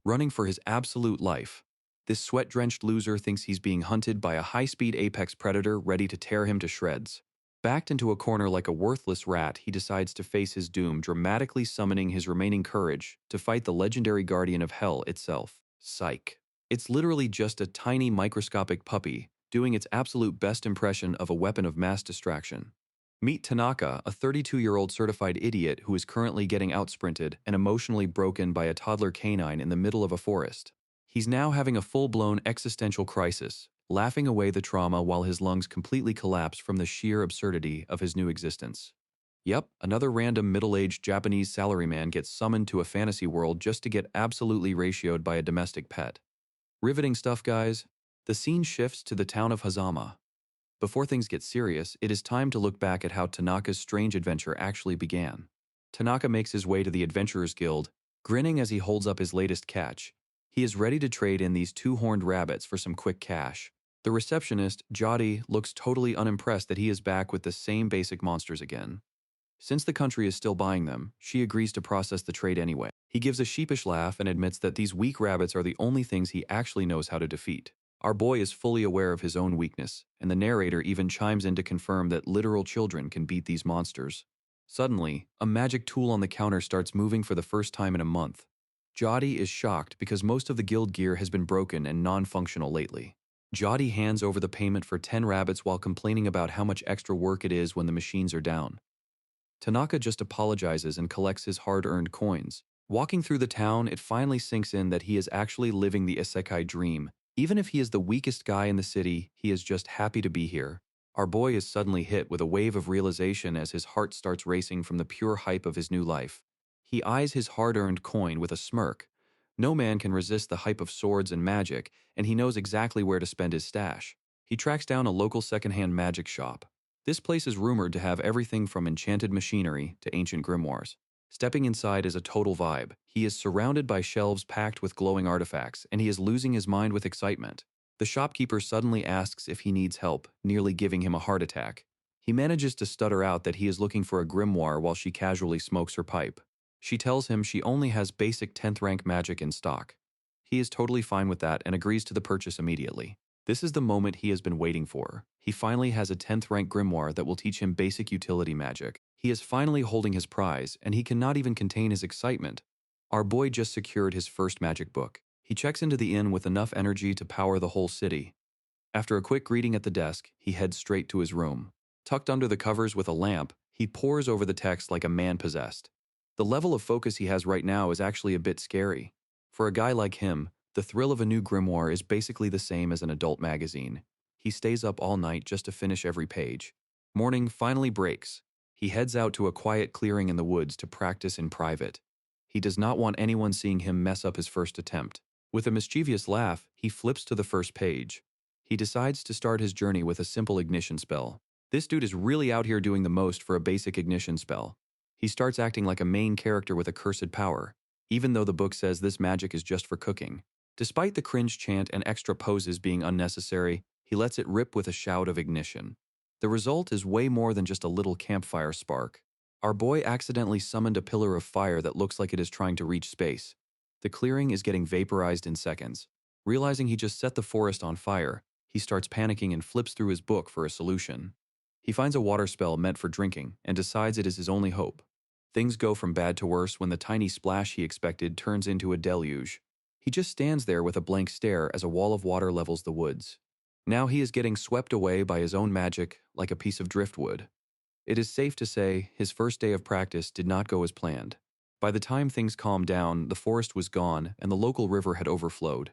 running for his absolute life. This sweat-drenched loser thinks he's being hunted by a high-speed apex predator ready to tear him to shreds. Backed into a corner like a worthless rat, he decides to face his doom, dramatically summoning his remaining courage to fight the legendary guardian of hell itself, Psyche. It's literally just a tiny microscopic puppy, doing its absolute best impression of a weapon of mass distraction. Meet Tanaka, a 32-year-old certified idiot who is currently getting outsprinted and emotionally broken by a toddler canine in the middle of a forest. He's now having a full-blown existential crisis, laughing away the trauma while his lungs completely collapse from the sheer absurdity of his new existence. Yep, another random middle-aged Japanese salaryman gets summoned to a fantasy world just to get absolutely ratioed by a domestic pet. Riveting stuff, guys. The scene shifts to the town of Hazama. Before things get serious, it is time to look back at how Tanaka's strange adventure actually began. Tanaka makes his way to the Adventurers Guild, grinning as he holds up his latest catch. He is ready to trade in these two-horned rabbits for some quick cash. The receptionist, Jody, looks totally unimpressed that he is back with the same basic monsters again. Since the country is still buying them, she agrees to process the trade anyway. He gives a sheepish laugh and admits that these weak rabbits are the only things he actually knows how to defeat. Our boy is fully aware of his own weakness, and the narrator even chimes in to confirm that literal children can beat these monsters. Suddenly, a magic tool on the counter starts moving for the first time in a month. Jody is shocked because most of the guild gear has been broken and non-functional lately. Jody hands over the payment for 10 rabbits while complaining about how much extra work it is when the machines are down. Tanaka just apologizes and collects his hard-earned coins. Walking through the town, it finally sinks in that he is actually living the isekai dream. Even if he is the weakest guy in the city, he is just happy to be here. Our boy is suddenly hit with a wave of realization as his heart starts racing from the pure hype of his new life. He eyes his hard-earned coin with a smirk. No man can resist the hype of swords and magic, and he knows exactly where to spend his stash. He tracks down a local secondhand magic shop. This place is rumored to have everything from enchanted machinery to ancient grimoires. Stepping inside is a total vibe. He is surrounded by shelves packed with glowing artifacts, and he is losing his mind with excitement. The shopkeeper suddenly asks if he needs help, nearly giving him a heart attack. He manages to stutter out that he is looking for a grimoire while she casually smokes her pipe. She tells him she only has basic 10th rank magic in stock. He is totally fine with that and agrees to the purchase immediately. This is the moment he has been waiting for. He finally has a 10th rank grimoire that will teach him basic utility magic. He is finally holding his prize, and he cannot even contain his excitement. Our boy just secured his first magic book. He checks into the inn with enough energy to power the whole city. After a quick greeting at the desk, he heads straight to his room. Tucked under the covers with a lamp, he pores over the text like a man possessed. The level of focus he has right now is actually a bit scary. For a guy like him, the thrill of a new grimoire is basically the same as an adult magazine. He stays up all night just to finish every page. Morning finally breaks. He heads out to a quiet clearing in the woods to practice in private. He does not want anyone seeing him mess up his first attempt. With a mischievous laugh, he flips to the first page. He decides to start his journey with a simple ignition spell. This dude is really out here doing the most for a basic ignition spell. He starts acting like a main character with a cursed power, even though the book says this magic is just for cooking. Despite the cringe chant and extra poses being unnecessary, he lets it rip with a shout of ignition. The result is way more than just a little campfire spark. Our boy accidentally summoned a pillar of fire that looks like it is trying to reach space. The clearing is getting vaporized in seconds. Realizing he just set the forest on fire, he starts panicking and flips through his book for a solution. He finds a water spell meant for drinking and decides it is his only hope. Things go from bad to worse when the tiny splash he expected turns into a deluge. He just stands there with a blank stare as a wall of water levels the woods. Now he is getting swept away by his own magic like a piece of driftwood. It is safe to say his first day of practice did not go as planned. By the time things calmed down, the forest was gone and the local river had overflowed.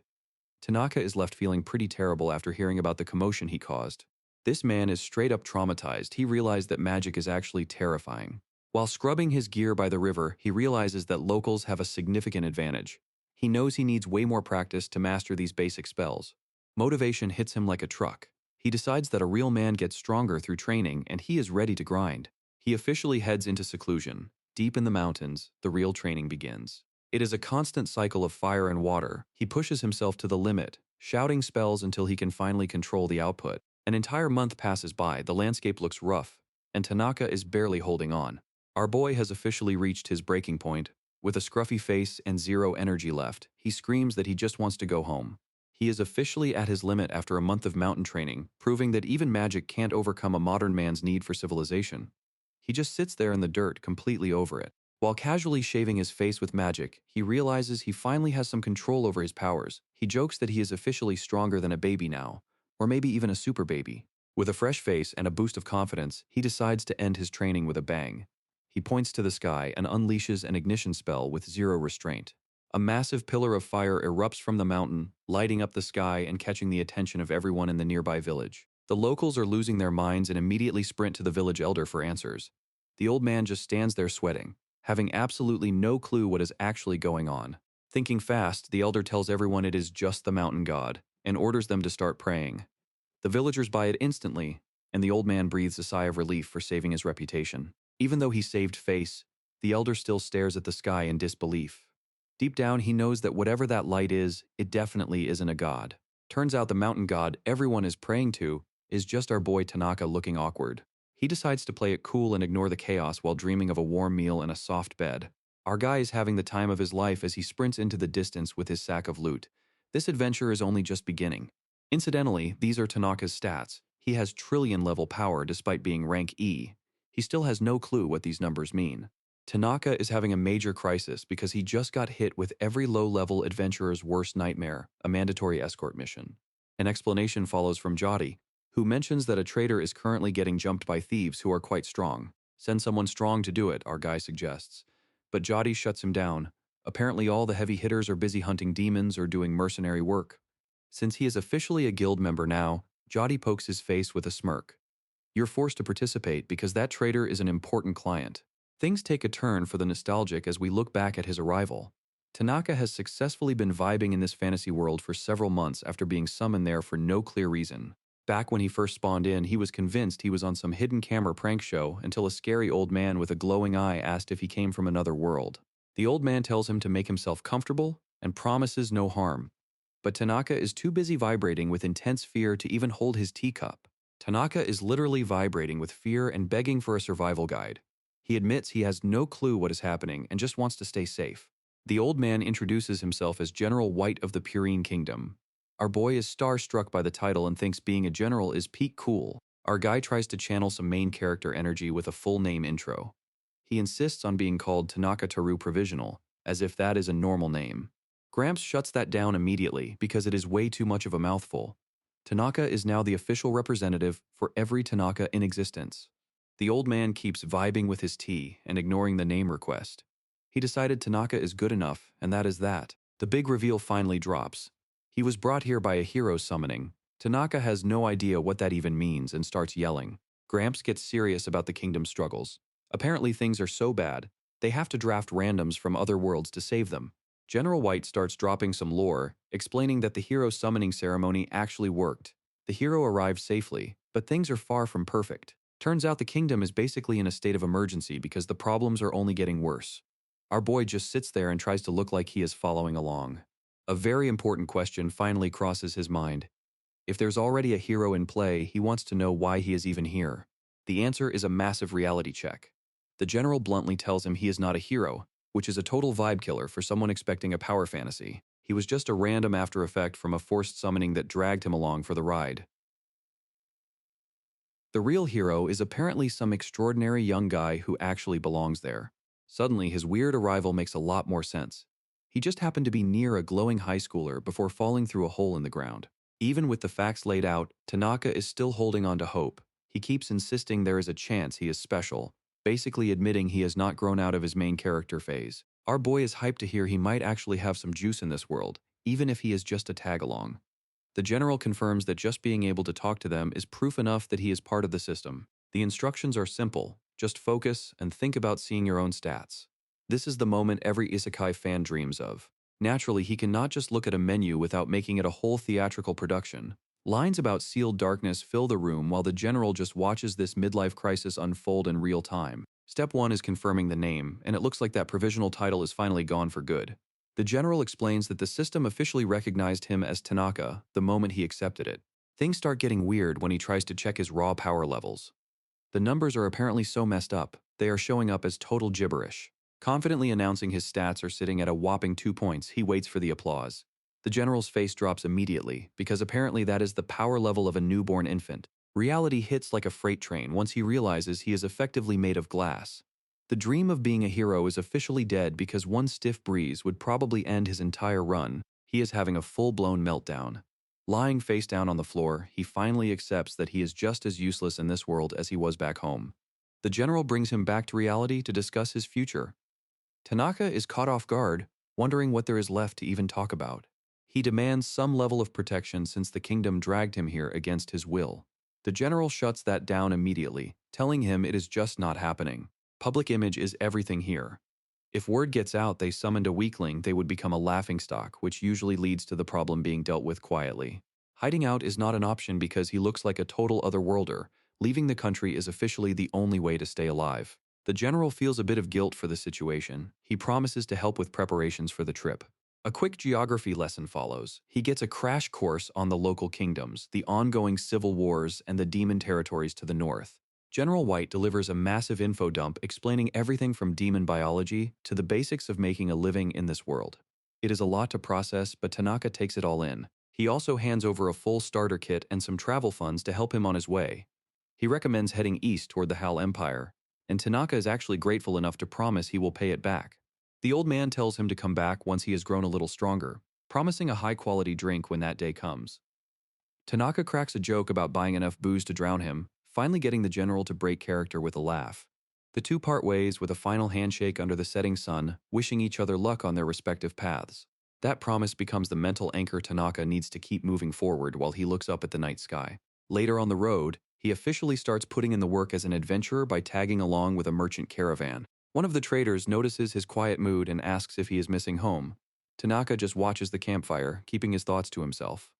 Tanaka is left feeling pretty terrible after hearing about the commotion he caused. This man is straight up traumatized. He realized that magic is actually terrifying. While scrubbing his gear by the river, he realizes that locals have a significant advantage. He knows he needs way more practice to master these basic spells. Motivation hits him like a truck. He decides that a real man gets stronger through training and he is ready to grind. He officially heads into seclusion. Deep in the mountains, the real training begins. It is a constant cycle of fire and water. He pushes himself to the limit, shouting spells until he can finally control the output. An entire month passes by, the landscape looks rough, and Tanaka is barely holding on. Our boy has officially reached his breaking point. With a scruffy face and zero energy left, he screams that he just wants to go home. He is officially at his limit after a month of mountain training, proving that even magic can't overcome a modern man's need for civilization. He just sits there in the dirt, completely over it. While casually shaving his face with magic, he realizes he finally has some control over his powers. He jokes that he is officially stronger than a baby now, or maybe even a super baby. With a fresh face and a boost of confidence, he decides to end his training with a bang. He points to the sky and unleashes an ignition spell with zero restraint. A massive pillar of fire erupts from the mountain, lighting up the sky and catching the attention of everyone in the nearby village. The locals are losing their minds and immediately sprint to the village elder for answers. The old man just stands there sweating, having absolutely no clue what is actually going on. Thinking fast, the elder tells everyone it is just the mountain god, and orders them to start praying. The villagers buy it instantly, and the old man breathes a sigh of relief for saving his reputation. Even though he saved face, the elder still stares at the sky in disbelief. Deep down, he knows that whatever that light is, it definitely isn't a god. Turns out the mountain god everyone is praying to is just our boy Tanaka looking awkward. He decides to play it cool and ignore the chaos while dreaming of a warm meal and a soft bed. Our guy is having the time of his life as he sprints into the distance with his sack of loot. This adventure is only just beginning. Incidentally, these are Tanaka's stats. He has trillion-level power despite being rank E. He still has no clue what these numbers mean. Tanaka is having a major crisis because he just got hit with every low-level adventurer's worst nightmare, a mandatory escort mission. An explanation follows from Jody, who mentions that a trader is currently getting jumped by thieves who are quite strong. Send someone strong to do it, our guy suggests. But Jody shuts him down. Apparently all the heavy hitters are busy hunting demons or doing mercenary work. Since he is officially a guild member now, Jody pokes his face with a smirk. You're forced to participate because that trader is an important client. Things take a turn for the nostalgic as we look back at his arrival. Tanaka has successfully been vibing in this fantasy world for several months after being summoned there for no clear reason. Back when he first spawned in, he was convinced he was on some hidden camera prank show until a scary old man with a glowing eye asked if he came from another world. The old man tells him to make himself comfortable and promises no harm. But Tanaka is too busy vibrating with intense fear to even hold his teacup. Tanaka is literally vibrating with fear and begging for a survival guide. He admits he has no clue what is happening and just wants to stay safe. The old man introduces himself as General White of the Purine Kingdom. Our boy is starstruck by the title and thinks being a general is peak cool. Our guy tries to channel some main character energy with a full name intro. He insists on being called Tanaka Taru Provisional, as if that is a normal name. Gramps shuts that down immediately because it is way too much of a mouthful. Tanaka is now the official representative for every Tanaka in existence. The old man keeps vibing with his tea and ignoring the name request. He decided Tanaka is good enough, and that is that. The big reveal finally drops. He was brought here by a hero summoning. Tanaka has no idea what that even means and starts yelling. Gramps gets serious about the kingdom's struggles. Apparently things are so bad, they have to draft randoms from other worlds to save them. General White starts dropping some lore, explaining that the hero summoning ceremony actually worked. The hero arrived safely, but things are far from perfect. Turns out the kingdom is basically in a state of emergency because the problems are only getting worse. Our boy just sits there and tries to look like he is following along. A very important question finally crosses his mind. If there's already a hero in play, he wants to know why he is even here. The answer is a massive reality check. The general bluntly tells him he is not a hero, which is a total vibe killer for someone expecting a power fantasy. He was just a random after effect from a forced summoning that dragged him along for the ride. The real hero is apparently some extraordinary young guy who actually belongs there. Suddenly, his weird arrival makes a lot more sense. He just happened to be near a glowing high schooler before falling through a hole in the ground. Even with the facts laid out, Tanaka is still holding on to hope. He keeps insisting there is a chance he is special, basically admitting he has not grown out of his main character phase. Our boy is hyped to hear he might actually have some juice in this world, even if he is just a tag-along. The general confirms that just being able to talk to them is proof enough that he is part of the system. The instructions are simple. Just focus and think about seeing your own stats. This is the moment every isekai fan dreams of. Naturally, he cannot just look at a menu without making it a whole theatrical production. Lines about sealed darkness fill the room while the general just watches this midlife crisis unfold in real time. Step 1 is confirming the name, and it looks like that provisional title is finally gone for good. The general explains that the system officially recognized him as Tanaka the moment he accepted it. Things start getting weird when he tries to check his raw power levels. The numbers are apparently so messed up, they are showing up as total gibberish. Confidently announcing his stats are sitting at a whopping 2 points, he waits for the applause. The general's face drops immediately, because apparently that is the power level of a newborn infant. Reality hits like a freight train once he realizes he is effectively made of glass. The dream of being a hero is officially dead because one stiff breeze would probably end his entire run. He is having a full-blown meltdown. Lying face down on the floor, he finally accepts that he is just as useless in this world as he was back home. The general brings him back to reality to discuss his future. Tanaka is caught off guard, wondering what there is left to even talk about. He demands some level of protection since the kingdom dragged him here against his will. The general shuts that down immediately, telling him it is just not happening. Public image is everything here. If word gets out they summoned a weakling, they would become a laughingstock, which usually leads to the problem being dealt with quietly. Hiding out is not an option because he looks like a total otherworlder. Leaving the country is officially the only way to stay alive. The general feels a bit of guilt for the situation. He promises to help with preparations for the trip. A quick geography lesson follows. He gets a crash course on the local kingdoms, the ongoing civil wars, and the demon territories to the north. General White delivers a massive info dump explaining everything from demon biology to the basics of making a living in this world. It is a lot to process, but Tanaka takes it all in. He also hands over a full starter kit and some travel funds to help him on his way. He recommends heading east toward the Hal Empire, and Tanaka is actually grateful enough to promise he will pay it back. The old man tells him to come back once he has grown a little stronger, promising a high-quality drink when that day comes. Tanaka cracks a joke about buying enough booze to drown him, finally getting the general to break character with a laugh. The two part ways with a final handshake under the setting sun, wishing each other luck on their respective paths. That promise becomes the mental anchor Tanaka needs to keep moving forward while he looks up at the night sky. Later on the road, he officially starts putting in the work as an adventurer by tagging along with a merchant caravan. One of the traders notices his quiet mood and asks if he is missing home. Tanaka just watches the campfire, keeping his thoughts to himself.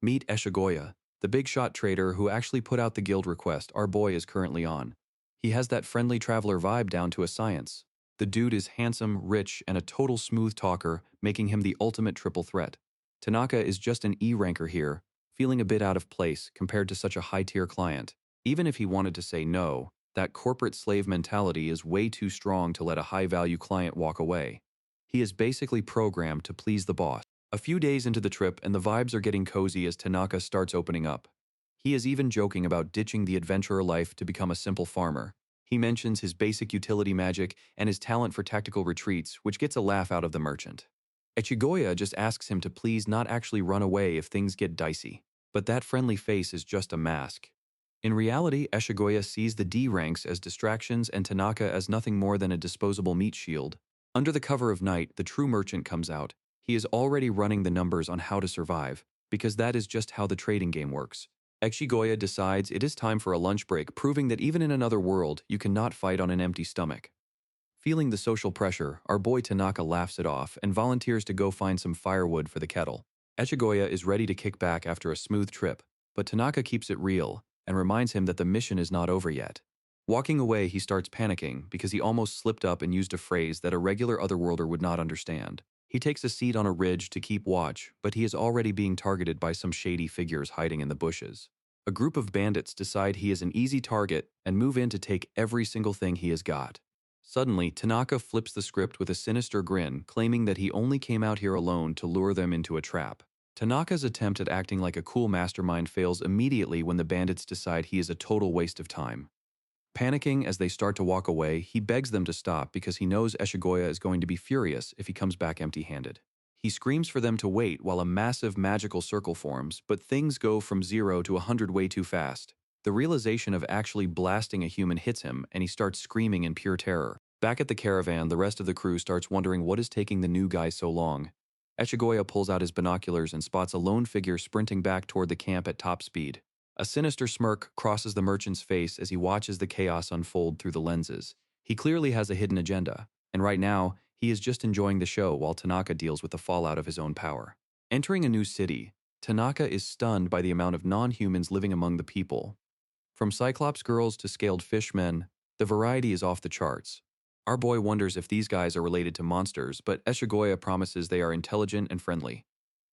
Meet Eshigoya, the big-shot trader who actually put out the guild request our boy is currently on. He has that friendly traveler vibe down to a science. The dude is handsome, rich, and a total smooth talker, making him the ultimate triple threat. Tanaka is just an E-ranker here, feeling a bit out of place compared to such a high-tier client. Even if he wanted to say no, that corporate slave mentality is way too strong to let a high-value client walk away. He is basically programmed to please the boss. A few days into the trip and the vibes are getting cozy as Tanaka starts opening up. He is even joking about ditching the adventurer life to become a simple farmer. He mentions his basic utility magic and his talent for tactical retreats, which gets a laugh out of the merchant. Echigoya just asks him to please not actually run away if things get dicey. But that friendly face is just a mask. In reality, Eshigoya sees the D ranks as distractions and Tanaka as nothing more than a disposable meat shield. Under the cover of night, the true merchant comes out. He is already running the numbers on how to survive, because that is just how the trading game works. Eshigoya decides it is time for a lunch break, proving that even in another world, you cannot fight on an empty stomach. Feeling the social pressure, our boy Tanaka laughs it off and volunteers to go find some firewood for the kettle. Echigoya is ready to kick back after a smooth trip, but Tanaka keeps it real and reminds him that the mission is not over yet. Walking away, he starts panicking because he almost slipped up and used a phrase that a regular otherworlder would not understand. He takes a seat on a ridge to keep watch, but he is already being targeted by some shady figures hiding in the bushes. A group of bandits decide he is an easy target and move in to take every single thing he has got. Suddenly, Tanaka flips the script with a sinister grin, claiming that he only came out here alone to lure them into a trap. Tanaka's attempt at acting like a cool mastermind fails immediately when the bandits decide he is a total waste of time. Panicking as they start to walk away, he begs them to stop because he knows Eshigoya is going to be furious if he comes back empty-handed. He screams for them to wait while a massive magical circle forms, but things go from 0 to 100 way too fast. The realization of actually blasting a human hits him, and he starts screaming in pure terror. Back at the caravan, the rest of the crew starts wondering what is taking the new guy so long. Eshigoya pulls out his binoculars and spots a lone figure sprinting back toward the camp at top speed. A sinister smirk crosses the merchant's face as he watches the chaos unfold through the lenses. He clearly has a hidden agenda, and right now, he is just enjoying the show while Tanaka deals with the fallout of his own power. Entering a new city, Tanaka is stunned by the amount of non-humans living among the people. From Cyclops girls to scaled fishmen, the variety is off the charts. Our boy wonders if these guys are related to monsters, but Eshigoya promises they are intelligent and friendly.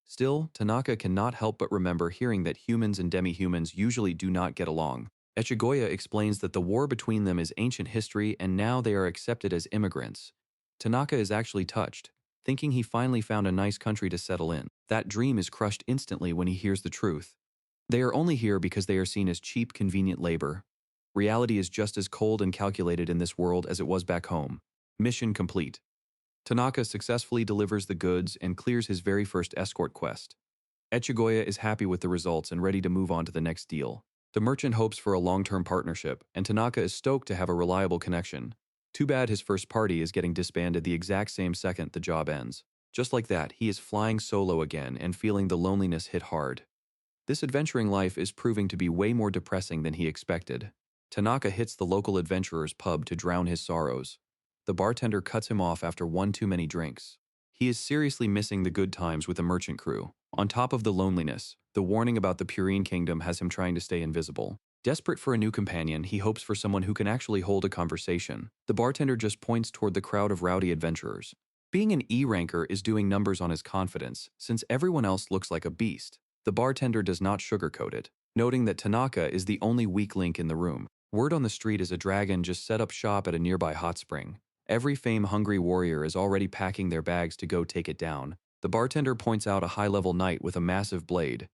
Still, Tanaka cannot help but remember hearing that humans and demi-humans usually do not get along. Echigoya explains that the war between them is ancient history and now they are accepted as immigrants. Tanaka is actually touched, thinking he finally found a nice country to settle in. That dream is crushed instantly when he hears the truth. They are only here because they are seen as cheap, convenient labor. Reality is just as cold and calculated in this world as it was back home. Mission complete. Tanaka successfully delivers the goods and clears his very first escort quest. Echigoya is happy with the results and ready to move on to the next deal. The merchant hopes for a long-term partnership, and Tanaka is stoked to have a reliable connection. Too bad his first party is getting disbanded the exact same second the job ends. Just like that, he is flying solo again and feeling the loneliness hit hard. This adventuring life is proving to be way more depressing than he expected. Tanaka hits the local adventurer's pub to drown his sorrows. The bartender cuts him off after one too many drinks. He is seriously missing the good times with the merchant crew. On top of the loneliness, the warning about the Purine Kingdom has him trying to stay invisible. Desperate for a new companion, he hopes for someone who can actually hold a conversation. The bartender just points toward the crowd of rowdy adventurers. Being an E-ranker is doing numbers on his confidence, since everyone else looks like a beast. The bartender does not sugarcoat it, noting that Tanaka is the only weak link in the room. Word on the street is a dragon just set up shop at a nearby hot spring. Every fame-hungry warrior is already packing their bags to go take it down. The bartender points out a high-level knight with a massive blade.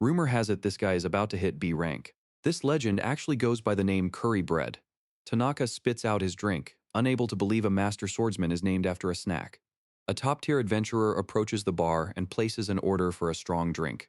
Rumor has it this guy is about to hit B rank. This legend actually goes by the name Curry Bread. Tanaka spits out his drink, unable to believe a master swordsman is named after a snack. A top-tier adventurer approaches the bar and places an order for a strong drink.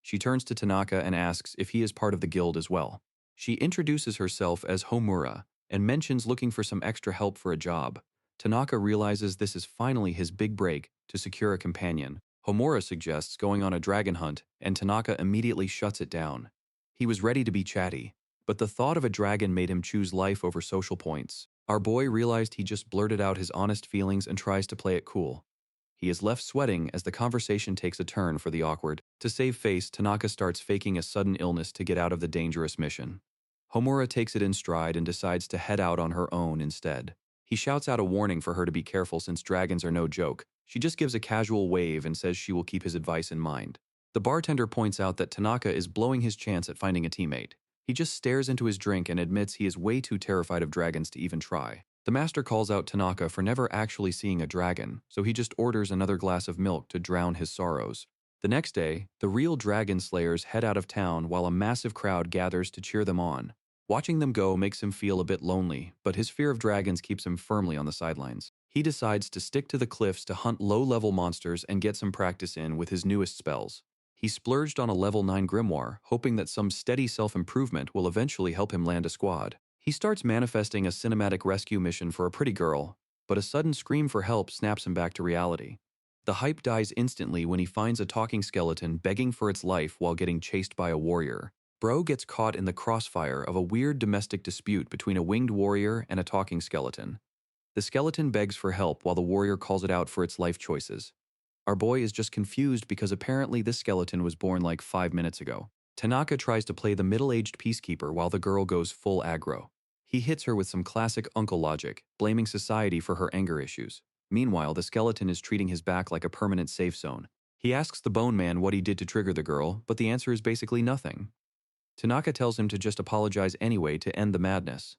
She turns to Tanaka and asks if he is part of the guild as well. She introduces herself as Homura and mentions looking for some extra help for a job. Tanaka realizes this is finally his big break to secure a companion. Homura suggests going on a dragon hunt, and Tanaka immediately shuts it down. He was ready to be chatty, but the thought of a dragon made him choose life over social points. Our boy realized he just blurted out his honest feelings and tries to play it cool. He is left sweating as the conversation takes a turn for the awkward. To save face, Tanaka starts faking a sudden illness to get out of the dangerous mission. Homura takes it in stride and decides to head out on her own instead. He shouts out a warning for her to be careful since dragons are no joke. She just gives a casual wave and says she will keep his advice in mind. The bartender points out that Tanaka is blowing his chance at finding a teammate. He just stares into his drink and admits he is way too terrified of dragons to even try. The master calls out Tanaka for never actually seeing a dragon, so he just orders another glass of milk to drown his sorrows. The next day, the real dragon slayers head out of town while a massive crowd gathers to cheer them on. Watching them go makes him feel a bit lonely, but his fear of dragons keeps him firmly on the sidelines. He decides to stick to the cliffs to hunt low-level monsters and get some practice in with his newest spells. He splurged on a level 9 grimoire, hoping that some steady self-improvement will eventually help him land a squad. He starts manifesting a cinematic rescue mission for a pretty girl, but a sudden scream for help snaps him back to reality. The hype dies instantly when he finds a talking skeleton begging for its life while getting chased by a warrior. Bro gets caught in the crossfire of a weird domestic dispute between a winged warrior and a talking skeleton. The skeleton begs for help while the warrior calls it out for its life choices. Our boy is just confused because apparently this skeleton was born like 5 minutes ago. Tanaka tries to play the middle-aged peacekeeper while the girl goes full aggro. He hits her with some classic uncle logic, blaming society for her anger issues. Meanwhile, the skeleton is treating his back like a permanent safe zone. He asks the bone man what he did to trigger the girl, but the answer is basically nothing. Tanaka tells him to just apologize anyway to end the madness.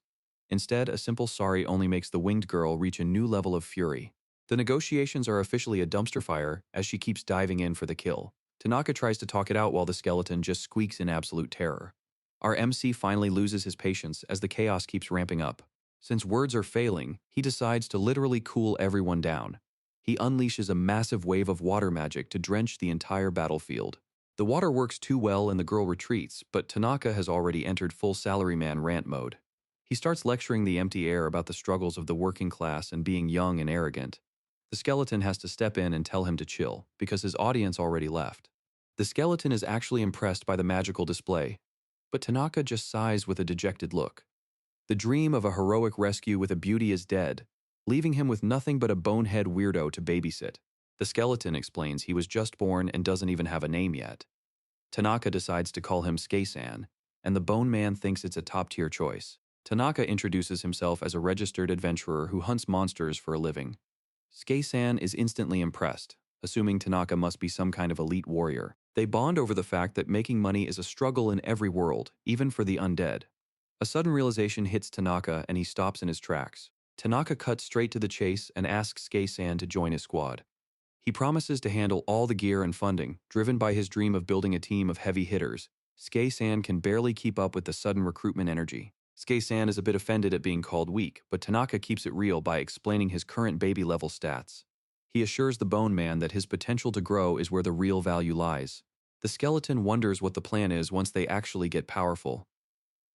Instead, a simple sorry only makes the winged girl reach a new level of fury. The negotiations are officially a dumpster fire as she keeps diving in for the kill. Tanaka tries to talk it out while the skeleton just squeaks in absolute terror. Our MC finally loses his patience as the chaos keeps ramping up. Since words are failing, he decides to literally cool everyone down. He unleashes a massive wave of water magic to drench the entire battlefield. The water works too well and the girl retreats, but Tanaka has already entered full salaryman rant mode. He starts lecturing the empty air about the struggles of the working class and being young and arrogant. The skeleton has to step in and tell him to chill, because his audience already left. The skeleton is actually impressed by the magical display, but Tanaka just sighs with a dejected look. The dream of a heroic rescue with a beauty is dead, leaving him with nothing but a bonehead weirdo to babysit. The skeleton explains he was just born and doesn't even have a name yet. Tanaka decides to call him Skei-san, and the bone man thinks it's a top-tier choice. Tanaka introduces himself as a registered adventurer who hunts monsters for a living. Skei-san is instantly impressed, assuming Tanaka must be some kind of elite warrior. They bond over the fact that making money is a struggle in every world, even for the undead. A sudden realization hits Tanaka and he stops in his tracks. Tanaka cuts straight to the chase and asks Skei-san to join his squad. He promises to handle all the gear and funding, driven by his dream of building a team of heavy hitters. Skei-san can barely keep up with the sudden recruitment energy. Skei-san is a bit offended at being called weak, but Tanaka keeps it real by explaining his current baby-level stats. He assures the Bone Man that his potential to grow is where the real value lies. The skeleton wonders what the plan is once they actually get powerful.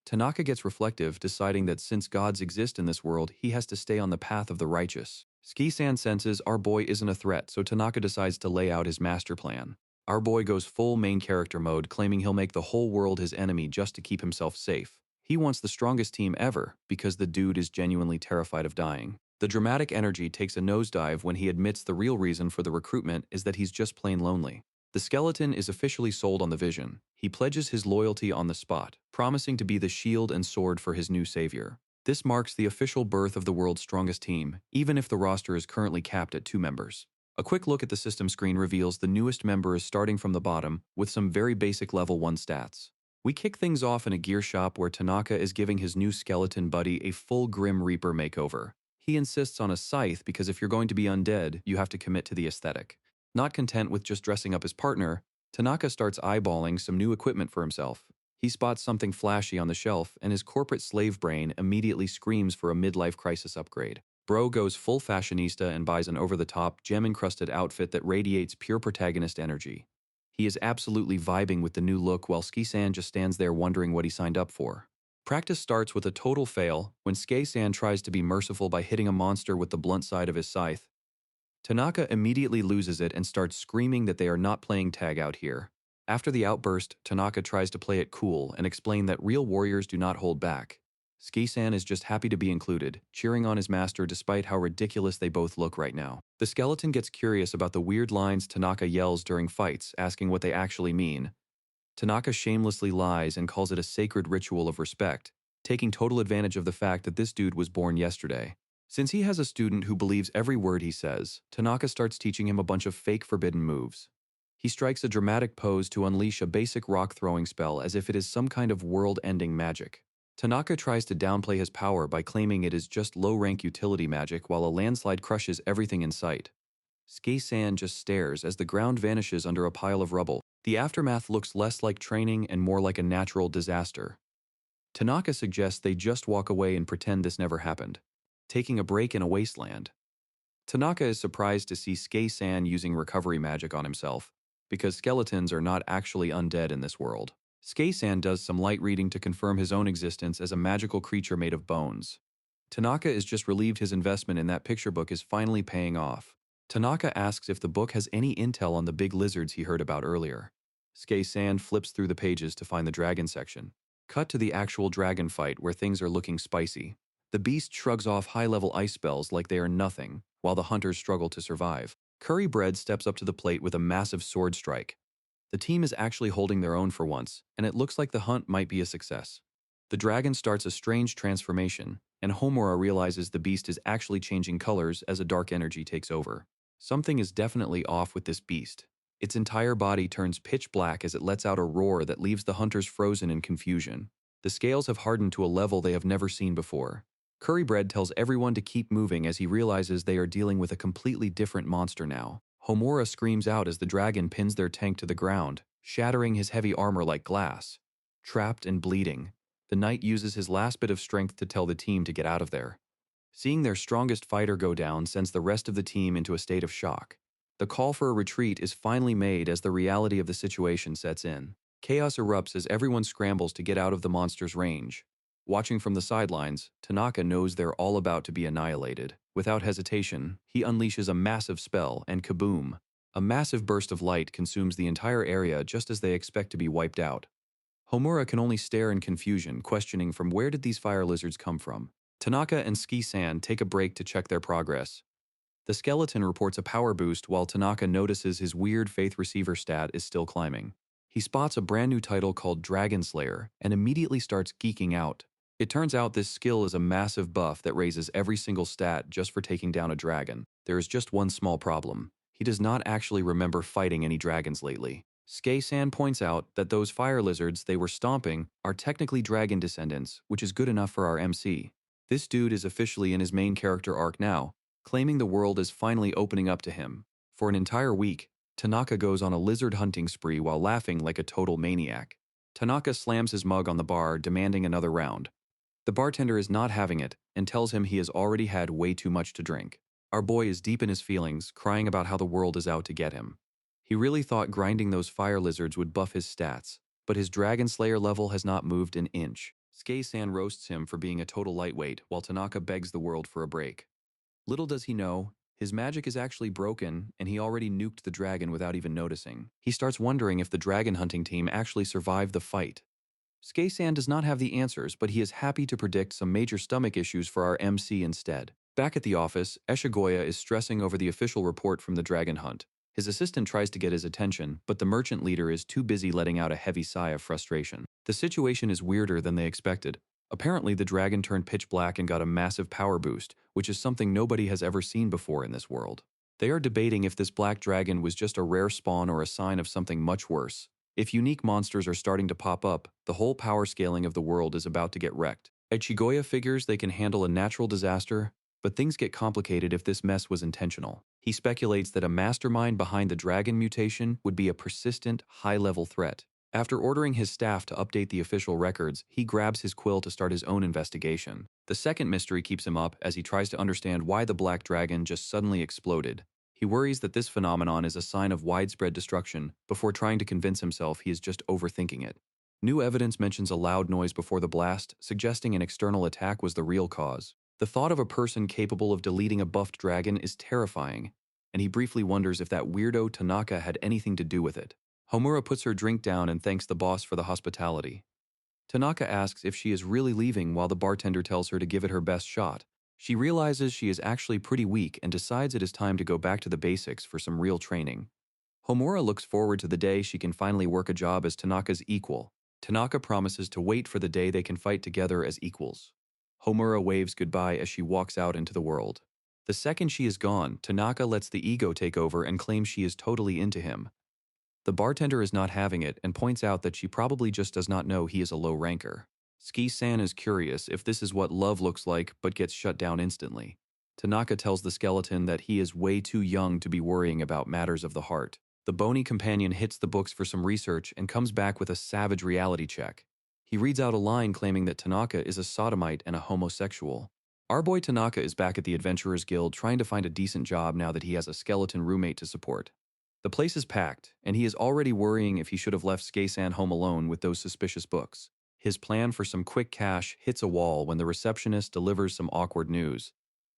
Tanaka gets reflective, deciding that since gods exist in this world, he has to stay on the path of the righteous. Ski-san senses our boy isn't a threat, so Tanaka decides to lay out his master plan. Our boy goes full main character mode, claiming he'll make the whole world his enemy just to keep himself safe. He wants the strongest team ever, because the dude is genuinely terrified of dying. The dramatic energy takes a nosedive when he admits the real reason for the recruitment is that he's just plain lonely. The skeleton is officially sold on the vision. He pledges his loyalty on the spot, promising to be the shield and sword for his new savior. This marks the official birth of the world's strongest team, even if the roster is currently capped at 2 members. A quick look at the system screen reveals the newest member is starting from the bottom, with some very basic level 1 stats. We kick things off in a gear shop where Tanaka is giving his new skeleton buddy a full Grim Reaper makeover. He insists on a scythe because if you're going to be undead, you have to commit to the aesthetic. Not content with just dressing up his partner, Tanaka starts eyeballing some new equipment for himself. He spots something flashy on the shelf, and his corporate slave brain immediately screams for a midlife crisis upgrade. Bro goes full fashionista and buys an over-the-top, gem-encrusted outfit that radiates pure protagonist energy. He is absolutely vibing with the new look while Ski-san just stands there wondering what he signed up for. Practice starts with a total fail when Skei-san tries to be merciful by hitting a monster with the blunt side of his scythe. Tanaka immediately loses it and starts screaming that they are not playing tag out here. After the outburst, Tanaka tries to play it cool and explain that real warriors do not hold back. Ski-san is just happy to be included, cheering on his master despite how ridiculous they both look right now. The skeleton gets curious about the weird lines Tanaka yells during fights, asking what they actually mean. Tanaka shamelessly lies and calls it a sacred ritual of respect, taking total advantage of the fact that this dude was born yesterday. Since he has a student who believes every word he says, Tanaka starts teaching him a bunch of fake forbidden moves. He strikes a dramatic pose to unleash a basic rock-throwing spell as if it is some kind of world-ending magic. Tanaka tries to downplay his power by claiming it is just low-rank utility magic while a landslide crushes everything in sight. Skei-san just stares as the ground vanishes under a pile of rubble. The aftermath looks less like training and more like a natural disaster. Tanaka suggests they just walk away and pretend this never happened, taking a break in a wasteland. Tanaka is surprised to see Skei-san using recovery magic on himself, because skeletons are not actually undead in this world. Skei-san does some light reading to confirm his own existence as a magical creature made of bones. Tanaka is just relieved his investment in that picture book is finally paying off. Tanaka asks if the book has any intel on the big lizards he heard about earlier. Skei-san flips through the pages to find the dragon section. Cut to the actual dragon fight where things are looking spicy. The beast shrugs off high-level ice spells like they are nothing, while the hunters struggle to survive. Curry Bread steps up to the plate with a massive sword strike. The team is actually holding their own for once, and it looks like the hunt might be a success. The dragon starts a strange transformation, and Homura realizes the beast is actually changing colors as a dark energy takes over. Something is definitely off with this beast. Its entire body turns pitch black as it lets out a roar that leaves the hunters frozen in confusion. The scales have hardened to a level they have never seen before. Curry Bread tells everyone to keep moving as he realizes they are dealing with a completely different monster now. Homura screams out as the dragon pins their tank to the ground, shattering his heavy armor like glass. Trapped and bleeding, the knight uses his last bit of strength to tell the team to get out of there. Seeing their strongest fighter go down sends the rest of the team into a state of shock. The call for a retreat is finally made as the reality of the situation sets in. Chaos erupts as everyone scrambles to get out of the monster's range. Watching from the sidelines, Tanaka knows they're all about to be annihilated. Without hesitation, he unleashes a massive spell, and kaboom! A massive burst of light consumes the entire area just as they expect to be wiped out. Homura can only stare in confusion, questioning from where did these fire lizards come from. Tanaka and Ski-san take a break to check their progress. The skeleton reports a power boost while Tanaka notices his weird Faith Receiver stat is still climbing. He spots a brand new title called Dragon Slayer and immediately starts geeking out. It turns out this skill is a massive buff that raises every single stat just for taking down a dragon. There is just one small problem. He does not actually remember fighting any dragons lately. Skei-san points out that those fire lizards they were stomping are technically dragon descendants, which is good enough for our MC. This dude is officially in his main character arc now, claiming the world is finally opening up to him. For an entire week, Tanaka goes on a lizard hunting spree while laughing like a total maniac. Tanaka slams his mug on the bar, demanding another round. The bartender is not having it and tells him he has already had way too much to drink. Our boy is deep in his feelings, crying about how the world is out to get him. He really thought grinding those fire lizards would buff his stats, but his Dragon Slayer level has not moved an inch. Skei-san roasts him for being a total lightweight, while Tanaka begs the world for a break. Little does he know, his magic is actually broken, and he already nuked the dragon without even noticing. He starts wondering if the dragon hunting team actually survived the fight. Skei-san does not have the answers, but he is happy to predict some major stomach issues for our MC instead. Back at the office, Eshigoya is stressing over the official report from the dragon hunt. His assistant tries to get his attention, but the merchant leader is too busy letting out a heavy sigh of frustration. The situation is weirder than they expected. Apparently, the dragon turned pitch black and got a massive power boost, which is something nobody has ever seen before in this world. They are debating if this black dragon was just a rare spawn or a sign of something much worse. If unique monsters are starting to pop up, the whole power scaling of the world is about to get wrecked. Ichigoya figures they can handle a natural disaster, but things get complicated if this mess was intentional. He speculates that a mastermind behind the dragon mutation would be a persistent, high-level threat. After ordering his staff to update the official records, he grabs his quill to start his own investigation. The second mystery keeps him up as he tries to understand why the black dragon just suddenly exploded. He worries that this phenomenon is a sign of widespread destruction before trying to convince himself he is just overthinking it. New evidence mentions a loud noise before the blast, suggesting an external attack was the real cause. The thought of a person capable of deleting a buffed dragon is terrifying, and he briefly wonders if that weirdo Tanaka had anything to do with it. Homura puts her drink down and thanks the boss for the hospitality. Tanaka asks if she is really leaving while the bartender tells her to give it her best shot. She realizes she is actually pretty weak and decides it is time to go back to the basics for some real training. Homura looks forward to the day she can finally work a job as Tanaka's equal. Tanaka promises to wait for the day they can fight together as equals. Homura waves goodbye as she walks out into the world. The second she is gone, Tanaka lets the ego take over and claims she is totally into him. The bartender is not having it and points out that she probably just does not know he is a low ranker. Ski-san is curious if this is what love looks like but gets shut down instantly. Tanaka tells the skeleton that he is way too young to be worrying about matters of the heart. The bony companion hits the books for some research and comes back with a savage reality check. He reads out a line claiming that Tanaka is a sodomite and a homosexual. Our boy Tanaka is back at the Adventurers Guild trying to find a decent job now that he has a skeleton roommate to support. The place is packed, and he is already worrying if he should have left Skei-san home alone with those suspicious books. His plan for some quick cash hits a wall when the receptionist delivers some awkward news.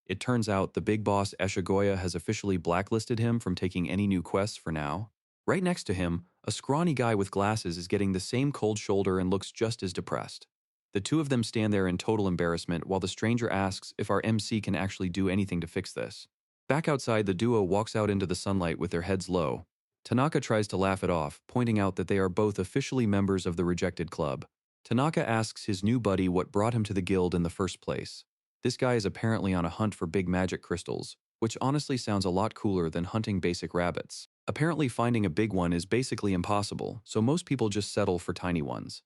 It turns out the big boss Eshigoya has officially blacklisted him from taking any new quests for now. Right next to him, a scrawny guy with glasses is getting the same cold shoulder and looks just as depressed. The two of them stand there in total embarrassment while the stranger asks if our MC can actually do anything to fix this. Back outside, the duo walks out into the sunlight with their heads low. Tanaka tries to laugh it off, pointing out that they are both officially members of the rejected club. Tanaka asks his new buddy what brought him to the guild in the first place. This guy is apparently on a hunt for big magic crystals, which honestly sounds a lot cooler than hunting basic rabbits. Apparently finding a big one is basically impossible, so most people just settle for tiny ones.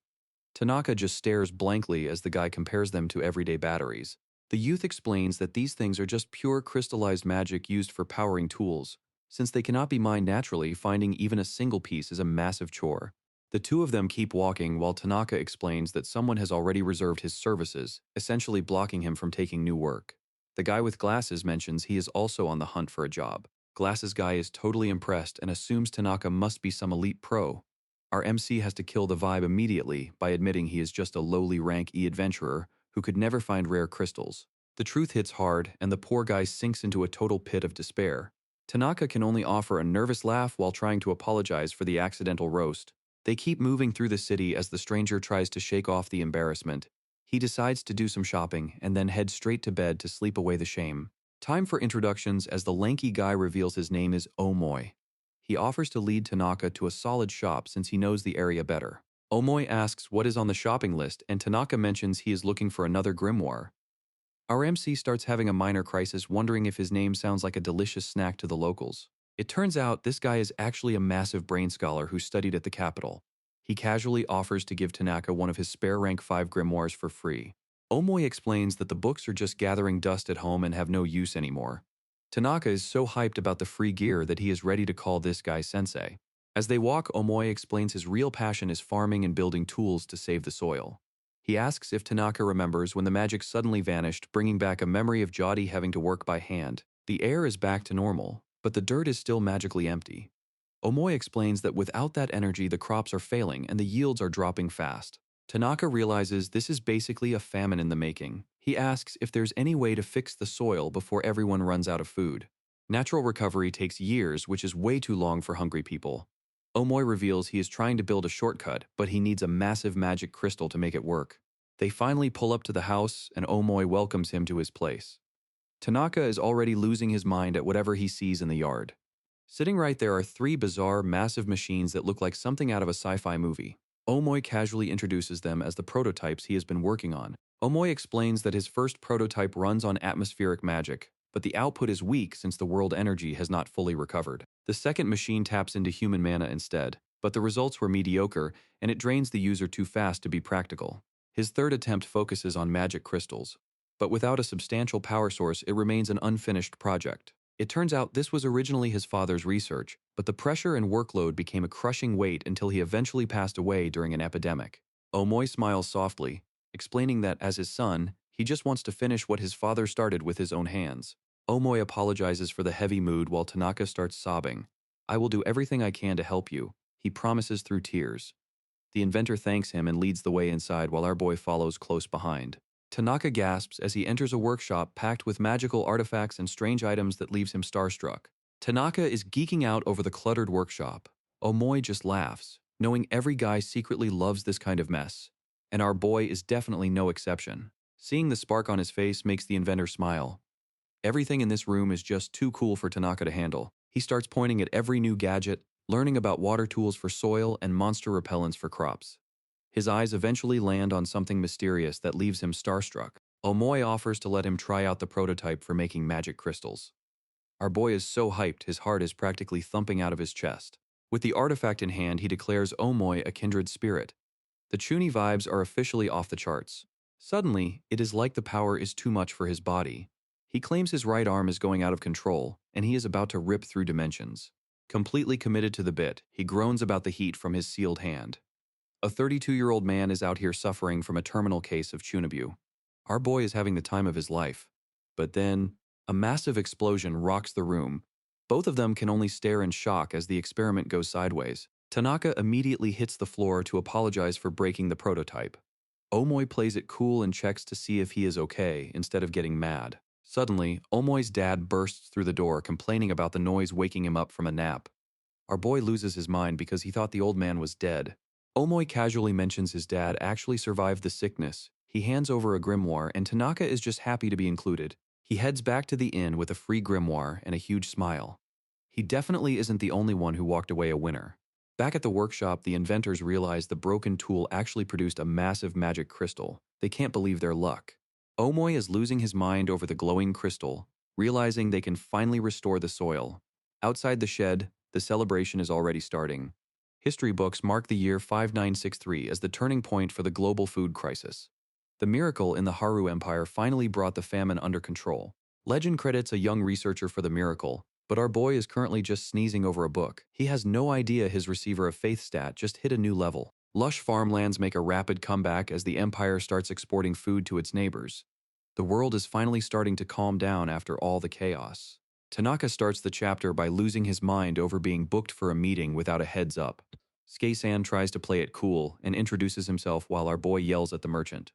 Tanaka just stares blankly as the guy compares them to everyday batteries. The youth explains that these things are just pure crystallized magic used for powering tools. Since they cannot be mined naturally, finding even a single piece is a massive chore. The two of them keep walking while Tanaka explains that someone has already reserved his services, essentially blocking him from taking new work. The guy with glasses mentions he is also on the hunt for a job. Glasses guy is totally impressed and assumes Tanaka must be some elite pro. Our MC has to kill the vibe immediately by admitting he is just a lowly rank e-adventurer who could never find rare crystals. The truth hits hard and the poor guy sinks into a total pit of despair. Tanaka can only offer a nervous laugh while trying to apologize for the accidental roast. They keep moving through the city as the stranger tries to shake off the embarrassment. He decides to do some shopping and then head straight to bed to sleep away the shame. Time for introductions as the lanky guy reveals his name is Omoy. He offers to lead Tanaka to a solid shop since he knows the area better. Omoy asks what is on the shopping list and Tanaka mentions he is looking for another grimoire. Our MC starts having a minor crisis wondering if his name sounds like a delicious snack to the locals. It turns out this guy is actually a massive brain scholar who studied at the capital. He casually offers to give Tanaka one of his spare rank 5 grimoires for free. Omoi explains that the books are just gathering dust at home and have no use anymore. Tanaka is so hyped about the free gear that he is ready to call this guy sensei. As they walk, Omoi explains his real passion is farming and building tools to save the soil. He asks if Tanaka remembers when the magic suddenly vanished, bringing back a memory of Jody having to work by hand. The air is back to normal, but the dirt is still magically empty. Omoi explains that without that energy, the crops are failing and the yields are dropping fast. Tanaka realizes this is basically a famine in the making. He asks if there's any way to fix the soil before everyone runs out of food. Natural recovery takes years, which is way too long for hungry people. Omoi reveals he is trying to build a shortcut, but he needs a massive magic crystal to make it work. They finally pull up to the house, and Omoi welcomes him to his place. Tanaka is already losing his mind at whatever he sees in the yard. Sitting right there are three bizarre, massive machines that look like something out of a sci-fi movie. Omoi casually introduces them as the prototypes he has been working on. Omoi explains that his first prototype runs on atmospheric magic, but the output is weak since the world energy has not fully recovered. The second machine taps into human mana instead, but the results were mediocre and it drains the user too fast to be practical. His third attempt focuses on magic crystals, but without a substantial power source, it remains an unfinished project. It turns out this was originally his father's research, but the pressure and workload became a crushing weight until he eventually passed away during an epidemic. Omoi smiles softly, explaining that as his son, he just wants to finish what his father started with his own hands. Omoi apologizes for the heavy mood while Tanaka starts sobbing. "I will do everything I can to help you," he promises through tears. The inventor thanks him and leads the way inside while our boy follows close behind. Tanaka gasps as he enters a workshop packed with magical artifacts and strange items that leaves him starstruck. Tanaka is geeking out over the cluttered workshop. Omoi just laughs, knowing every guy secretly loves this kind of mess. And our boy is definitely no exception. Seeing the spark on his face makes the inventor smile. Everything in this room is just too cool for Tanaka to handle. He starts pointing at every new gadget, learning about water tools for soil and monster repellents for crops. His eyes eventually land on something mysterious that leaves him starstruck. Omoi offers to let him try out the prototype for making magic crystals. Our boy is so hyped his heart is practically thumping out of his chest. With the artifact in hand, he declares Omoi a kindred spirit. The Chuni vibes are officially off the charts. Suddenly, it is like the power is too much for his body. He claims his right arm is going out of control, and he is about to rip through dimensions. Completely committed to the bit, he groans about the heat from his sealed hand. A 32-year-old man is out here suffering from a terminal case of Chunibyo. Our boy is having the time of his life. But then, a massive explosion rocks the room. Both of them can only stare in shock as the experiment goes sideways. Tanaka immediately hits the floor to apologize for breaking the prototype. Omoi plays it cool and checks to see if he is okay instead of getting mad. Suddenly, Omoi's dad bursts through the door complaining about the noise waking him up from a nap. Our boy loses his mind because he thought the old man was dead. Omoi casually mentions his dad actually survived the sickness. He hands over a grimoire and Tanaka is just happy to be included. He heads back to the inn with a free grimoire and a huge smile. He definitely isn't the only one who walked away a winner. Back at the workshop, the inventors realize the broken tool actually produced a massive magic crystal. They can't believe their luck. Omoi is losing his mind over the glowing crystal, realizing they can finally restore the soil. Outside the shed, the celebration is already starting. History books mark the year 5963 as the turning point for the global food crisis. The miracle in the Haru Empire finally brought the famine under control. Legend credits a young researcher for the miracle, but our boy is currently just sneezing over a book. He has no idea his receiver of faith stat just hit a new level. Lush farmlands make a rapid comeback as the empire starts exporting food to its neighbors. The world is finally starting to calm down after all the chaos. Tanaka starts the chapter by losing his mind over being booked for a meeting without a heads up. Skei-san tries to play it cool and introduces himself while our boy yells at the merchant.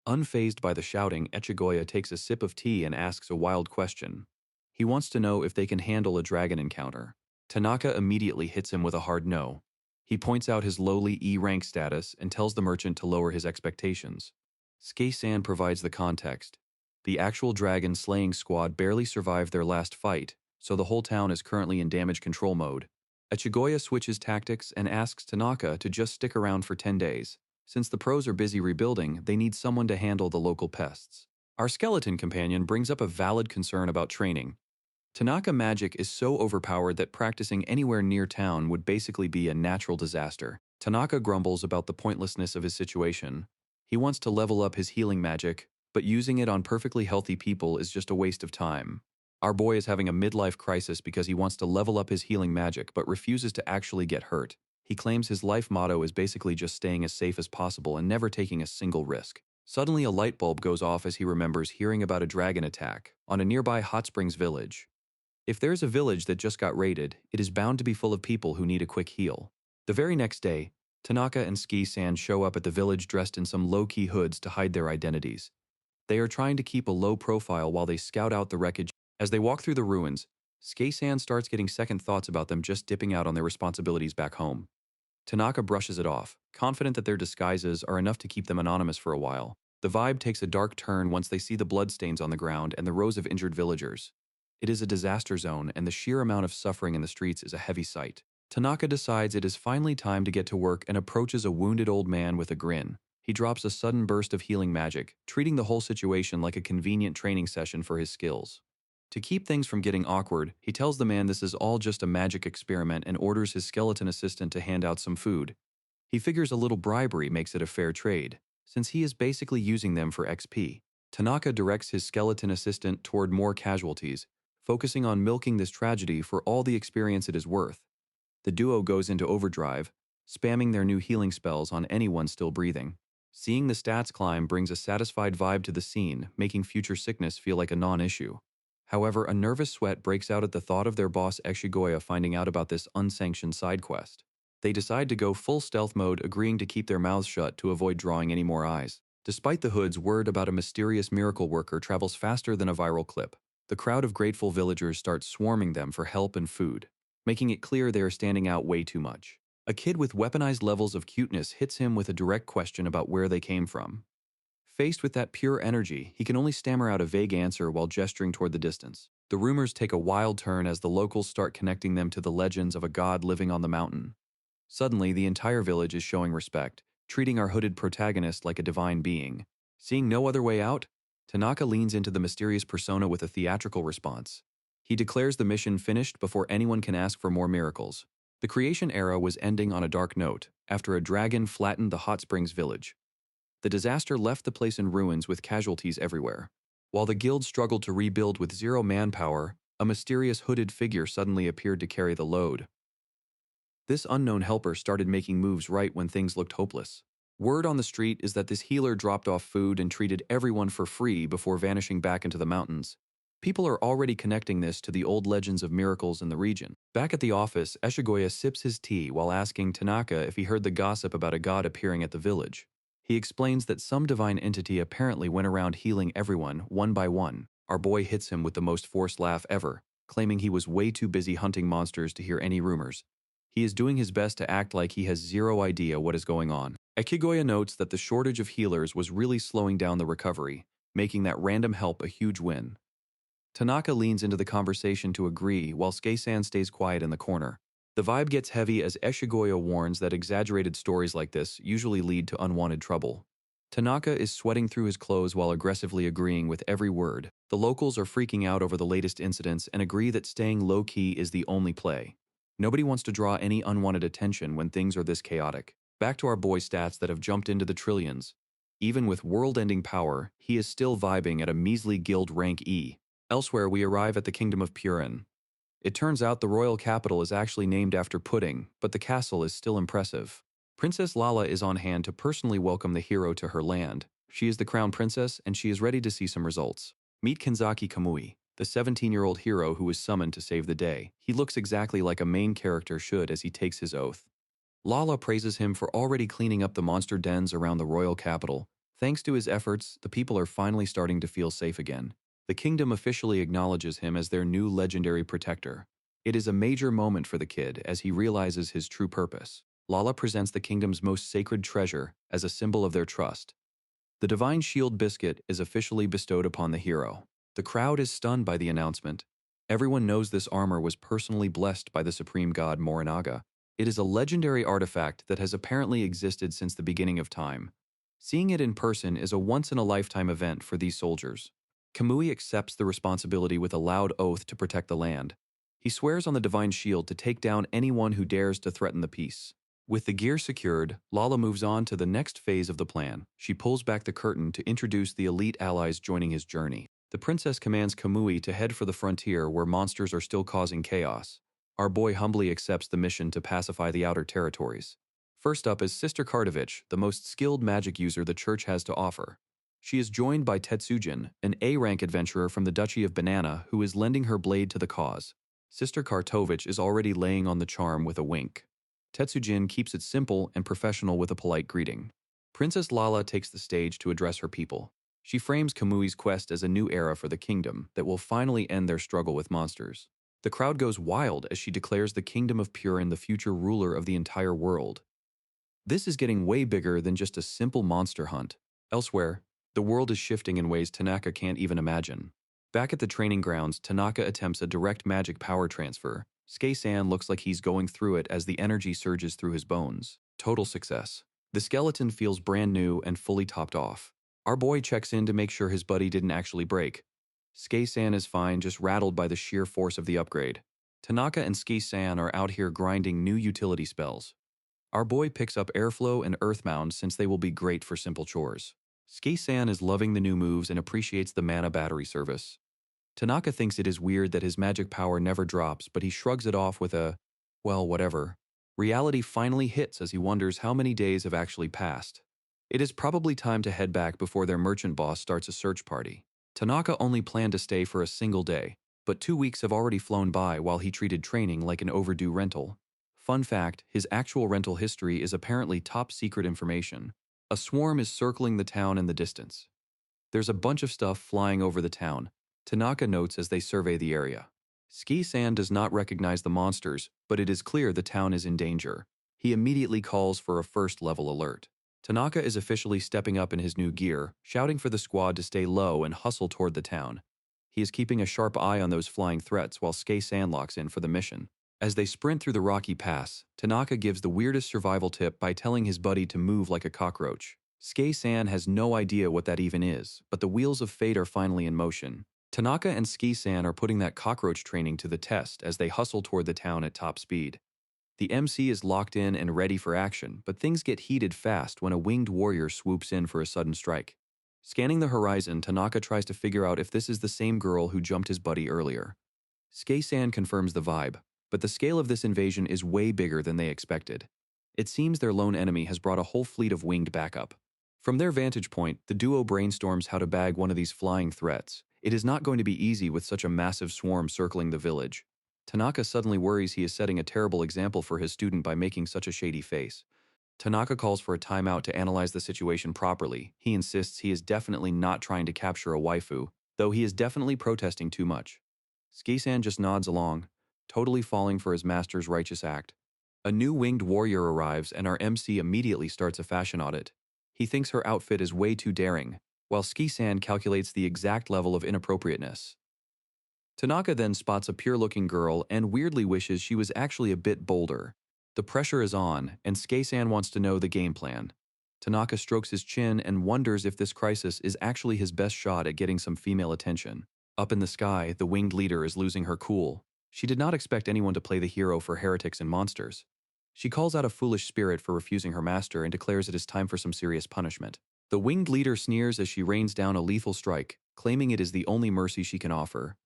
Unfazed by the shouting, Echigoya takes a sip of tea and asks a wild question. He wants to know if they can handle a dragon encounter. Tanaka immediately hits him with a hard no. He points out his lowly E-rank status and tells the merchant to lower his expectations. Skei-san provides the context. The actual dragon slaying squad barely survived their last fight, so the whole town is currently in damage control mode. Echigoya switches tactics and asks Tanaka to just stick around for 10 days. Since the pros are busy rebuilding, they need someone to handle the local pests. Our skeleton companion brings up a valid concern about training. Tanaka magic is so overpowered that practicing anywhere near town would basically be a natural disaster. Tanaka grumbles about the pointlessness of his situation. He wants to level up his healing magic, but using it on perfectly healthy people is just a waste of time. Our boy is having a midlife crisis because he wants to level up his healing magic but refuses to actually get hurt. He claims his life motto is basically just staying as safe as possible and never taking a single risk. Suddenly, a light bulb goes off as he remembers hearing about a dragon attack on a nearby hot springs village. If there's a village that just got raided, it is bound to be full of people who need a quick heal. The very next day, Tanaka and Ski-san show up at the village dressed in some low-key hoods to hide their identities. They are trying to keep a low profile while they scout out the wreckage. As they walk through the ruins, Ski-san starts getting second thoughts about them just dipping out on their responsibilities back home. Tanaka brushes it off, confident that their disguises are enough to keep them anonymous for a while. The vibe takes a dark turn once they see the bloodstains on the ground and the rows of injured villagers. It is a disaster zone, and the sheer amount of suffering in the streets is a heavy sight. Tanaka decides it is finally time to get to work and approaches a wounded old man with a grin. He drops a sudden burst of healing magic, treating the whole situation like a convenient training session for his skills. To keep things from getting awkward, he tells the man this is all just a magic experiment and orders his skeleton assistant to hand out some food. He figures a little bribery makes it a fair trade, since he is basically using them for XP. Tanaka directs his skeleton assistant toward more casualties, focusing on milking this tragedy for all the experience it is worth. The duo goes into overdrive, spamming their new healing spells on anyone still breathing. Seeing the stats climb brings a satisfied vibe to the scene, making future sickness feel like a non-issue. However, a nervous sweat breaks out at the thought of their boss Eshigoya finding out about this unsanctioned side quest. They decide to go full stealth mode, agreeing to keep their mouths shut to avoid drawing any more eyes. Despite the hoods, word about a mysterious miracle worker travels faster than a viral clip. The crowd of grateful villagers starts swarming them for help and food, making it clear they are standing out way too much. A kid with weaponized levels of cuteness hits him with a direct question about where they came from. Faced with that pure energy, he can only stammer out a vague answer while gesturing toward the distance. The rumors take a wild turn as the locals start connecting them to the legends of a god living on the mountain. Suddenly, the entire village is showing respect, treating our hooded protagonist like a divine being. Seeing no other way out, Tanaka leans into the mysterious persona with a theatrical response. He declares the mission finished before anyone can ask for more miracles. The creation era was ending on a dark note, after a dragon flattened the hot springs village. The disaster left the place in ruins with casualties everywhere. While the guild struggled to rebuild with zero manpower, a mysterious hooded figure suddenly appeared to carry the load. This unknown helper started making moves right when things looked hopeless. Word on the street is that this healer dropped off food and treated everyone for free before vanishing back into the mountains. People are already connecting this to the old legends of miracles in the region. Back at the office, Eshigoya sips his tea while asking Tanaka if he heard the gossip about a god appearing at the village. He explains that some divine entity apparently went around healing everyone, one by one. Our boy hits him with the most forced laugh ever, claiming he was way too busy hunting monsters to hear any rumors. He is doing his best to act like he has zero idea what is going on. Eshigoya notes that the shortage of healers was really slowing down the recovery, making that random help a huge win. Tanaka leans into the conversation to agree, while Ski-san stays quiet in the corner. The vibe gets heavy as Eshigoya warns that exaggerated stories like this usually lead to unwanted trouble. Tanaka is sweating through his clothes while aggressively agreeing with every word. The locals are freaking out over the latest incidents and agree that staying low-key is the only play. Nobody wants to draw any unwanted attention when things are this chaotic. Back to our boy's stats that have jumped into the trillions. Even with world-ending power, he is still vibing at a measly guild rank E. Elsewhere, we arrive at the kingdom of Purin. It turns out the royal capital is actually named after pudding, but the castle is still impressive. Princess Lala is on hand to personally welcome the hero to her land. She is the crown princess, and she is ready to see some results. Meet Kanzaki Kamui, the 17-year-old hero who was summoned to save the day. He looks exactly like a main character should as he takes his oath. Lala praises him for already cleaning up the monster dens around the royal capital. Thanks to his efforts, the people are finally starting to feel safe again. The kingdom officially acknowledges him as their new legendary protector. It is a major moment for the kid as he realizes his true purpose. Lala presents the kingdom's most sacred treasure as a symbol of their trust. The divine shield biscuit is officially bestowed upon the hero. The crowd is stunned by the announcement. Everyone knows this armor was personally blessed by the supreme god Morinaga. It is a legendary artifact that has apparently existed since the beginning of time. Seeing it in person is a once-in-a-lifetime event for these soldiers. Kamui accepts the responsibility with a loud oath to protect the land. He swears on the divine shield to take down anyone who dares to threaten the peace. With the gear secured, Lala moves on to the next phase of the plan. She pulls back the curtain to introduce the elite allies joining his journey. The princess commands Kamui to head for the frontier where monsters are still causing chaos. Our boy humbly accepts the mission to pacify the outer territories. First up is Sister Kardovich, the most skilled magic user the church has to offer. She is joined by Tetsujin, an A-rank adventurer from the Duchy of Banana who is lending her blade to the cause. Sister Kartovich is already laying on the charm with a wink. Tetsujin keeps it simple and professional with a polite greeting. Princess Lala takes the stage to address her people. She frames Kamui's quest as a new era for the kingdom that will finally end their struggle with monsters. The crowd goes wild as she declares the kingdom of Purin the future ruler of the entire world. This is getting way bigger than just a simple monster hunt. Elsewhere, the world is shifting in ways Tanaka can't even imagine. Back at the training grounds, Tanaka attempts a direct magic power transfer. Skei-san looks like he's going through it as the energy surges through his bones. Total success. The skeleton feels brand new and fully topped off. Our boy checks in to make sure his buddy didn't actually break. Skei-san is fine, just rattled by the sheer force of the upgrade. Tanaka and Skei-san are out here grinding new utility spells. Our boy picks up Airflow and Earthmound since they will be great for simple chores. Skei-san is loving the new moves and appreciates the mana battery service. Tanaka thinks it is weird that his magic power never drops, but he shrugs it off with a, well, whatever. Reality finally hits as he wonders how many days have actually passed. It is probably time to head back before their merchant boss starts a search party. Tanaka only planned to stay for a single day, but 2 weeks have already flown by while he treated training like an overdue rental. Fun fact, his actual rental history is apparently top secret information. A swarm is circling the town in the distance. There's a bunch of stuff flying over the town, Tanaka notes as they survey the area. Skei-san does not recognize the monsters, but it is clear the town is in danger. He immediately calls for a first-level alert. Tanaka is officially stepping up in his new gear, shouting for the squad to stay low and hustle toward the town. He is keeping a sharp eye on those flying threats while Skei-san locks in for the mission. As they sprint through the rocky pass, Tanaka gives the weirdest survival tip by telling his buddy to move like a cockroach. Skei-san has no idea what that even is, but the wheels of fate are finally in motion. Tanaka and Skei-san are putting that cockroach training to the test as they hustle toward the town at top speed. The MC is locked in and ready for action, but things get heated fast when a winged warrior swoops in for a sudden strike. Scanning the horizon, Tanaka tries to figure out if this is the same girl who jumped his buddy earlier. Skei-san confirms the vibe, but the scale of this invasion is way bigger than they expected. It seems their lone enemy has brought a whole fleet of winged backup. From their vantage point, the duo brainstorms how to bag one of these flying threats. It is not going to be easy with such a massive swarm circling the village. Tanaka suddenly worries he is setting a terrible example for his student by making such a shady face. Tanaka calls for a timeout to analyze the situation properly. He insists he is definitely not trying to capture a waifu, though he is definitely protesting too much. Skei-san just nods along, totally falling for his master's righteous act. A new winged warrior arrives and our MC immediately starts a fashion audit. He thinks her outfit is way too daring, while Skei-san calculates the exact level of inappropriateness. Tanaka then spots a pure-looking girl and weirdly wishes she was actually a bit bolder. The pressure is on, and Skei-san wants to know the game plan. Tanaka strokes his chin and wonders if this crisis is actually his best shot at getting some female attention. Up in the sky, the winged leader is losing her cool. She did not expect anyone to play the hero for heretics and monsters. She calls out a foolish spirit for refusing her master and declares it is time for some serious punishment. The winged leader sneers as she rains down a lethal strike, claiming it is the only mercy she can offer.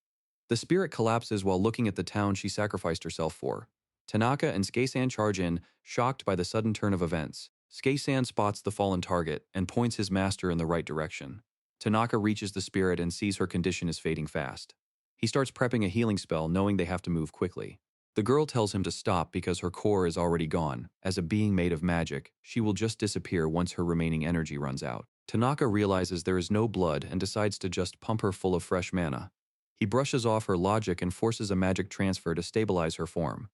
The spirit collapses while looking at the town she sacrificed herself for. Tanaka and Skei-san charge in, shocked by the sudden turn of events. Skei-san spots the fallen target and points his master in the right direction. Tanaka reaches the spirit and sees her condition is fading fast. He starts prepping a healing spell, knowing they have to move quickly. The girl tells him to stop because her core is already gone. As a being made of magic, she will just disappear once her remaining energy runs out. Tanaka realizes there is no blood and decides to just pump her full of fresh mana. He brushes off her logic and forces a magic transfer to stabilize her form.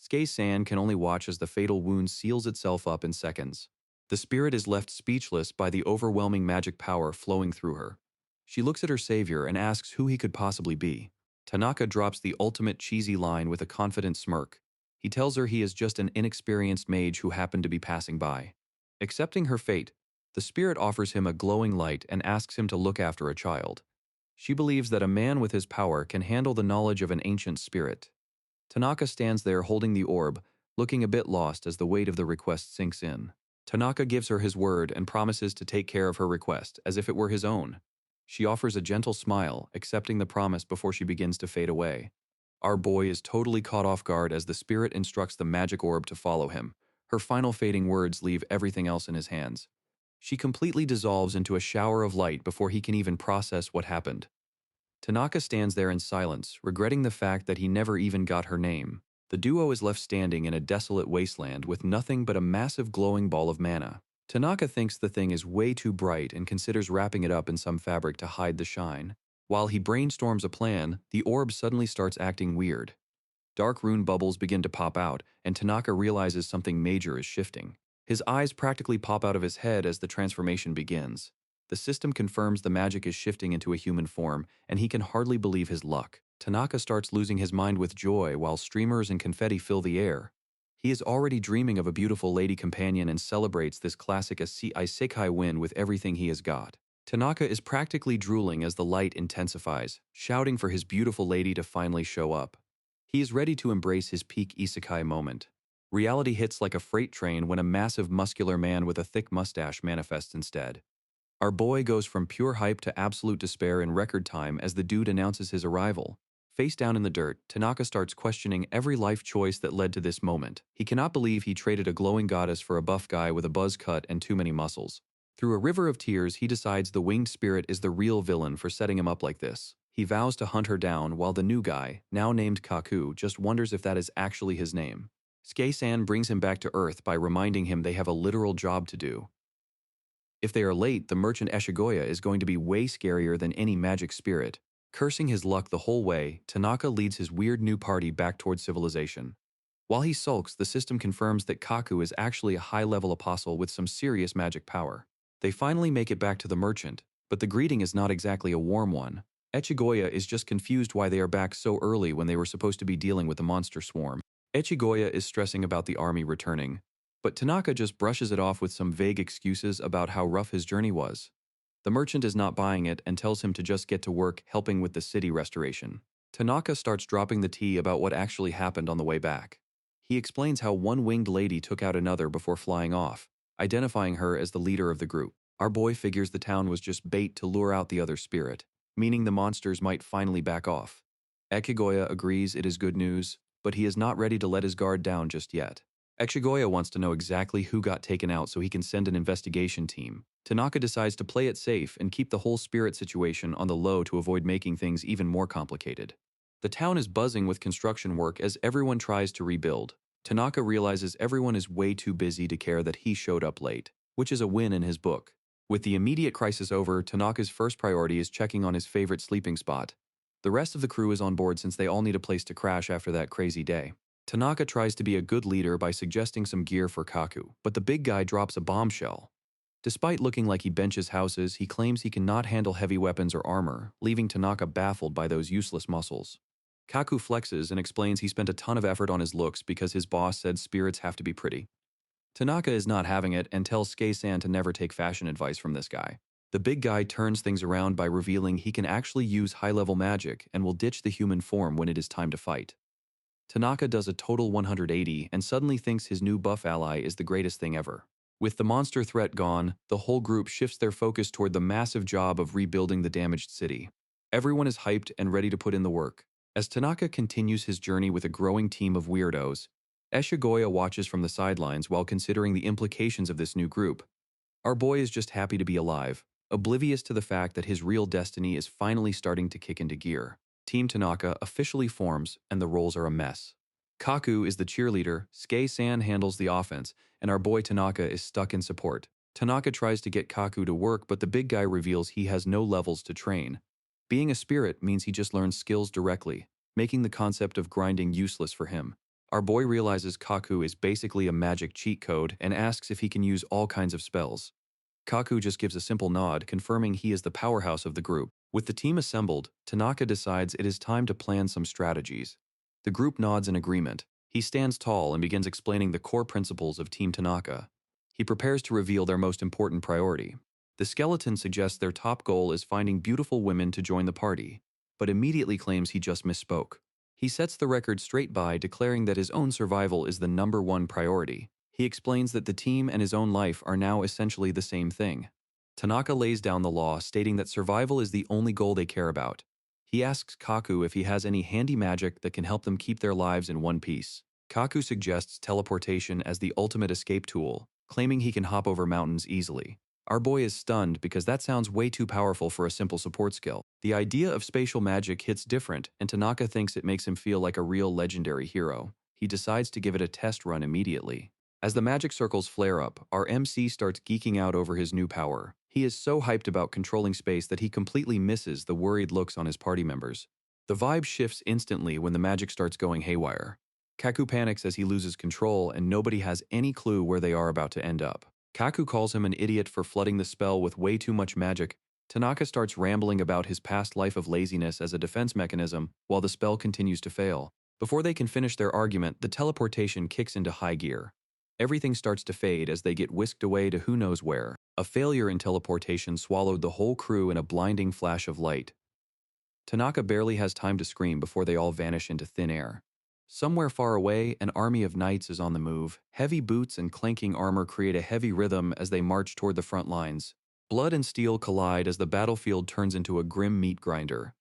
Skei-san can only watch as the fatal wound seals itself up in seconds. The spirit is left speechless by the overwhelming magic power flowing through her. She looks at her savior and asks who he could possibly be. Tanaka drops the ultimate cheesy line with a confident smirk. He tells her he is just an inexperienced mage who happened to be passing by. Accepting her fate, the spirit offers him a glowing light and asks him to look after a child. She believes that a man with his power can handle the knowledge of an ancient spirit. Tanaka stands there holding the orb, looking a bit lost as the weight of the request sinks in. Tanaka gives her his word and promises to take care of her request as if it were his own. She offers a gentle smile, accepting the promise before she begins to fade away. Our boy is totally caught off guard as the spirit instructs the magic orb to follow him. Her final fading words leave everything else in his hands. She completely dissolves into a shower of light before he can even process what happened. Tanaka stands there in silence, regretting the fact that he never even got her name. The duo is left standing in a desolate wasteland with nothing but a massive glowing ball of mana. Tanaka thinks the thing is way too bright and considers wrapping it up in some fabric to hide the shine. While he brainstorms a plan, the orb suddenly starts acting weird. Dark rune bubbles begin to pop out, and Tanaka realizes something major is shifting. His eyes practically pop out of his head as the transformation begins. The system confirms the magic is shifting into a human form, and he can hardly believe his luck. Tanaka starts losing his mind with joy while streamers and confetti fill the air. He is already dreaming of a beautiful lady companion and celebrates this classic Isekai win with everything he has got. Tanaka is practically drooling as the light intensifies, shouting for his beautiful lady to finally show up. He is ready to embrace his peak isekai moment. Reality hits like a freight train when a massive muscular man with a thick mustache manifests instead. Our boy goes from pure hype to absolute despair in record time as the dude announces his arrival. Face down in the dirt, Tanaka starts questioning every life choice that led to this moment. He cannot believe he traded a glowing goddess for a buff guy with a buzz cut and too many muscles. Through a river of tears, he decides the winged spirit is the real villain for setting him up like this. He vows to hunt her down while the new guy, now named Kaku, just wonders if that is actually his name. Skei-san brings him back to Earth by reminding him they have a literal job to do. If they are late, the merchant Eshigoya is going to be way scarier than any magic spirit. Cursing his luck the whole way, Tanaka leads his weird new party back towards civilization. While he sulks, the system confirms that Kaku is actually a high-level apostle with some serious magic power. They finally make it back to the merchant, but the greeting is not exactly a warm one. Echigoya is just confused why they are back so early when they were supposed to be dealing with the monster swarm. Echigoya is stressing about the army returning, but Tanaka just brushes it off with some vague excuses about how rough his journey was. The merchant is not buying it and tells him to just get to work helping with the city restoration. Tanaka starts dropping the tea about what actually happened on the way back. He explains how one winged lady took out another before flying off, identifying her as the leader of the group. Our boy figures the town was just bait to lure out the other spirit, meaning the monsters might finally back off. Echigoya agrees it is good news, but he is not ready to let his guard down just yet. Echigoya wants to know exactly who got taken out so he can send an investigation team. Tanaka decides to play it safe and keep the whole spirit situation on the low to avoid making things even more complicated. The town is buzzing with construction work as everyone tries to rebuild. Tanaka realizes everyone is way too busy to care that he showed up late, which is a win in his book. With the immediate crisis over, Tanaka's first priority is checking on his favorite sleeping spot. The rest of the crew is on board since they all need a place to crash after that crazy day. Tanaka tries to be a good leader by suggesting some gear for Kaku, but the big guy drops a bombshell. Despite looking like he benches houses, he claims he cannot handle heavy weapons or armor, leaving Tanaka baffled by those useless muscles. Kaku flexes and explains he spent a ton of effort on his looks because his boss said spirits have to be pretty. Tanaka is not having it and tells Skei-san to never take fashion advice from this guy. The big guy turns things around by revealing he can actually use high-level magic and will ditch the human form when it is time to fight. Tanaka does a total 180 and suddenly thinks his new buff ally is the greatest thing ever. With the monster threat gone, the whole group shifts their focus toward the massive job of rebuilding the damaged city. Everyone is hyped and ready to put in the work. As Tanaka continues his journey with a growing team of weirdos, Eshigoya watches from the sidelines while considering the implications of this new group. Our boy is just happy to be alive, oblivious to the fact that his real destiny is finally starting to kick into gear. Team Tanaka officially forms, and the roles are a mess. Kaku is the cheerleader, Skei-san handles the offense, and our boy Tanaka is stuck in support. Tanaka tries to get Kaku to work, but the big guy reveals he has no levels to train. Being a spirit means he just learns skills directly, making the concept of grinding useless for him. Our boy realizes Kaku is basically a magic cheat code and asks if he can use all kinds of spells. Kaku just gives a simple nod, confirming he is the powerhouse of the group. With the team assembled, Tanaka decides it is time to plan some strategies. The group nods in agreement. He stands tall and begins explaining the core principles of Team Tanaka. He prepares to reveal their most important priority. The skeleton suggests their top goal is finding beautiful women to join the party, but immediately claims he just misspoke. He sets the record straight by declaring that his own survival is the #1 priority. He explains that the team and his own life are now essentially the same thing. Tanaka lays down the law, stating that survival is the only goal they care about. He asks Kaku if he has any handy magic that can help them keep their lives in one piece. Kaku suggests teleportation as the ultimate escape tool, claiming he can hop over mountains easily. Our boy is stunned because that sounds way too powerful for a simple support skill. The idea of spatial magic hits different, and Tanaka thinks it makes him feel like a real legendary hero. He decides to give it a test run immediately. As the magic circles flare up, our MC starts geeking out over his new power. He is so hyped about controlling space that he completely misses the worried looks on his party members. The vibe shifts instantly when the magic starts going haywire. Kaku panics as he loses control, and nobody has any clue where they are about to end up. Kaku calls him an idiot for flooding the spell with way too much magic. Tanaka starts rambling about his past life of laziness as a defense mechanism, while the spell continues to fail. Before they can finish their argument, the teleportation kicks into high gear. Everything starts to fade as they get whisked away to who knows where. A failure in teleportation swallowed the whole crew in a blinding flash of light. Tanaka barely has time to scream before they all vanish into thin air. Somewhere far away, an army of knights is on the move. Heavy boots and clanking armor create a heavy rhythm as they march toward the front lines. Blood and steel collide as the battlefield turns into a grim meat grinder.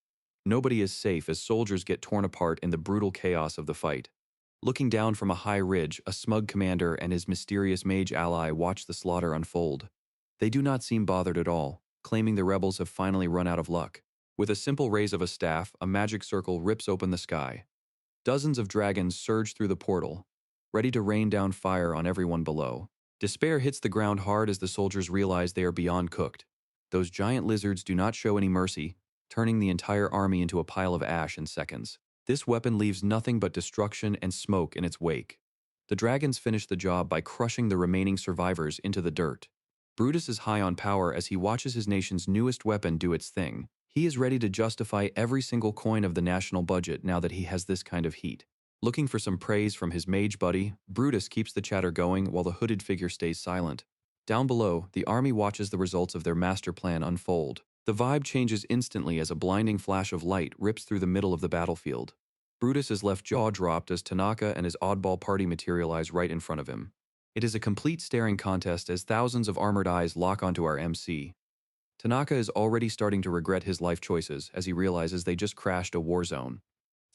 Nobody is safe as soldiers get torn apart in the brutal chaos of the fight. Looking down from a high ridge, a smug commander and his mysterious mage ally watch the slaughter unfold. They do not seem bothered at all, claiming the rebels have finally run out of luck. With a simple raise of a staff, a magic circle rips open the sky. Dozens of dragons surge through the portal, ready to rain down fire on everyone below. Despair hits the ground hard as the soldiers realize they are beyond cooked. Those giant lizards do not show any mercy, turning the entire army into a pile of ash in seconds. This weapon leaves nothing but destruction and smoke in its wake. The dragons finish the job by crushing the remaining survivors into the dirt. Brutus is high on power as he watches his nation's newest weapon do its thing. He is ready to justify every single coin of the national budget now that he has this kind of heat. Looking for some praise from his mage buddy, Brutus keeps the chatter going while the hooded figure stays silent. Down below, the army watches the results of their master plan unfold. The vibe changes instantly as a blinding flash of light rips through the middle of the battlefield. Brutus is left jaw-dropped as Tanaka and his oddball party materialize right in front of him. It is a complete staring contest as thousands of armored eyes lock onto our MC. Tanaka is already starting to regret his life choices as he realizes they just crashed a war zone.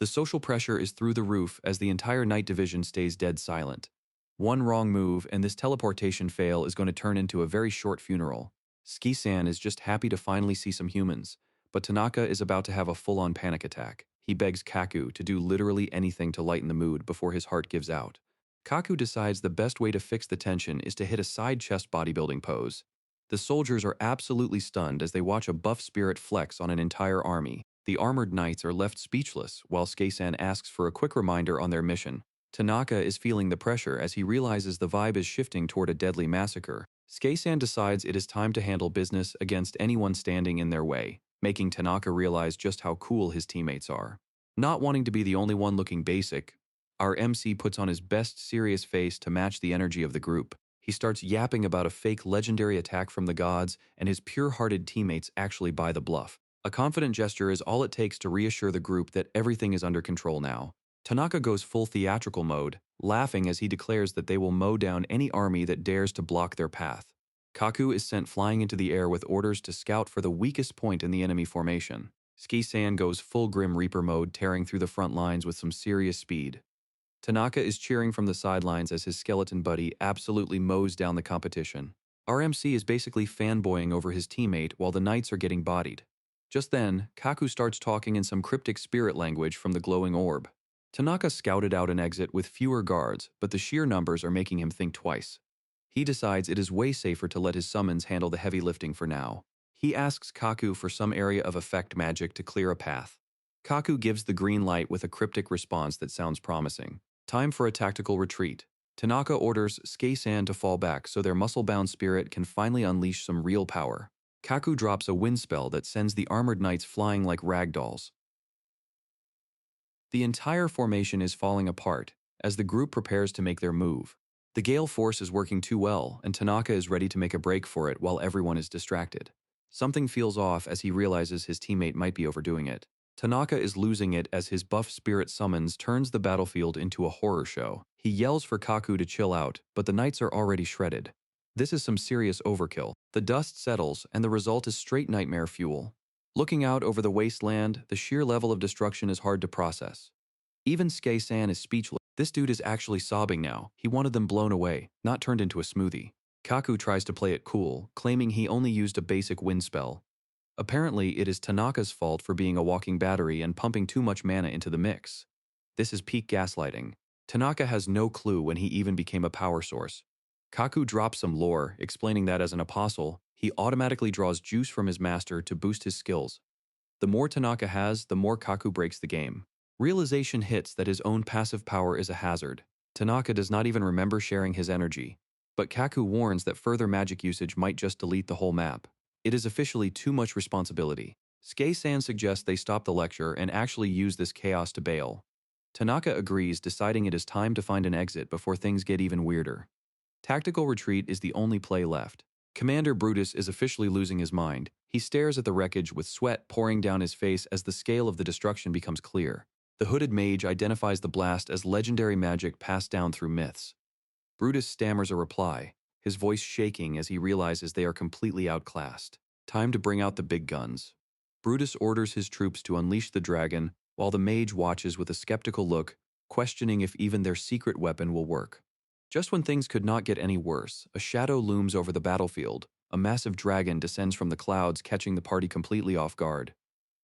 The social pressure is through the roof as the entire Night Division stays dead silent. One wrong move and this teleportation fail is going to turn into a very short funeral. Ski-san is just happy to finally see some humans, but Tanaka is about to have a full-on panic attack. He begs Kaku to do literally anything to lighten the mood before his heart gives out. Kaku decides the best way to fix the tension is to hit a side chest bodybuilding pose. The soldiers are absolutely stunned as they watch a buff spirit flex on an entire army. The armored knights are left speechless while Ski-san asks for a quick reminder on their mission. Tanaka is feeling the pressure as he realizes the vibe is shifting toward a deadly massacre. Ski-san decides it is time to handle business against anyone standing in their way, making Tanaka realize just how cool his teammates are. Not wanting to be the only one looking basic, our MC puts on his best serious face to match the energy of the group. He starts yapping about a fake legendary attack from the gods, and his pure-hearted teammates actually buy the bluff. A confident gesture is all it takes to reassure the group that everything is under control now. Tanaka goes full theatrical mode, laughing as he declares that they will mow down any army that dares to block their path. Kaku is sent flying into the air with orders to scout for the weakest point in the enemy formation. Ski-san goes full Grim Reaper mode, tearing through the front lines with some serious speed. Tanaka is cheering from the sidelines as his skeleton buddy absolutely mows down the competition. Our MC is basically fanboying over his teammate while the knights are getting bodied. Just then, Kaku starts talking in some cryptic spirit language from the glowing orb. Tanaka scouted out an exit with fewer guards, but the sheer numbers are making him think twice. He decides it is way safer to let his summons handle the heavy lifting for now. He asks Kaku for some area of effect magic to clear a path. Kaku gives the green light with a cryptic response that sounds promising. Time for a tactical retreat. Tanaka orders Ski-san to fall back so their muscle-bound spirit can finally unleash some real power. Kaku drops a wind spell that sends the armored knights flying like ragdolls. The entire formation is falling apart as the group prepares to make their move. The gale force is working too well, and Tanaka is ready to make a break for it while everyone is distracted. Something feels off as he realizes his teammate might be overdoing it. Tanaka is losing it as his buff spirit summons turns the battlefield into a horror show. He yells for Kaku to chill out, but the knights are already shredded. This is some serious overkill. The dust settles, and the result is straight nightmare fuel. Looking out over the wasteland, the sheer level of destruction is hard to process. Even Skei-san is speechless. This dude is actually sobbing now. He wanted them blown away, not turned into a smoothie. Kaku tries to play it cool, claiming he only used a basic wind spell. Apparently, it is Tanaka's fault for being a walking battery and pumping too much mana into the mix. This is peak gaslighting. Tanaka has no clue when he even became a power source. Kaku drops some lore, explaining that as an apostle, he automatically draws juice from his master to boost his skills. The more Tanaka has, the more Kaku breaks the game. Realization hits that his own passive power is a hazard. Tanaka does not even remember sharing his energy. But Kaku warns that further magic usage might just delete the whole map. It is officially too much responsibility. Skei-san suggests they stop the lecture and actually use this chaos to bail. Tanaka agrees, deciding it is time to find an exit before things get even weirder. Tactical retreat is the only play left. Commander Brutus is officially losing his mind. He stares at the wreckage with sweat pouring down his face as the scale of the destruction becomes clear. The hooded mage identifies the blast as legendary magic passed down through myths. Brutus stammers a reply, his voice shaking as he realizes they are completely outclassed. Time to bring out the big guns. Brutus orders his troops to unleash the dragon, while the mage watches with a skeptical look, questioning if even their secret weapon will work. Just when things could not get any worse, a shadow looms over the battlefield. A massive dragon descends from the clouds, catching the party completely off guard.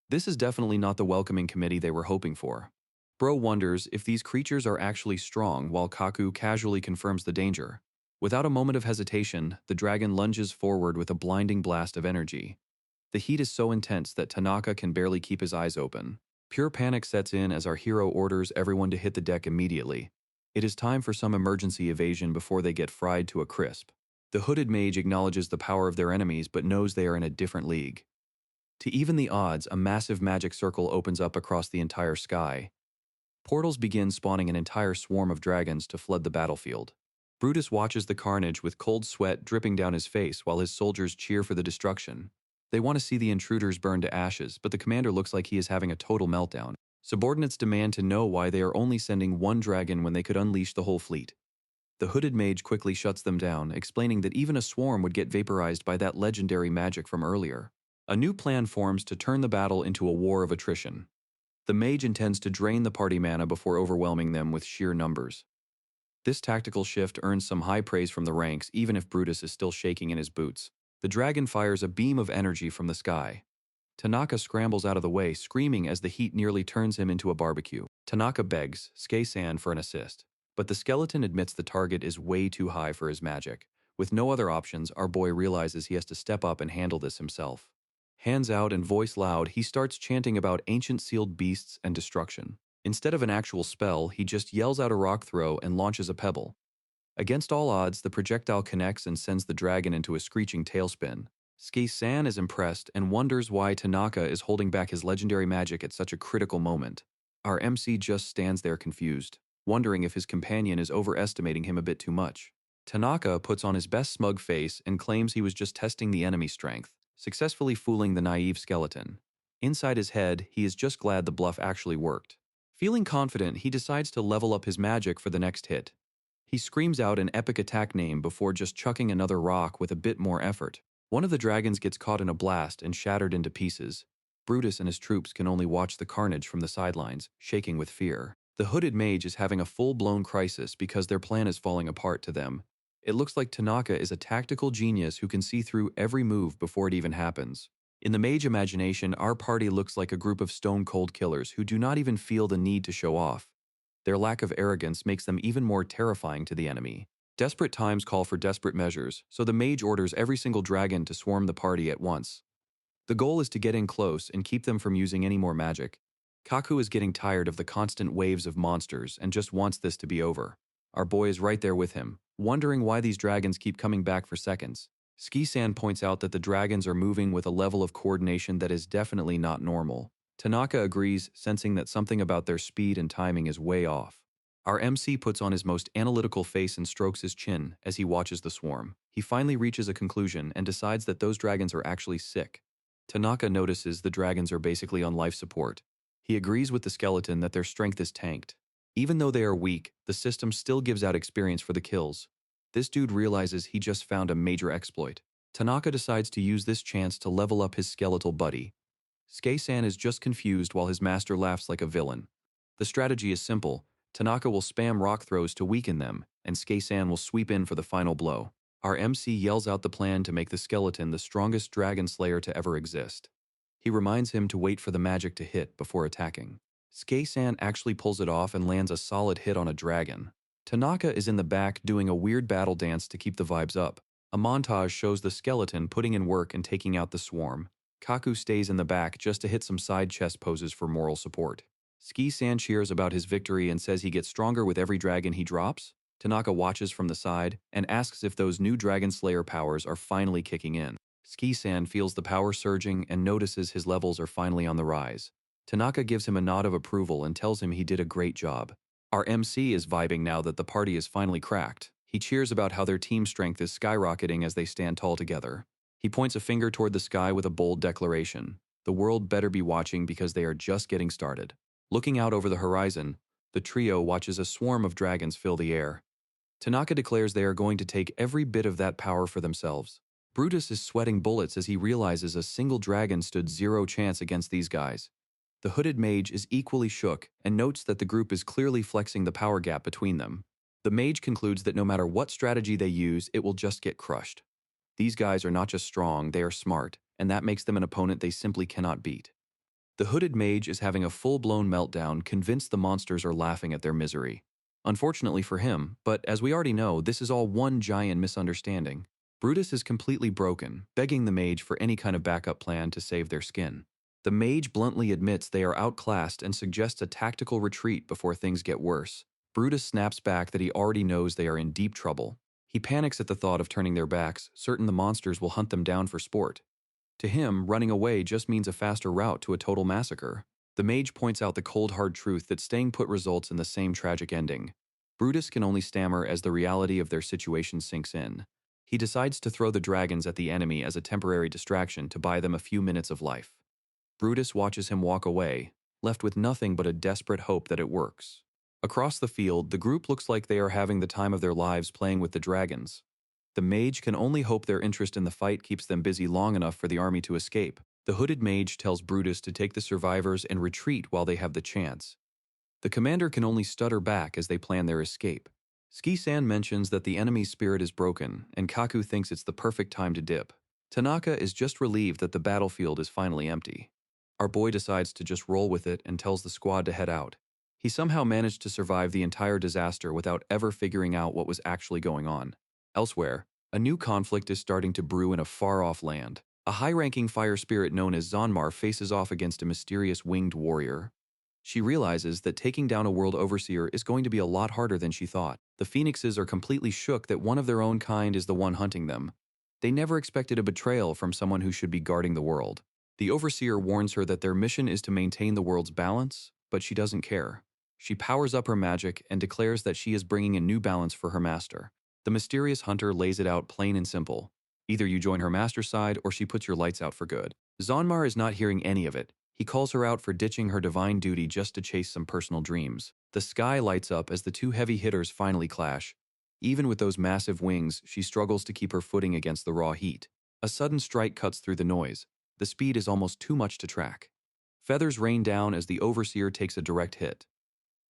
This is definitely not the welcoming committee they were hoping for. Bro wonders if these creatures are actually strong, while Kaku casually confirms the danger. Without a moment of hesitation, the dragon lunges forward with a blinding blast of energy. The heat is so intense that Tanaka can barely keep his eyes open. Pure panic sets in as our hero orders everyone to hit the deck immediately. It is time for some emergency evasion before they get fried to a crisp. The hooded mage acknowledges the power of their enemies but knows they are in a different league. To even the odds, a massive magic circle opens up across the entire sky. Portals begin spawning an entire swarm of dragons to flood the battlefield. Brutus watches the carnage with cold sweat dripping down his face while his soldiers cheer for the destruction. They want to see the intruders burn to ashes, but the commander looks like he is having a total meltdown. Subordinates demand to know why they are only sending one dragon when they could unleash the whole fleet. The hooded mage quickly shuts them down, explaining that even a swarm would get vaporized by that legendary magic from earlier. A new plan forms to turn the battle into a war of attrition. The mage intends to drain the party mana before overwhelming them with sheer numbers. This tactical shift earns some high praise from the ranks, even if Brutus is still shaking in his boots. The dragon fires a beam of energy from the sky. Tanaka scrambles out of the way, screaming as the heat nearly turns him into a barbecue. Tanaka begs Skei-san for an assist, but the skeleton admits the target is way too high for his magic. With no other options, our boy realizes he has to step up and handle this himself. Hands out and voice loud, he starts chanting about ancient sealed beasts and destruction. Instead of an actual spell, he just yells out a rock throw and launches a pebble. Against all odds, the projectile connects and sends the dragon into a screeching tailspin. Skei-san is impressed and wonders why Tanaka is holding back his legendary magic at such a critical moment. Our MC just stands there confused, wondering if his companion is overestimating him a bit too much. Tanaka puts on his best smug face and claims he was just testing the enemy's strength, successfully fooling the naive skeleton. Inside his head, he is just glad the bluff actually worked. Feeling confident, he decides to level up his magic for the next hit. He screams out an epic attack name before just chucking another rock with a bit more effort. One of the dragons gets caught in a blast and shattered into pieces. Brutus and his troops can only watch the carnage from the sidelines, shaking with fear. The hooded mage is having a full-blown crisis because their plan is falling apart to them. It looks like Tanaka is a tactical genius who can see through every move before it even happens. In the mage imagination, our party looks like a group of stone-cold killers who do not even feel the need to show off. Their lack of arrogance makes them even more terrifying to the enemy. Desperate times call for desperate measures, so the mage orders every single dragon to swarm the party at once. The goal is to get in close and keep them from using any more magic. Kaku is getting tired of the constant waves of monsters and just wants this to be over. Our boy is right there with him, wondering why these dragons keep coming back for seconds. Skei-san points out that the dragons are moving with a level of coordination that is definitely not normal. Tanaka agrees, sensing that something about their speed and timing is way off. Our MC puts on his most analytical face and strokes his chin as he watches the swarm. He finally reaches a conclusion and decides that those dragons are actually sick. Tanaka notices the dragons are basically on life support. He agrees with the skeleton that their strength is tanked. Even though they are weak, the system still gives out experience for the kills. This dude realizes he just found a major exploit. Tanaka decides to use this chance to level up his skeletal buddy. Skei-san is just confused while his master laughs like a villain. The strategy is simple. Tanaka will spam rock throws to weaken them, and Skei-san will sweep in for the final blow. Our MC yells out the plan to make the skeleton the strongest dragon slayer to ever exist. He reminds him to wait for the magic to hit before attacking. Skei-san actually pulls it off and lands a solid hit on a dragon. Tanaka is in the back doing a weird battle dance to keep the vibes up. A montage shows the skeleton putting in work and taking out the swarm. Kaku stays in the back just to hit some side chest poses for moral support. Skei-san cheers about his victory and says he gets stronger with every dragon he drops. Tanaka watches from the side and asks if those new Dragon Slayer powers are finally kicking in. Skei-san feels the power surging and notices his levels are finally on the rise. Tanaka gives him a nod of approval and tells him he did a great job. Our MC is vibing now that the party is finally cracked. He cheers about how their team strength is skyrocketing as they stand tall together. He points a finger toward the sky with a bold declaration. The world better be watching because they are just getting started. Looking out over the horizon, the trio watches a swarm of dragons fill the air. Tanaka declares they are going to take every bit of that power for themselves. Brutus is sweating bullets as he realizes a single dragon stood zero chance against these guys. The hooded mage is equally shook and notes that the group is clearly flexing the power gap between them. The mage concludes that no matter what strategy they use, it will just get crushed. These guys are not just strong, they are smart, and that makes them an opponent they simply cannot beat. The hooded mage is having a full-blown meltdown, convinced the monsters are laughing at their misery. Unfortunately for him, but as we already know, this is all one giant misunderstanding. Brutus is completely broken, begging the mage for any kind of backup plan to save their skin. The mage bluntly admits they are outclassed and suggests a tactical retreat before things get worse. Brutus snaps back that he already knows they are in deep trouble. He panics at the thought of turning their backs, certain the monsters will hunt them down for sport. To him, running away just means a faster route to a total massacre. The mage points out the cold hard truth that staying put results in the same tragic ending. Brutus can only stammer as the reality of their situation sinks in. He decides to throw the dragons at the enemy as a temporary distraction to buy them a few minutes of life. Brutus watches him walk away, left with nothing but a desperate hope that it works. Across the field, the group looks like they are having the time of their lives playing with the dragons. The mage can only hope their interest in the fight keeps them busy long enough for the army to escape. The hooded mage tells Brutus to take the survivors and retreat while they have the chance. The commander can only stutter back as they plan their escape. Skei-san mentions that the enemy's spirit is broken, and Kaku thinks it's the perfect time to dip. Tanaka is just relieved that the battlefield is finally empty. Our boy decides to just roll with it and tells the squad to head out. He somehow managed to survive the entire disaster without ever figuring out what was actually going on. Elsewhere, a new conflict is starting to brew in a far-off land. A high-ranking fire spirit known as Zanmar faces off against a mysterious winged warrior. She realizes that taking down a world overseer is going to be a lot harder than she thought. The phoenixes are completely shook that one of their own kind is the one hunting them. They never expected a betrayal from someone who should be guarding the world. The overseer warns her that their mission is to maintain the world's balance, but she doesn't care. She powers up her magic and declares that she is bringing a new balance for her master. The mysterious hunter lays it out plain and simple. Either you join her master's side or she puts your lights out for good. Zanmar is not hearing any of it. He calls her out for ditching her divine duty just to chase some personal dreams. The sky lights up as the two heavy hitters finally clash. Even with those massive wings, she struggles to keep her footing against the raw heat. A sudden strike cuts through the noise. The speed is almost too much to track. Feathers rain down as the overseer takes a direct hit.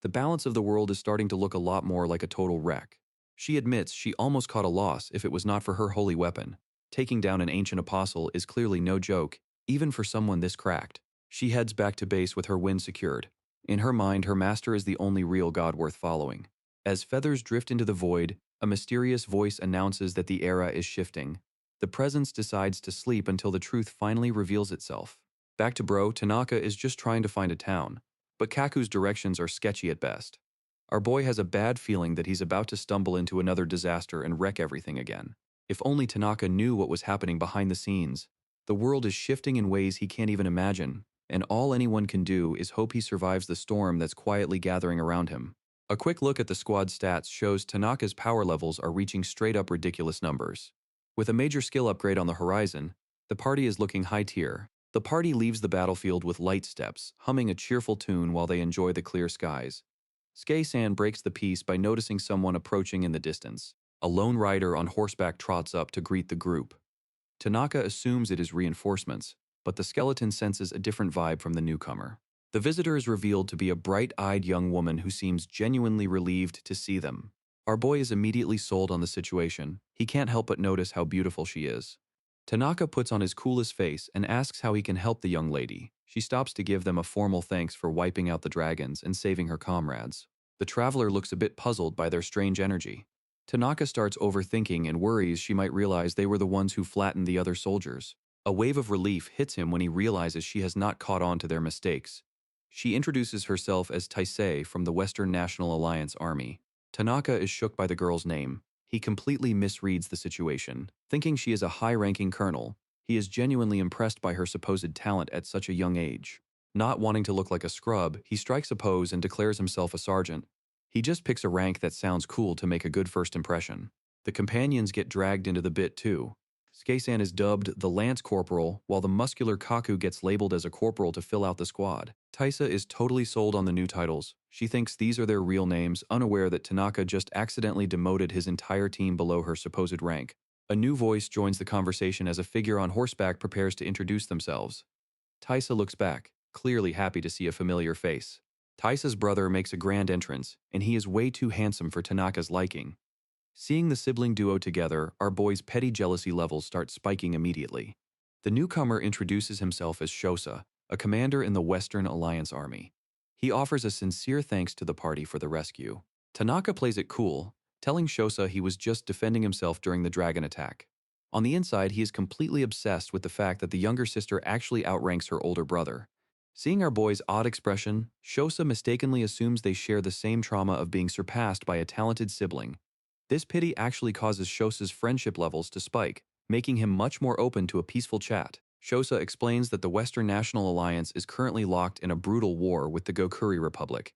The balance of the world is starting to look a lot more like a total wreck. She admits she almost caught a loss if it was not for her holy weapon. Taking down an ancient apostle is clearly no joke, even for someone this cracked. She heads back to base with her wind secured. In her mind, her master is the only real god worth following. As feathers drift into the void, a mysterious voice announces that the era is shifting. The presence decides to sleep until the truth finally reveals itself. Back to Bro, Tanaka is just trying to find a town, but Kaku's directions are sketchy at best. Our boy has a bad feeling that he's about to stumble into another disaster and wreck everything again. If only Tanaka knew what was happening behind the scenes. The world is shifting in ways he can't even imagine, and all anyone can do is hope he survives the storm that's quietly gathering around him. A quick look at the squad stats shows Tanaka's power levels are reaching straight-up ridiculous numbers. With a major skill upgrade on the horizon, the party is looking high tier. The party leaves the battlefield with light steps, humming a cheerful tune while they enjoy the clear skies. Skei-san breaks the peace by noticing someone approaching in the distance. A lone rider on horseback trots up to greet the group. Tanaka assumes it is reinforcements, but the skeleton senses a different vibe from the newcomer. The visitor is revealed to be a bright-eyed young woman who seems genuinely relieved to see them. Our boy is immediately sold on the situation. He can't help but notice how beautiful she is. Tanaka puts on his coolest face and asks how he can help the young lady. She stops to give them a formal thanks for wiping out the dragons and saving her comrades. The traveler looks a bit puzzled by their strange energy. Tanaka starts overthinking and worries she might realize they were the ones who flattened the other soldiers. A wave of relief hits him when he realizes she has not caught on to their mistakes. She introduces herself as Taisei from the Western National Alliance Army. Tanaka is shook by the girl's name. He completely misreads the situation. Thinking she is a high-ranking colonel, he is genuinely impressed by her supposed talent at such a young age. Not wanting to look like a scrub, he strikes a pose and declares himself a sergeant. He just picks a rank that sounds cool to make a good first impression. The companions get dragged into the bit too. Skei-san is dubbed the Lance Corporal, while the muscular Kaku gets labeled as a corporal to fill out the squad. Taisa is totally sold on the new titles. She thinks these are their real names, unaware that Tanaka just accidentally demoted his entire team below her supposed rank. A new voice joins the conversation as a figure on horseback prepares to introduce themselves. Taisa looks back, clearly happy to see a familiar face. Taisa's brother makes a grand entrance, and he is way too handsome for Tanaka's liking. Seeing the sibling duo together, our boy's petty jealousy levels start spiking immediately. The newcomer introduces himself as Shosa, a commander in the Western Alliance Army. He offers a sincere thanks to the party for the rescue. Tanaka plays it cool, telling Shosa he was just defending himself during the dragon attack. On the inside, he is completely obsessed with the fact that the younger sister actually outranks her older brother. Seeing our boy's odd expression, Shosa mistakenly assumes they share the same trauma of being surpassed by a talented sibling. This pity actually causes Shosa's friendship levels to spike, making him much more open to a peaceful chat. Shosa explains that the Western National Alliance is currently locked in a brutal war with the Gokuri Republic.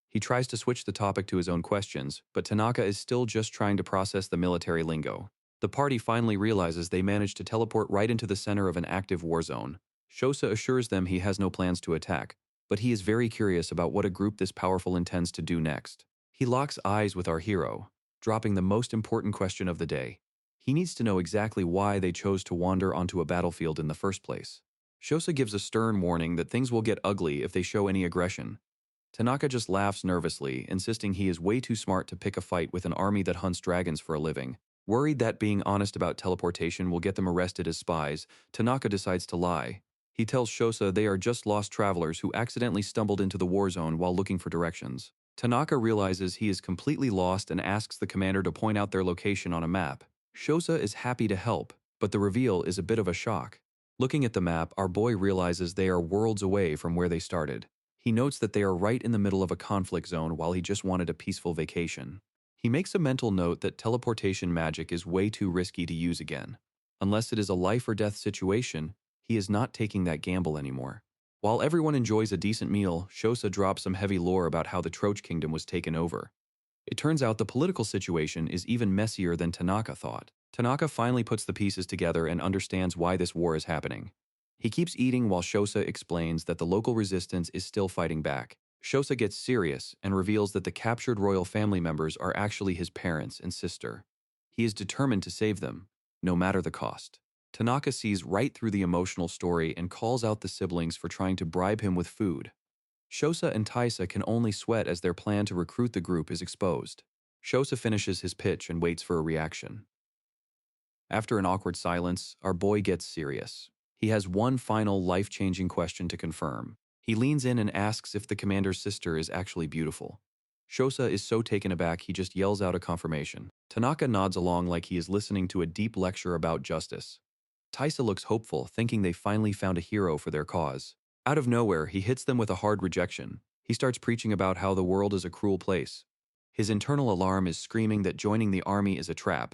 He tries to switch the topic to his own questions, but Tanaka is still just trying to process the military lingo. The party finally realizes they managed to teleport right into the center of an active war zone. Shosa assures them he has no plans to attack, but he is very curious about what a group this powerful intends to do next. He locks eyes with our hero, dropping the most important question of the day. He needs to know exactly why they chose to wander onto a battlefield in the first place. Shosa gives a stern warning that things will get ugly if they show any aggression. Tanaka just laughs nervously, insisting he is way too smart to pick a fight with an army that hunts dragons for a living. Worried that being honest about teleportation will get them arrested as spies, Tanaka decides to lie. He tells Shosa they are just lost travelers who accidentally stumbled into the war zone while looking for directions. Tanaka realizes he is completely lost and asks the commander to point out their location on a map. Shosa is happy to help, but the reveal is a bit of a shock. Looking at the map, our boy realizes they are worlds away from where they started. He notes that they are right in the middle of a conflict zone while he just wanted a peaceful vacation. He makes a mental note that teleportation magic is way too risky to use again. Unless it is a life or death situation, he is not taking that gamble anymore. While everyone enjoys a decent meal, Shosa drops some heavy lore about how the Troche Kingdom was taken over. It turns out the political situation is even messier than Tanaka thought. Tanaka finally puts the pieces together and understands why this war is happening. He keeps eating while Shosa explains that the local resistance is still fighting back. Shosa gets serious and reveals that the captured royal family members are actually his parents and sister. He is determined to save them, no matter the cost. Tanaka sees right through the emotional story and calls out the siblings for trying to bribe him with food. Shosa and Taisa can only sweat as their plan to recruit the group is exposed. Shosa finishes his pitch and waits for a reaction. After an awkward silence, our boy gets serious. He has one final life-changing question to confirm. He leans in and asks if the commander's sister is actually beautiful. Shosa is so taken aback he just yells out a confirmation. Tanaka nods along like he is listening to a deep lecture about justice. Taisa looks hopeful, thinking they finally found a hero for their cause. Out of nowhere, he hits them with a hard rejection. He starts preaching about how the world is a cruel place. His internal alarm is screaming that joining the army is a trap.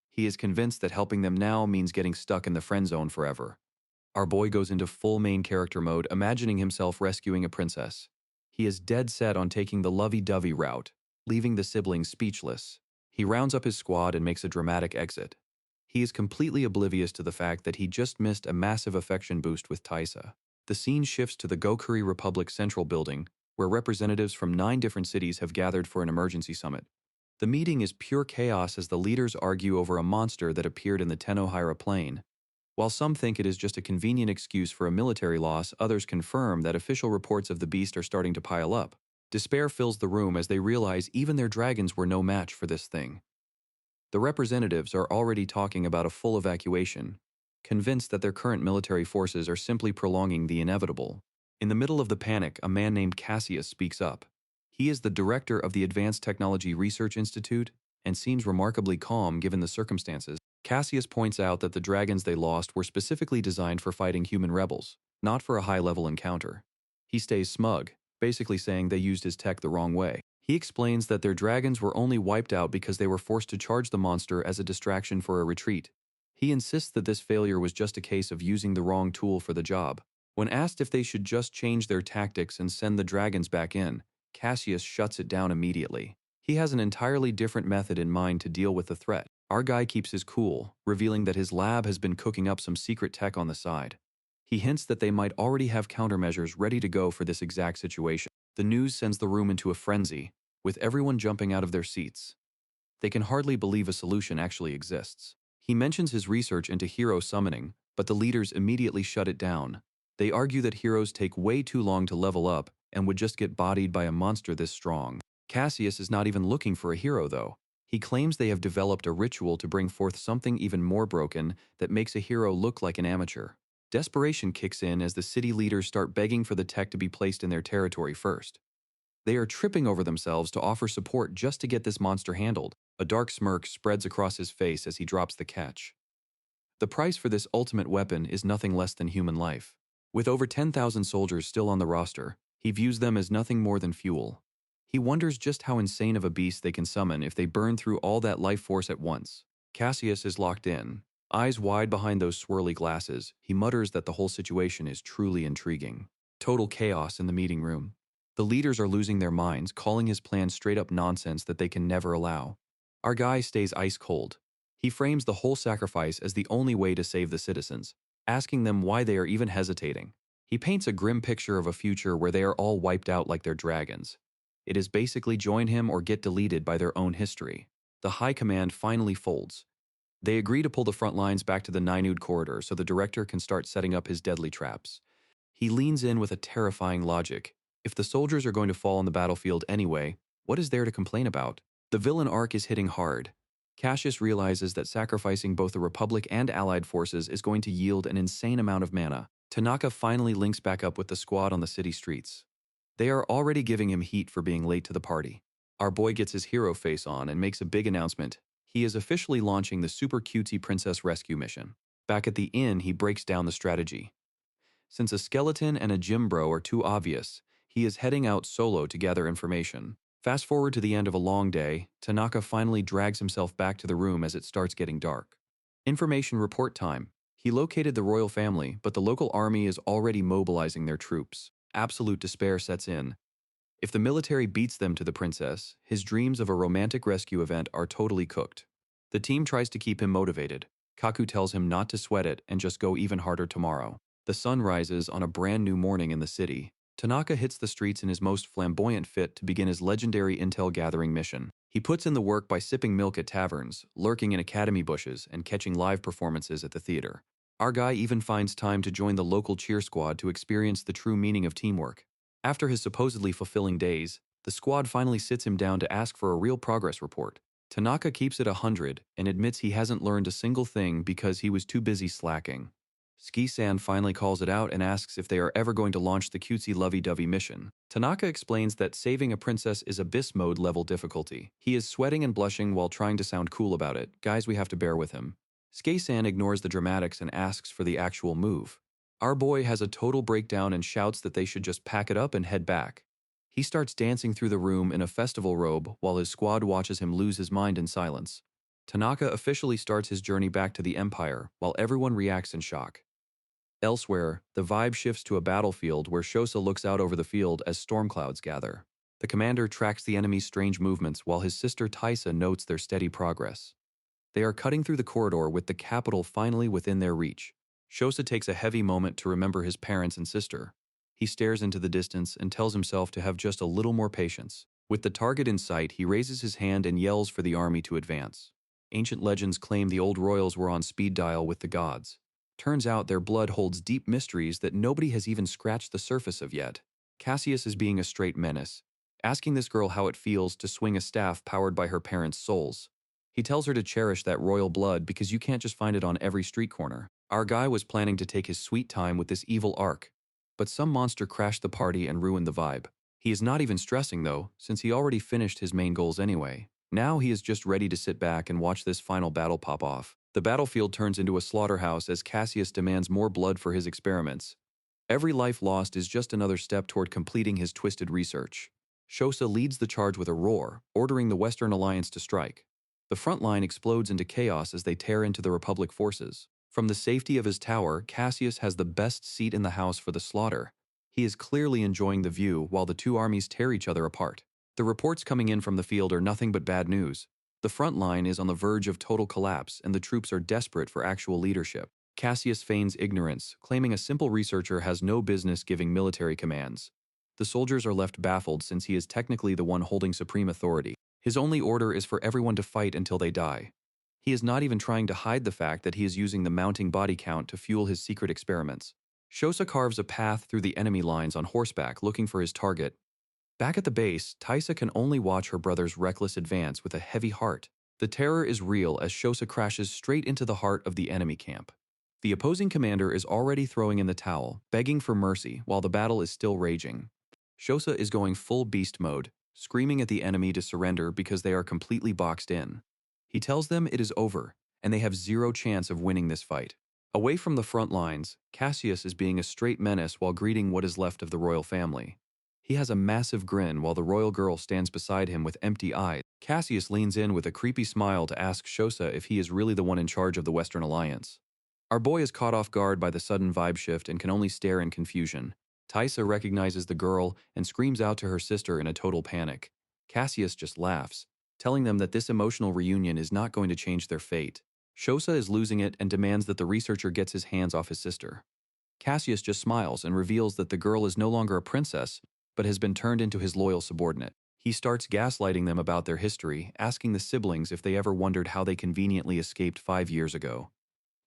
He is convinced that helping them now means getting stuck in the friend zone forever. Our boy goes into full main character mode, imagining himself rescuing a princess. He is dead set on taking the lovey-dovey route, leaving the siblings speechless. He rounds up his squad and makes a dramatic exit. He is completely oblivious to the fact that he just missed a massive affection boost with Taisa. The scene shifts to the Gokuri Republic Central Building, where representatives from 9 different cities have gathered for an emergency summit. The meeting is pure chaos as the leaders argue over a monster that appeared in the Tenohira Plain. While some think it is just a convenient excuse for a military loss, others confirm that official reports of the beast are starting to pile up. Despair fills the room as they realize even their dragons were no match for this thing. The representatives are already talking about a full evacuation, convinced that their current military forces are simply prolonging the inevitable. In the middle of the panic, a man named Casius speaks up. He is the director of the Advanced Technology Research Institute and seems remarkably calm given the circumstances. Casius points out that the dragons they lost were specifically designed for fighting human rebels, not for a high-level encounter. He stays smug, basically saying they used his tech the wrong way. He explains that their dragons were only wiped out because they were forced to charge the monster as a distraction for a retreat. He insists that this failure was just a case of using the wrong tool for the job. When asked if they should just change their tactics and send the dragons back in, Casius shuts it down immediately. He has an entirely different method in mind to deal with the threat. Our guy keeps his cool, revealing that his lab has been cooking up some secret tech on the side. He hints that they might already have countermeasures ready to go for this exact situation. The news sends the room into a frenzy, with everyone jumping out of their seats. They can hardly believe a solution actually exists. He mentions his research into hero summoning, but the leaders immediately shut it down. They argue that heroes take way too long to level up and would just get bodied by a monster this strong. Casius is not even looking for a hero though. He claims they have developed a ritual to bring forth something even more broken that makes a hero look like an amateur. Desperation kicks in as the city leaders start begging for the tech to be placed in their territory first. They are tripping over themselves to offer support just to get this monster handled. A dark smirk spreads across his face as he drops the catch. The price for this ultimate weapon is nothing less than human life. With over 10,000 soldiers still on the roster, he views them as nothing more than fuel. He wonders just how insane of a beast they can summon if they burn through all that life force at once. Casius is locked in. Eyes wide behind those swirly glasses, he mutters that the whole situation is truly intriguing. Total chaos in the meeting room. The leaders are losing their minds, calling his plan straight-up nonsense that they can never allow. Our guy stays ice cold. He frames the whole sacrifice as the only way to save the citizens, asking them why they are even hesitating. He paints a grim picture of a future where they are all wiped out like their dragons. It is basically join him or get deleted by their own history. The high command finally folds. They agree to pull the front lines back to the Ninud corridor so the director can start setting up his deadly traps. He leans in with a terrifying logic. If the soldiers are going to fall on the battlefield anyway, what is there to complain about? The villain arc is hitting hard. Casius realizes that sacrificing both the Republic and Allied forces is going to yield an insane amount of mana. Tanaka finally links back up with the squad on the city streets. They are already giving him heat for being late to the party. Our boy gets his hero face on and makes a big announcement. He is officially launching the super cutesy princess rescue mission. Back at the inn, he breaks down the strategy. Since a skeleton and a gym bro are too obvious, he is heading out solo to gather information. Fast forward to the end of a long day, Tanaka finally drags himself back to the room as it starts getting dark. Information report time. He located the royal family, but the local army is already mobilizing their troops. Absolute despair sets in. If the military beats them to the princess, his dreams of a romantic rescue event are totally cooked. The team tries to keep him motivated. Kaku tells him not to sweat it and just go even harder tomorrow. The sun rises on a brand new morning in the city. Tanaka hits the streets in his most flamboyant fit to begin his legendary intel gathering mission. He puts in the work by sipping milk at taverns, lurking in academy bushes, and catching live performances at the theater. Our guy even finds time to join the local cheer squad to experience the true meaning of teamwork. After his supposedly fulfilling days, the squad finally sits him down to ask for a real progress report. Tanaka keeps it 100 and admits he hasn't learned a single thing because he was too busy slacking. Ski-san finally calls it out and asks if they are ever going to launch the cutesy lovey-dovey mission. Tanaka explains that saving a princess is abyss mode level difficulty. He is sweating and blushing while trying to sound cool about it. Guys, we have to bear with him. Ski-san ignores the dramatics and asks for the actual move. Our boy has a total breakdown and shouts that they should just pack it up and head back. He starts dancing through the room in a festival robe while his squad watches him lose his mind in silence. Tanaka officially starts his journey back to the Empire while everyone reacts in shock. Elsewhere, the vibe shifts to a battlefield where Shosa looks out over the field as storm clouds gather. The commander tracks the enemy's strange movements while his sister Taisa notes their steady progress. They are cutting through the corridor with the capital finally within their reach. Shosa takes a heavy moment to remember his parents and sister. He stares into the distance and tells himself to have just a little more patience. With the target in sight, he raises his hand and yells for the army to advance. Ancient legends claim the old royals were on speed dial with the gods. Turns out their blood holds deep mysteries that nobody has even scratched the surface of yet. Casius is being a straight menace, asking this girl how it feels to swing a staff powered by her parents' souls. He tells her to cherish that royal blood because you can't just find it on every street corner. Our guy was planning to take his sweet time with this evil arc, but some monster crashed the party and ruined the vibe. He is not even stressing though, since he already finished his main goals anyway. Now he is just ready to sit back and watch this final battle pop off. The battlefield turns into a slaughterhouse as Casius demands more blood for his experiments. Every life lost is just another step toward completing his twisted research. Shosa leads the charge with a roar, ordering the Western Alliance to strike. The front line explodes into chaos as they tear into the Republic forces. From the safety of his tower, Casius has the best seat in the house for the slaughter. He is clearly enjoying the view while the two armies tear each other apart. The reports coming in from the field are nothing but bad news. The front line is on the verge of total collapse and the troops are desperate for actual leadership. Casius feigns ignorance, claiming a simple researcher has no business giving military commands. The soldiers are left baffled since he is technically the one holding supreme authority. His only order is for everyone to fight until they die. He is not even trying to hide the fact that he is using the mounting body count to fuel his secret experiments. Shosa carves a path through the enemy lines on horseback looking for his target. Back at the base, Taisa can only watch her brother's reckless advance with a heavy heart. The terror is real as Shosa crashes straight into the heart of the enemy camp. The opposing commander is already throwing in the towel, begging for mercy while the battle is still raging. Shosa is going full beast mode, screaming at the enemy to surrender because they are completely boxed in. He tells them it is over, and they have zero chance of winning this fight. Away from the front lines, Casius is being a straight menace while greeting what is left of the royal family. He has a massive grin while the royal girl stands beside him with empty eyes. Casius leans in with a creepy smile to ask Shosa if he is really the one in charge of the Western Alliance. Our boy is caught off guard by the sudden vibe shift and can only stare in confusion. Taisa recognizes the girl and screams out to her sister in a total panic. Casius just laughs, telling them that this emotional reunion is not going to change their fate. Shosa is losing it and demands that the researcher gets his hands off his sister. Casius just smiles and reveals that the girl is no longer a princess, but has been turned into his loyal subordinate. He starts gaslighting them about their history, asking the siblings if they ever wondered how they conveniently escaped 5 years ago.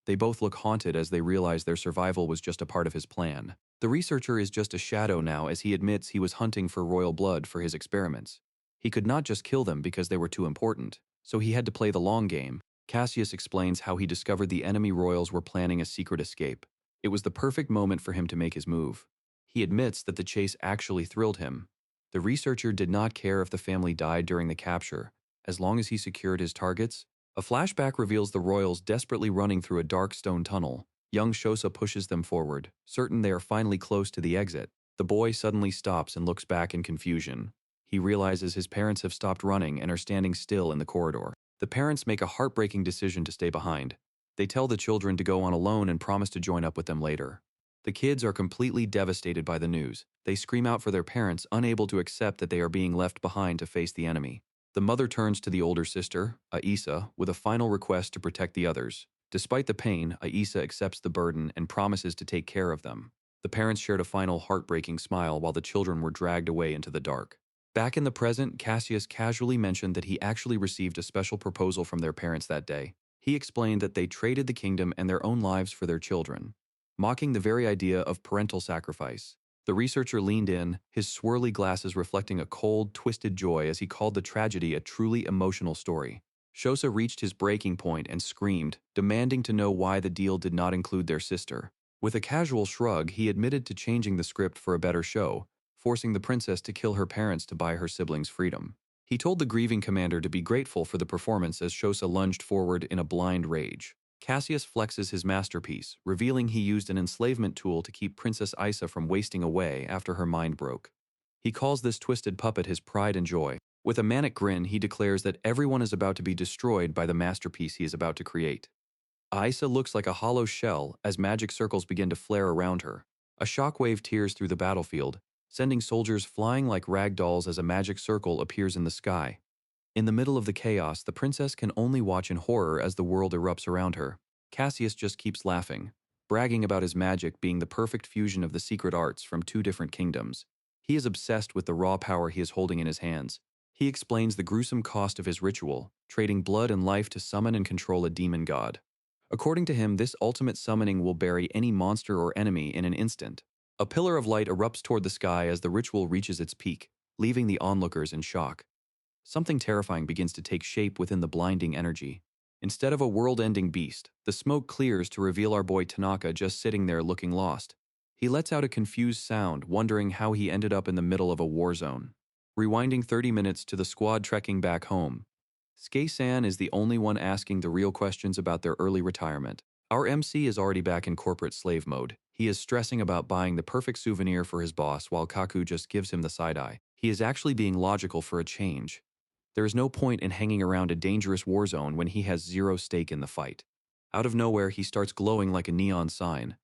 They both look haunted as they realize their survival was just a part of his plan. The researcher is just a shadow now as he admits he was hunting for royal blood for his experiments. He could not just kill them because they were too important, so he had to play the long game. Casius explains how he discovered the enemy royals were planning a secret escape. It was the perfect moment for him to make his move. He admits that the chase actually thrilled him. The researcher did not care if the family died during the capture, as long as he secured his targets. A flashback reveals the royals desperately running through a dark stone tunnel. Young Shosa pushes them forward, certain they are finally close to the exit. The boy suddenly stops and looks back in confusion. He realizes his parents have stopped running and are standing still in the corridor. The parents make a heartbreaking decision to stay behind. They tell the children to go on alone and promise to join up with them later. The kids are completely devastated by the news. They scream out for their parents, unable to accept that they are being left behind to face the enemy. The mother turns to the older sister, Aisa, with a final request to protect the others. Despite the pain, Aisa accepts the burden and promises to take care of them. The parents shared a final heartbreaking smile while the children were dragged away into the dark. Back in the present, Casius casually mentioned that he actually received a special proposal from their parents that day. He explained that they traded the kingdom and their own lives for their children, mocking the very idea of parental sacrifice. The researcher leaned in, his swirly glasses reflecting a cold, twisted joy as he called the tragedy a truly emotional story. Shosa reached his breaking point and screamed, demanding to know why the deal did not include their sister. With a casual shrug, he admitted to changing the script for a better show, forcing the princess to kill her parents to buy her siblings freedom. He told the grieving commander to be grateful for the performance as Shosa lunged forward in a blind rage. Casius flexes his masterpiece, revealing he used an enslavement tool to keep Princess Isa from wasting away after her mind broke. He calls this twisted puppet his pride and joy. With a manic grin, he declares that everyone is about to be destroyed by the masterpiece he is about to create. Isa looks like a hollow shell as magic circles begin to flare around her. A shockwave tears through the battlefield, sending soldiers flying like rag dolls as a magic circle appears in the sky. In the middle of the chaos, the princess can only watch in horror as the world erupts around her. Casius just keeps laughing, bragging about his magic being the perfect fusion of the secret arts from two different kingdoms. He is obsessed with the raw power he is holding in his hands. He explains the gruesome cost of his ritual, trading blood and life to summon and control a demon god. According to him, this ultimate summoning will bury any monster or enemy in an instant. A pillar of light erupts toward the sky as the ritual reaches its peak, leaving the onlookers in shock. Something terrifying begins to take shape within the blinding energy. Instead of a world-ending beast, the smoke clears to reveal our boy Tanaka just sitting there looking lost. He lets out a confused sound, wondering how he ended up in the middle of a war zone. Rewinding 30 minutes to the squad trekking back home. Skei-san is the only one asking the real questions about their early retirement. Our MC is already back in corporate slave mode. He is stressing about buying the perfect souvenir for his boss while Kaku just gives him the side-eye. He is actually being logical for a change. There is no point in hanging around a dangerous war zone when he has zero stake in the fight. Out of nowhere, he starts glowing like a neon sign.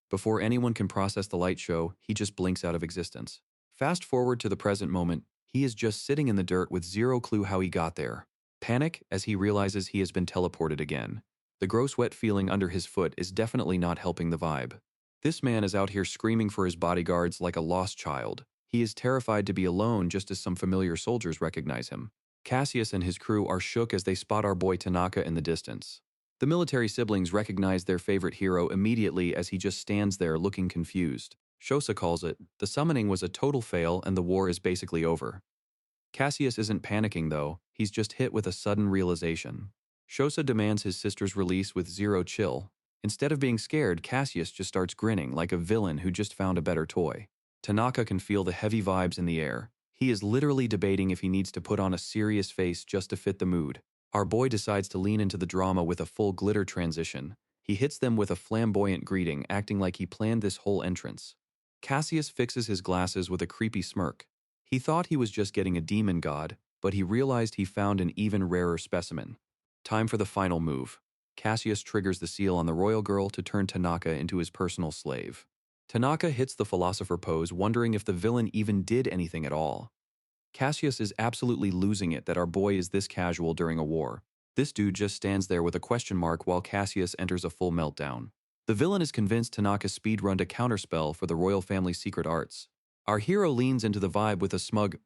Before anyone can process the light show, he just blinks out of existence. Fast forward to the present moment, he is just sitting in the dirt with zero clue how he got there. Panic as he realizes he has been teleported again. The gross wet feeling under his foot is definitely not helping the vibe. This man is out here screaming for his bodyguards like a lost child. He is terrified to be alone just as some familiar soldiers recognize him. Casius and his crew are shook as they spot our boy Tanaka in the distance. The military siblings recognize their favorite hero immediately as he just stands there looking confused. Shosa calls it, the summoning was a total fail and the war is basically over. Casius isn't panicking though, he's just hit with a sudden realization. Shosa demands his sister's release with zero chill. Instead of being scared, Casius just starts grinning like a villain who just found a better toy. Tanaka can feel the heavy vibes in the air. He is literally debating if he needs to put on a serious face just to fit the mood. Our boy decides to lean into the drama with a full glitter transition. He hits them with a flamboyant greeting, acting like he planned this whole entrance. Casius fixes his glasses with a creepy smirk. He thought he was just getting a demon god, but he realized he found an even rarer specimen. Time for the final move. Casius triggers the seal on the royal girl to turn Tanaka into his personal slave. Tanaka hits the philosopher pose, wondering if the villain even did anything at all. Casius is absolutely losing it that our boy is this casual during a war. This dude just stands there with a question mark while Casius enters a full meltdown. The villain is convinced Tanaka speedrunned a counterspell for the royal family's secret arts. Our hero leans into the vibe with a smug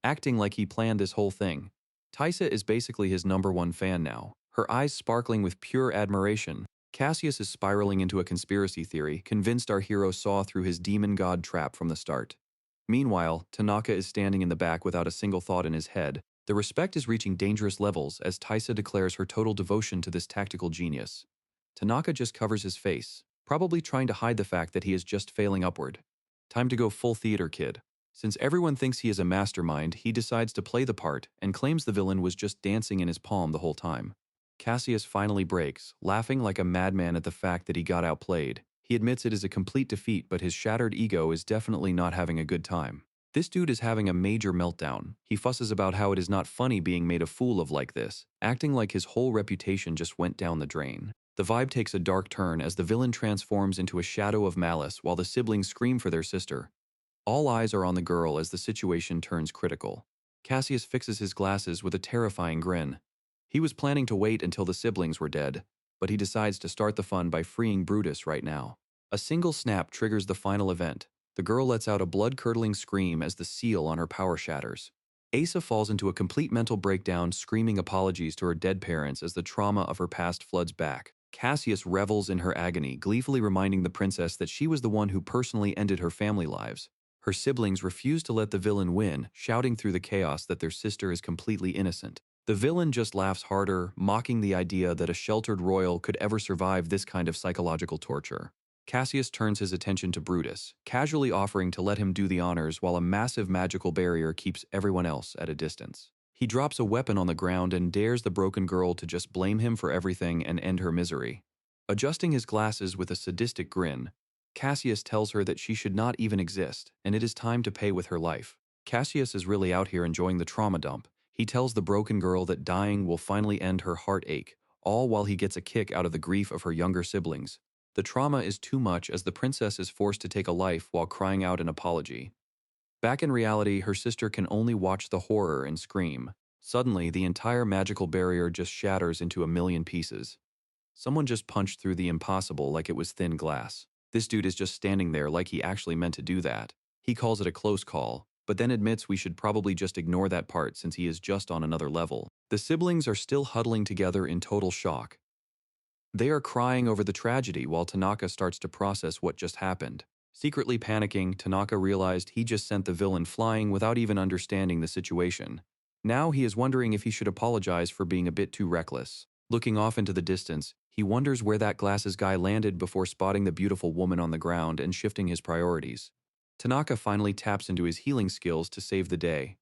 acting like he planned this whole thing. Taisa is basically his #1 fan now, her eyes sparkling with pure admiration. Casius is spiraling into a conspiracy theory, convinced our hero saw through his demon god trap from the start. Meanwhile, Tanaka is standing in the back without a single thought in his head. The respect is reaching dangerous levels as Taisa declares her total devotion to this tactical genius. Tanaka just covers his face, probably trying to hide the fact that he is just failing upward. Time to go full theater kid. Since everyone thinks he is a mastermind, he decides to play the part and claims the villain was just dancing in his palm the whole time. Casius finally breaks, laughing like a madman at the fact that he got outplayed. He admits it is a complete defeat, but his shattered ego is definitely not having a good time. This dude is having a major meltdown. He fusses about how it is not funny being made a fool of like this, acting like his whole reputation just went down the drain. The vibe takes a dark turn as the villain transforms into a shadow of malice while the siblings scream for their sister. All eyes are on the girl as the situation turns critical. Casius fixes his glasses with a terrifying grin. He was planning to wait until the siblings were dead, but he decides to start the fun by freeing Brutus right now. A single snap triggers the final event. The girl lets out a blood-curdling scream as the seal on her power shatters. Asa falls into a complete mental breakdown, screaming apologies to her dead parents as the trauma of her past floods back. Casius revels in her agony, gleefully reminding the princess that she was the one who personally ended her family lives. Her siblings refuse to let the villain win, shouting through the chaos that their sister is completely innocent. The villain just laughs harder, mocking the idea that a sheltered royal could ever survive this kind of psychological torture. Casius turns his attention to Brutus, casually offering to let him do the honors while a massive magical barrier keeps everyone else at a distance. He drops a weapon on the ground and dares the broken girl to just blame him for everything and end her misery. Adjusting his glasses with a sadistic grin, Casius tells her that she should not even exist, and it is time to pay with her life. Casius is really out here enjoying the trauma dump. He tells the broken girl that dying will finally end her heartache, all while he gets a kick out of the grief of her younger siblings. The trauma is too much as the princess is forced to take a life while crying out an apology. Back in reality, her sister can only watch the horror and scream. Suddenly, the entire magical barrier just shatters into a million pieces. Someone just punched through the impossible like it was thin glass. This dude is just standing there like he actually meant to do that. He calls it a close call, but then admits we should probably just ignore that part since he is just on another level. The siblings are still huddling together in total shock. They are crying over the tragedy while Tanaka starts to process what just happened. Secretly panicking, Tanaka realized he just sent the villain flying without even understanding the situation. Now he is wondering if he should apologize for being a bit too reckless. Looking off into the distance, he wonders where that glasses guy landed before spotting the beautiful woman on the ground and shifting his priorities. Tanaka finally taps into his healing skills to save the day.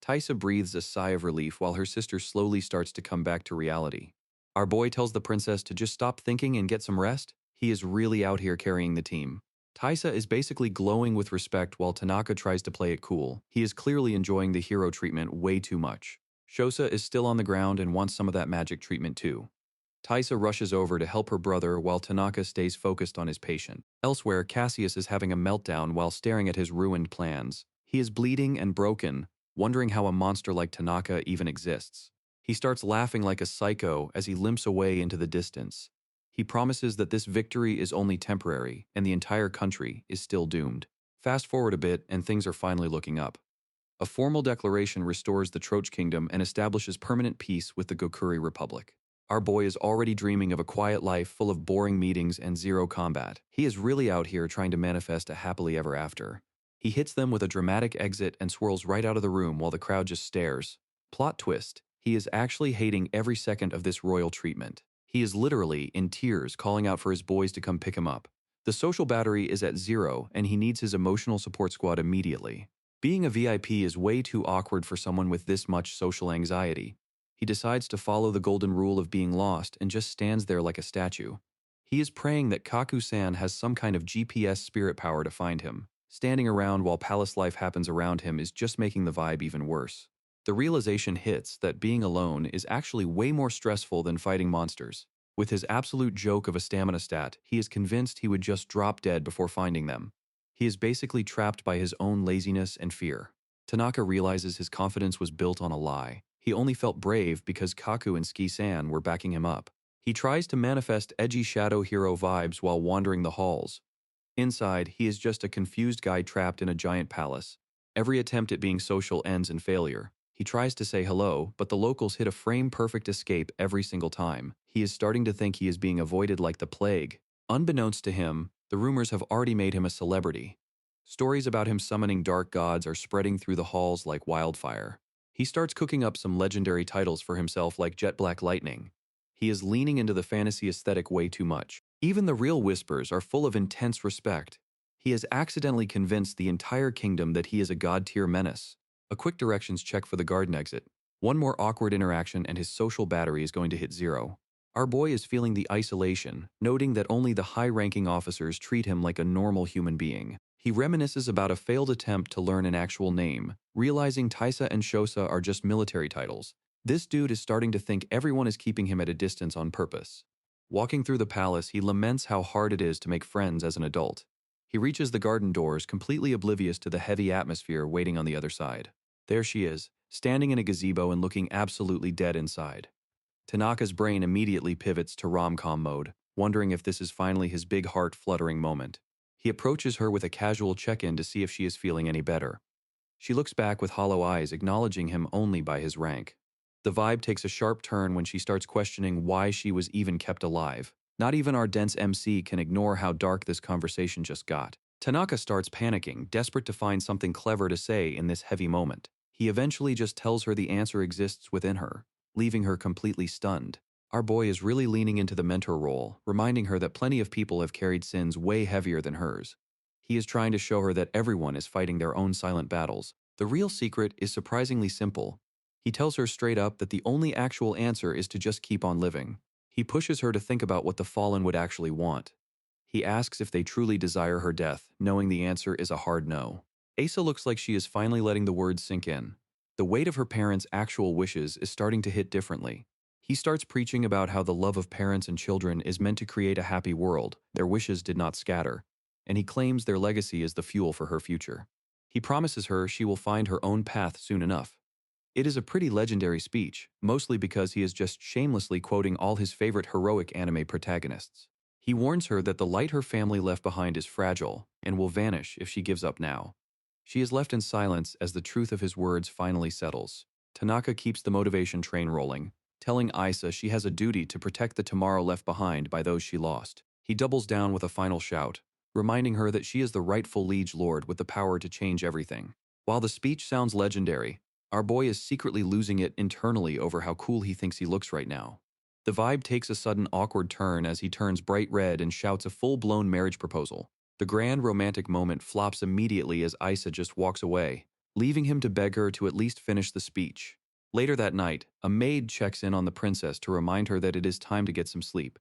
Taisa breathes a sigh of relief while her sister slowly starts to come back to reality. Our boy tells the princess to just stop thinking and get some rest. He is really out here carrying the team. Taisa is basically glowing with respect while Tanaka tries to play it cool. He is clearly enjoying the hero treatment way too much. Shosa is still on the ground and wants some of that magic treatment too. Taisa rushes over to help her brother while Tanaka stays focused on his patient. Elsewhere, Casius is having a meltdown while staring at his ruined plans. He is bleeding and broken, wondering how a monster like Tanaka even exists. He starts laughing like a psycho as he limps away into the distance. He promises that this victory is only temporary and the entire country is still doomed. Fast forward a bit and things are finally looking up. A formal declaration restores the Troche Kingdom and establishes permanent peace with the Gokuri Republic. Our boy is already dreaming of a quiet life full of boring meetings and zero combat. He is really out here trying to manifest a happily ever after. He hits them with a dramatic exit and swirls right out of the room while the crowd just stares. Plot twist, he is actually hating every second of this royal treatment. He is literally in tears calling out for his boys to come pick him up. The social battery is at 0 and he needs his emotional support squad immediately. Being a VIP is way too awkward for someone with this much social anxiety. He decides to follow the golden rule of being lost and just stands there like a statue. He is praying that Kaku-san has some kind of GPS spirit power to find him. Standing around while palace life happens around him is just making the vibe even worse. The realization hits that being alone is actually way more stressful than fighting monsters. With his absolute joke of a stamina stat, he is convinced he would just drop dead before finding them. He is basically trapped by his own laziness and fear. Tanaka realizes his confidence was built on a lie. He only felt brave because Kaku and Ski-san were backing him up. He tries to manifest edgy shadow hero vibes while wandering the halls. Inside, he is just a confused guy trapped in a giant palace. Every attempt at being social ends in failure. He tries to say hello, but the locals hit a frame-perfect escape every single time. He is starting to think he is being avoided like the plague. Unbeknownst to him, the rumors have already made him a celebrity. Stories about him summoning dark gods are spreading through the halls like wildfire. He starts cooking up some legendary titles for himself like Jet Black Lightning. He is leaning into the fantasy aesthetic way too much. Even the real whispers are full of intense respect. He has accidentally convinced the entire kingdom that he is a god-tier menace. A quick directions check for the garden exit. One more awkward interaction and his social battery is going to hit 0. Our boy is feeling the isolation, noting that only the high-ranking officers treat him like a normal human being. He reminisces about a failed attempt to learn an actual name, realizing Taisa and Shosa are just military titles. This dude is starting to think everyone is keeping him at a distance on purpose. Walking through the palace, he laments how hard it is to make friends as an adult. He reaches the garden doors, completely oblivious to the heavy atmosphere waiting on the other side. There she is, standing in a gazebo and looking absolutely dead inside. Tanaka's brain immediately pivots to rom-com mode, wondering if this is finally his big heart-fluttering moment. He approaches her with a casual check-in to see if she is feeling any better. She looks back with hollow eyes, acknowledging him only by his rank. The vibe takes a sharp turn when she starts questioning why she was even kept alive. Not even our dense MC can ignore how dark this conversation just got. Tanaka starts panicking, desperate to find something clever to say in this heavy moment. He eventually just tells her the answer exists within her, leaving her completely stunned. Our boy is really leaning into the mentor role, reminding her that plenty of people have carried sins way heavier than hers. He is trying to show her that everyone is fighting their own silent battles. The real secret is surprisingly simple. He tells her straight up that the only actual answer is to just keep on living. He pushes her to think about what the fallen would actually want. He asks if they truly desire her death, knowing the answer is a hard no. Asa looks like she is finally letting the words sink in. The weight of her parents' actual wishes is starting to hit differently. He starts preaching about how the love of parents and children is meant to create a happy world, their wishes did not scatter, and he claims their legacy is the fuel for her future. He promises her she will find her own path soon enough. It is a pretty legendary speech, mostly because he is just shamelessly quoting all his favorite heroic anime protagonists. He warns her that the light her family left behind is fragile and will vanish if she gives up now. She is left in silence as the truth of his words finally settles. Tanaka keeps the motivation train rolling, telling Isa she has a duty to protect the tomorrow left behind by those she lost. He doubles down with a final shout, reminding her that she is the rightful liege lord with the power to change everything. While the speech sounds legendary, our boy is secretly losing it internally over how cool he thinks he looks right now. The vibe takes a sudden awkward turn as he turns bright red and shouts a full-blown marriage proposal. The grand romantic moment flops immediately as Isa just walks away, leaving him to beg her to at least finish the speech. Later that night, a maid checks in on the princess to remind her that it is time to get some sleep.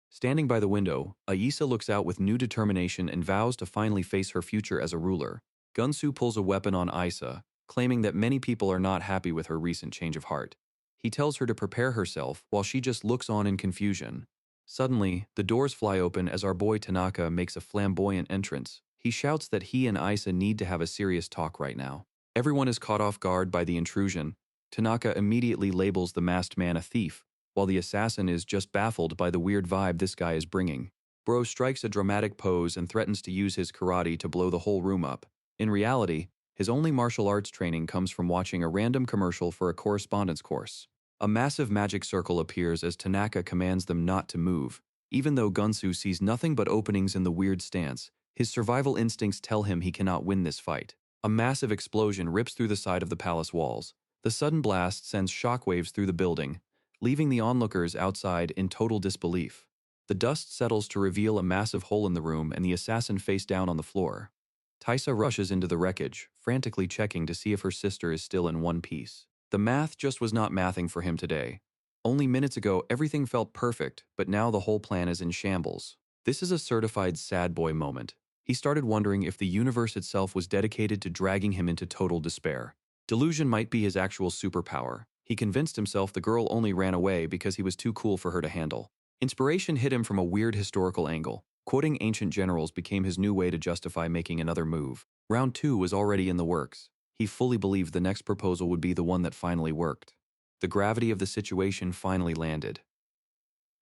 Standing by the window, Aisa looks out with new determination and vows to finally face her future as a ruler. Gunsu pulls a weapon on Isa, claiming that many people are not happy with her recent change of heart. He tells her to prepare herself while she just looks on in confusion. Suddenly, the doors fly open as our boy Tanaka makes a flamboyant entrance. He shouts that he and Isa need to have a serious talk right now. Everyone is caught off guard by the intrusion. Tanaka immediately labels the masked man a thief, while the assassin is just baffled by the weird vibe this guy is bringing. Bro strikes a dramatic pose and threatens to use his karate to blow the whole room up. In reality, his only martial arts training comes from watching a random commercial for a correspondence course. A massive magic circle appears as Tanaka commands them not to move. Even though Gunsu sees nothing but openings in the weird stance, his survival instincts tell him he cannot win this fight. A massive explosion rips through the side of the palace walls. The sudden blast sends shockwaves through the building, leaving the onlookers outside in total disbelief. The dust settles to reveal a massive hole in the room and the assassin face down on the floor. Taisa rushes into the wreckage, frantically checking to see if her sister is still in one piece. The math just was not mathing for him today. Only minutes ago, everything felt perfect, but now the whole plan is in shambles. This is a certified sad boy moment. He started wondering if the universe itself was dedicated to dragging him into total despair. Delusion might be his actual superpower. He convinced himself the girl only ran away because he was too cool for her to handle. Inspiration hit him from a weird historical angle. Quoting ancient generals became his new way to justify making another move. Round 2 was already in the works. He fully believed the next proposal would be the one that finally worked. The gravity of the situation finally landed.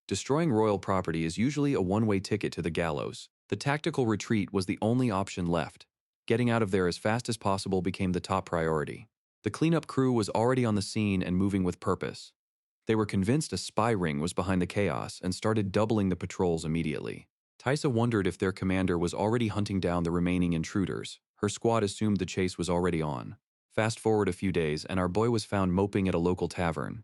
Destroying royal property is usually a one-way ticket to the gallows. The tactical retreat was the only option left. Getting out of there as fast as possible became the top priority. The cleanup crew was already on the scene and moving with purpose. They were convinced a spy ring was behind the chaos and started doubling the patrols immediately. Taisa wondered if their commander was already hunting down the remaining intruders. Her squad assumed the chase was already on. Fast forward a few days and our boy was found moping at a local tavern.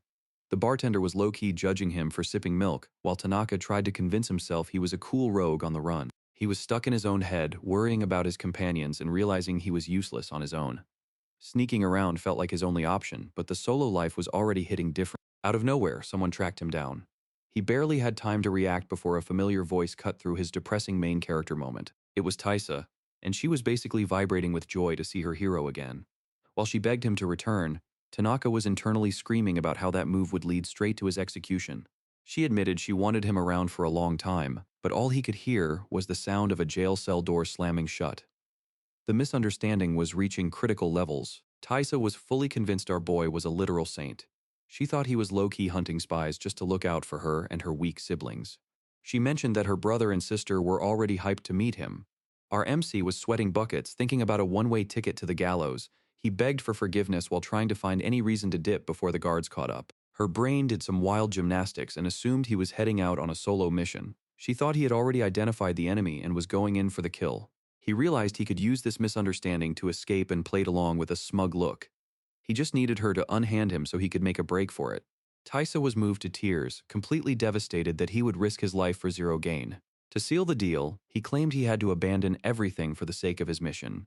The bartender was low-key judging him for sipping milk, while Tanaka tried to convince himself he was a cool rogue on the run. He was stuck in his own head, worrying about his companions and realizing he was useless on his own. Sneaking around felt like his only option, but the solo life was already hitting different. Out of nowhere, someone tracked him down. He barely had time to react before a familiar voice cut through his depressing main character moment. It was Taisa, and she was basically vibrating with joy to see her hero again. While she begged him to return, Tanaka was internally screaming about how that move would lead straight to his execution. She admitted she wanted him around for a long time, but all he could hear was the sound of a jail cell door slamming shut. The misunderstanding was reaching critical levels. Taisa was fully convinced our boy was a literal saint. She thought he was low-key hunting spies just to look out for her and her weak siblings. She mentioned that her brother and sister were already hyped to meet him. Our MC was sweating buckets, thinking about a one-way ticket to the gallows. He begged for forgiveness while trying to find any reason to dip before the guards caught up. Her brain did some wild gymnastics and assumed he was heading out on a solo mission. She thought he had already identified the enemy and was going in for the kill. He realized he could use this misunderstanding to escape and played along with a smug look. He just needed her to unhand him so he could make a break for it. Taisa was moved to tears, completely devastated that he would risk his life for zero gain. To seal the deal, he claimed he had to abandon everything for the sake of his mission.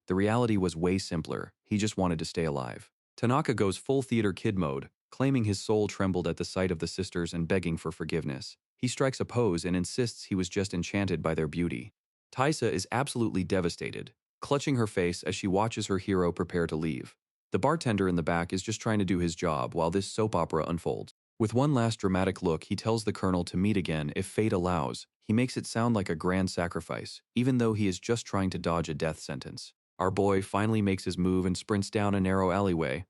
The reality was way simpler. He just wanted to stay alive. Tanaka goes full theater kid mode, claiming his soul trembled at the sight of the sisters and begging for forgiveness. He strikes a pose and insists he was just enchanted by their beauty. Taisa is absolutely devastated, clutching her face as she watches her hero prepare to leave. The bartender in the back is just trying to do his job while this soap opera unfolds. With one last dramatic look, he tells the colonel to meet again if fate allows. He makes it sound like a grand sacrifice, even though he is just trying to dodge a death sentence. Our boy finally makes his move and sprints down a narrow alleyway.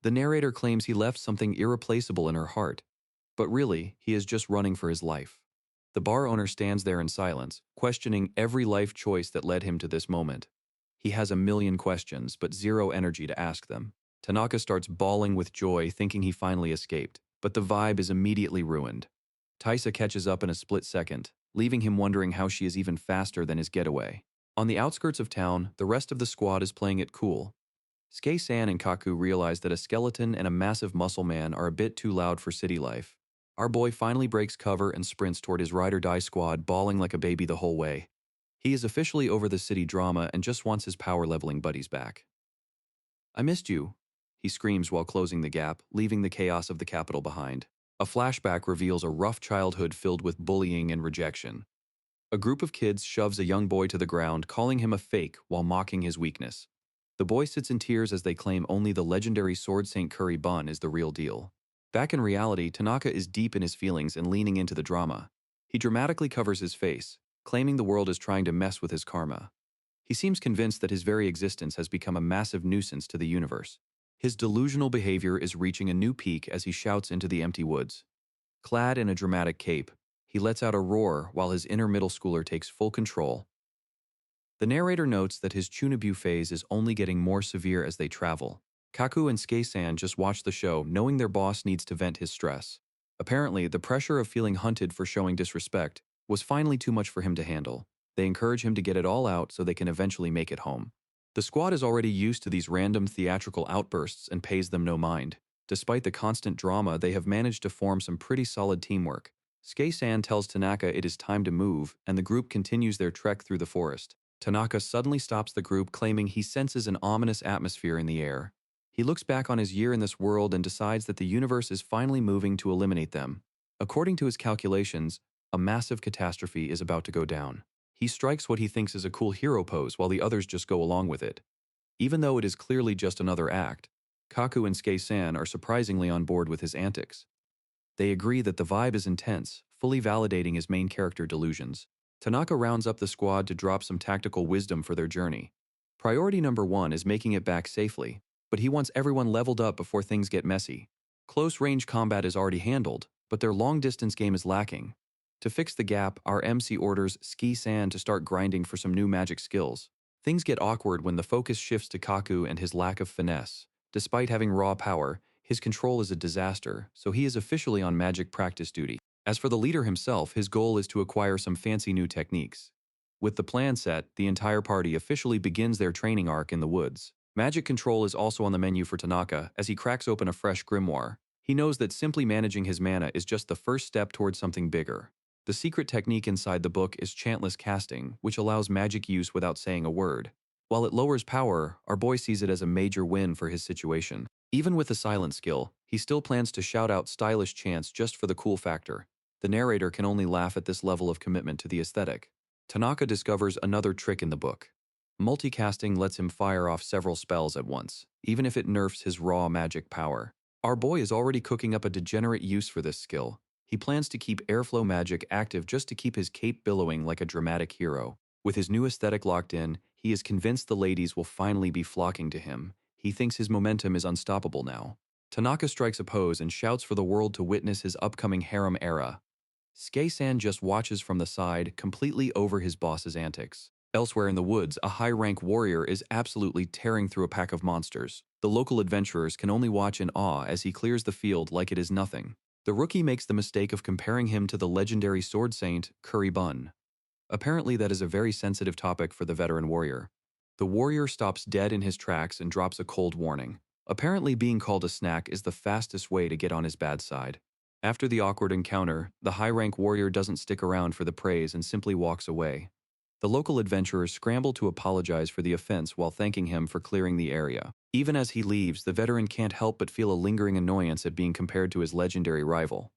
The narrator claims he left something irreplaceable in her heart, but really, he is just running for his life. The bar owner stands there in silence, questioning every life choice that led him to this moment. He has a million questions, but zero energy to ask them. Tanaka starts bawling with joy, thinking he finally escaped, but the vibe is immediately ruined. Taisa catches up in a split second, leaving him wondering how she is even faster than his getaway. On the outskirts of town, the rest of the squad is playing it cool. Skei-san and Kaku realize that a skeleton and a massive muscle man are a bit too loud for city life. Our boy finally breaks cover and sprints toward his ride-or-die squad, bawling like a baby the whole way. He is officially over the city drama and just wants his power-leveling buddies back. "I missed you," he screams while closing the gap, leaving the chaos of the capital behind. A flashback reveals a rough childhood filled with bullying and rejection. A group of kids shoves a young boy to the ground, calling him a fake while mocking his weakness. The boy sits in tears as they claim only the legendary Sword Saint Curry Bun is the real deal. Back in reality, Tanaka is deep in his feelings and leaning into the drama. He dramatically covers his face, claiming the world is trying to mess with his karma. He seems convinced that his very existence has become a massive nuisance to the universe. His delusional behavior is reaching a new peak as he shouts into the empty woods. Clad in a dramatic cape, he lets out a roar while his inner middle schooler takes full control. The narrator notes that his Chunabu phase is only getting more severe as they travel. Kaku and Skei-san just watch the show, knowing their boss needs to vent his stress. Apparently, the pressure of feeling hunted for showing disrespect was finally too much for him to handle. They encourage him to get it all out so they can eventually make it home. The squad is already used to these random theatrical outbursts and pays them no mind. Despite the constant drama, they have managed to form some pretty solid teamwork. Skei-san tells Tanaka it is time to move, and the group continues their trek through the forest. Tanaka suddenly stops the group, claiming he senses an ominous atmosphere in the air. He looks back on his year in this world and decides that the universe is finally moving to eliminate them. According to his calculations, a massive catastrophe is about to go down. He strikes what he thinks is a cool hero pose while the others just go along with it. Even though it is clearly just another act, Kaku and Skei-san are surprisingly on board with his antics. They agree that the vibe is intense, fully validating his main character delusions. Tanaka rounds up the squad to drop some tactical wisdom for their journey. Priority number 1 is making it back safely, but he wants everyone leveled up before things get messy. Close-range combat is already handled, but their long-distance game is lacking. To fix the gap, our MC orders Skei-san to start grinding for some new magic skills. Things get awkward when the focus shifts to Kaku and his lack of finesse. Despite having raw power, his control is a disaster, so he is officially on magic practice duty. As for the leader himself, his goal is to acquire some fancy new techniques. With the plan set, the entire party officially begins their training arc in the woods. Magic control is also on the menu for Tanaka as he cracks open a fresh grimoire. He knows that simply managing his mana is just the first step towards something bigger. The secret technique inside the book is chantless casting, which allows magic use without saying a word. While it lowers power, our boy sees it as a major win for his situation. Even with the silent skill, he still plans to shout out stylish chants just for the cool factor. The narrator can only laugh at this level of commitment to the aesthetic. Tanaka discovers another trick in the book. Multicasting lets him fire off several spells at once, even if it nerfs his raw magic power. Our boy is already cooking up a degenerate use for this skill. He plans to keep airflow magic active just to keep his cape billowing like a dramatic hero. With his new aesthetic locked in, he is convinced the ladies will finally be flocking to him. He thinks his momentum is unstoppable now. Tanaka strikes a pose and shouts for the world to witness his upcoming harem era. Skei-san just watches from the side, completely over his boss's antics. Elsewhere in the woods, a high-rank warrior is absolutely tearing through a pack of monsters. The local adventurers can only watch in awe as he clears the field like it is nothing. The rookie makes the mistake of comparing him to the legendary sword saint, Curry Bun. Apparently that is a very sensitive topic for the veteran warrior. The warrior stops dead in his tracks and drops a cold warning. Apparently being called a snack is the fastest way to get on his bad side. After the awkward encounter, the high-rank warrior doesn't stick around for the praise and simply walks away. The local adventurers scramble to apologize for the offense while thanking him for clearing the area. Even as he leaves, the veteran can't help but feel a lingering annoyance at being compared to his legendary rival.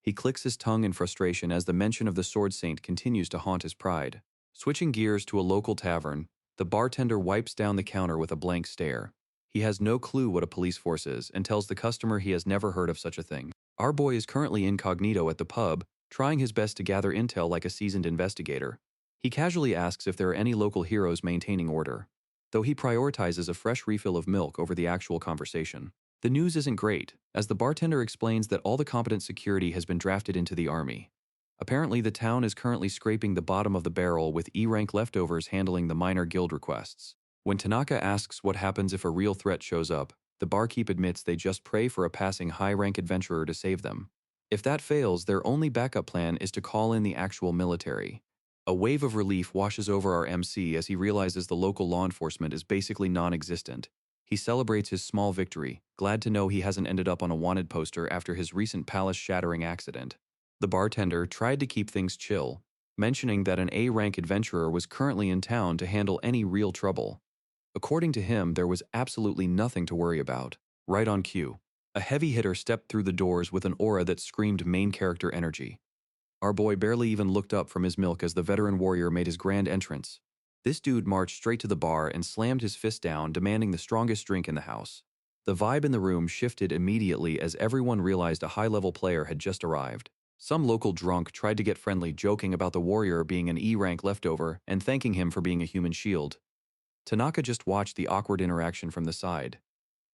He clicks his tongue in frustration as the mention of the sword saint continues to haunt his pride. Switching gears to a local tavern, the bartender wipes down the counter with a blank stare. He has no clue what a police force is and tells the customer he has never heard of such a thing. Our boy is currently incognito at the pub, trying his best to gather intel like a seasoned investigator. He casually asks if there are any local heroes maintaining order, though he prioritizes a fresh refill of milk over the actual conversation. The news isn't great, as the bartender explains that all the competent security has been drafted into the army. Apparently, the town is currently scraping the bottom of the barrel with E-rank leftovers handling the minor guild requests. When Tanaka asks what happens if a real threat shows up, the barkeep admits they just pray for a passing high-rank adventurer to save them. If that fails, their only backup plan is to call in the actual military. A wave of relief washes over our MC as he realizes the local law enforcement is basically non-existent. He celebrates his small victory, glad to know he hasn't ended up on a wanted poster after his recent palace-shattering accident. The bartender tried to keep things chill, mentioning that an A-rank adventurer was currently in town to handle any real trouble. According to him, there was absolutely nothing to worry about. Right on cue, a heavy hitter stepped through the doors with an aura that screamed main character energy. Our boy barely even looked up from his milk as the veteran warrior made his grand entrance. This dude marched straight to the bar and slammed his fist down, demanding the strongest drink in the house. The vibe in the room shifted immediately as everyone realized a high-level player had just arrived. Some local drunk tried to get friendly, joking about the warrior being an E-rank leftover and thanking him for being a human shield. Tanaka just watched the awkward interaction from the side.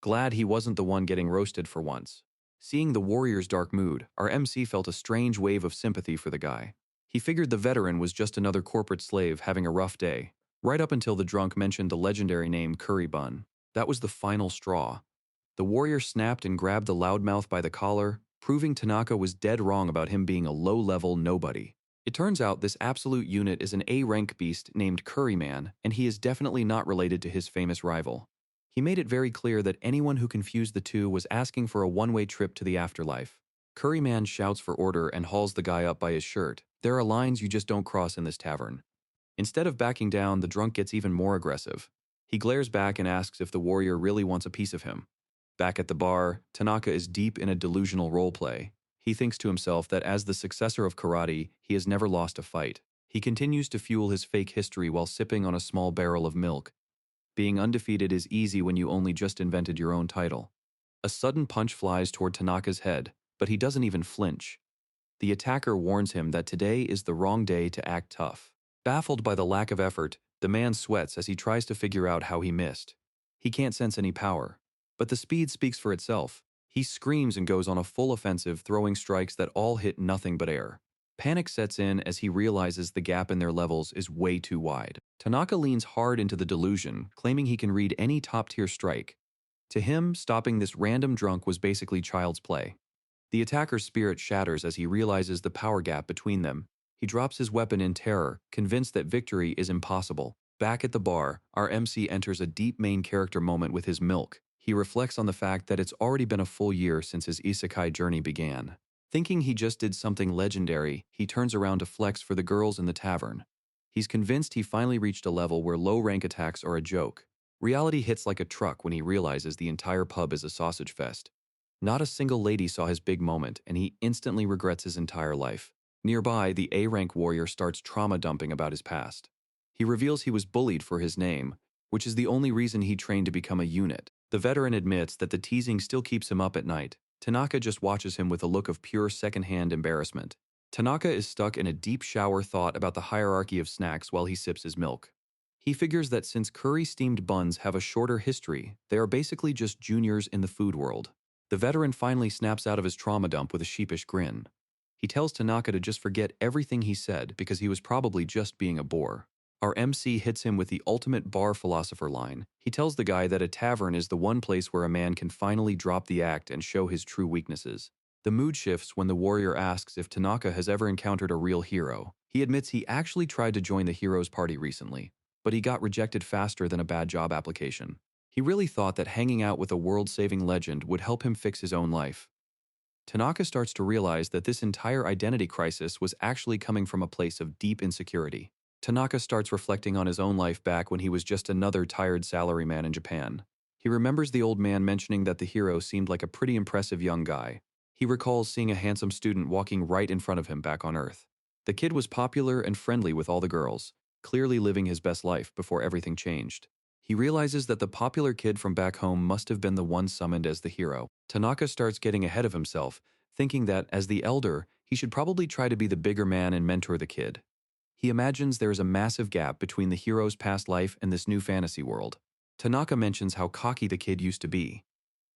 Glad he wasn't the one getting roasted for once. Seeing the warrior's dark mood, our MC felt a strange wave of sympathy for the guy. He figured the veteran was just another corporate slave having a rough day, right up until the drunk mentioned the legendary name Curry Bun. That was the final straw. The warrior snapped and grabbed the loudmouth by the collar, proving Tanaka was dead wrong about him being a low-level nobody. It turns out this absolute unit is an A-rank beast named Curryman, and he is definitely not related to his famous rival. He made it very clear that anyone who confused the two was asking for a one-way trip to the afterlife. Curryman shouts for order and hauls the guy up by his shirt. There are lines you just don't cross in this tavern. Instead of backing down, the drunk gets even more aggressive. He glares back and asks if the warrior really wants a piece of him. Back at the bar, Tanaka is deep in a delusional roleplay. He thinks to himself that as the successor of karate, he has never lost a fight. He continues to fuel his fake history while sipping on a small barrel of milk. Being undefeated is easy when you only just invented your own title. A sudden punch flies toward Tanaka's head, but he doesn't even flinch. The attacker warns him that today is the wrong day to act tough. Baffled by the lack of effort, the man sweats as he tries to figure out how he missed. He can't sense any power. But the speed speaks for itself. He screams and goes on a full offensive, throwing strikes that all hit nothing but air. Panic sets in as he realizes the gap in their levels is way too wide. Tanaka leans hard into the delusion, claiming he can read any top-tier strike. To him, stopping this random drunk was basically child's play. The attacker's spirit shatters as he realizes the power gap between them. He drops his weapon in terror, convinced that victory is impossible. Back at the bar, our MC enters a deep main character moment with his milk. He reflects on the fact that it's already been a full year since his isekai journey began. Thinking he just did something legendary, he turns around to flex for the girls in the tavern. He's convinced he finally reached a level where low-rank attacks are a joke. Reality hits like a truck when he realizes the entire pub is a sausage fest. Not a single lady saw his big moment, and he instantly regrets his entire life. Nearby, the A-rank warrior starts trauma dumping about his past. He reveals he was bullied for his name, which is the only reason he trained to become a unit. The veteran admits that the teasing still keeps him up at night. Tanaka just watches him with a look of pure second-hand embarrassment. Tanaka is stuck in a deep shower thought about the hierarchy of snacks while he sips his milk. He figures that since curry-steamed buns have a shorter history, they are basically just juniors in the food world. The veteran finally snaps out of his trauma dump with a sheepish grin. He tells Tanaka to just forget everything he said because he was probably just being a bore. Our MC hits him with the ultimate bar philosopher line. He tells the guy that a tavern is the one place where a man can finally drop the act and show his true weaknesses. The mood shifts when the warrior asks if Tanaka has ever encountered a real hero. He admits he actually tried to join the hero's party recently, but he got rejected faster than a bad job application. He really thought that hanging out with a world-saving legend would help him fix his own life. Tanaka starts to realize that this entire identity crisis was actually coming from a place of deep insecurity. Tanaka starts reflecting on his own life back when he was just another tired salaryman in Japan. He remembers the old man mentioning that the hero seemed like a pretty impressive young guy. He recalls seeing a handsome student walking right in front of him back on Earth. The kid was popular and friendly with all the girls, clearly living his best life before everything changed. He realizes that the popular kid from back home must have been the one summoned as the hero. Tanaka starts getting ahead of himself, thinking that, as the elder, he should probably try to be the bigger man and mentor the kid. He imagines there is a massive gap between the hero's past life and this new fantasy world. Tanaka mentions how cocky the kid used to be.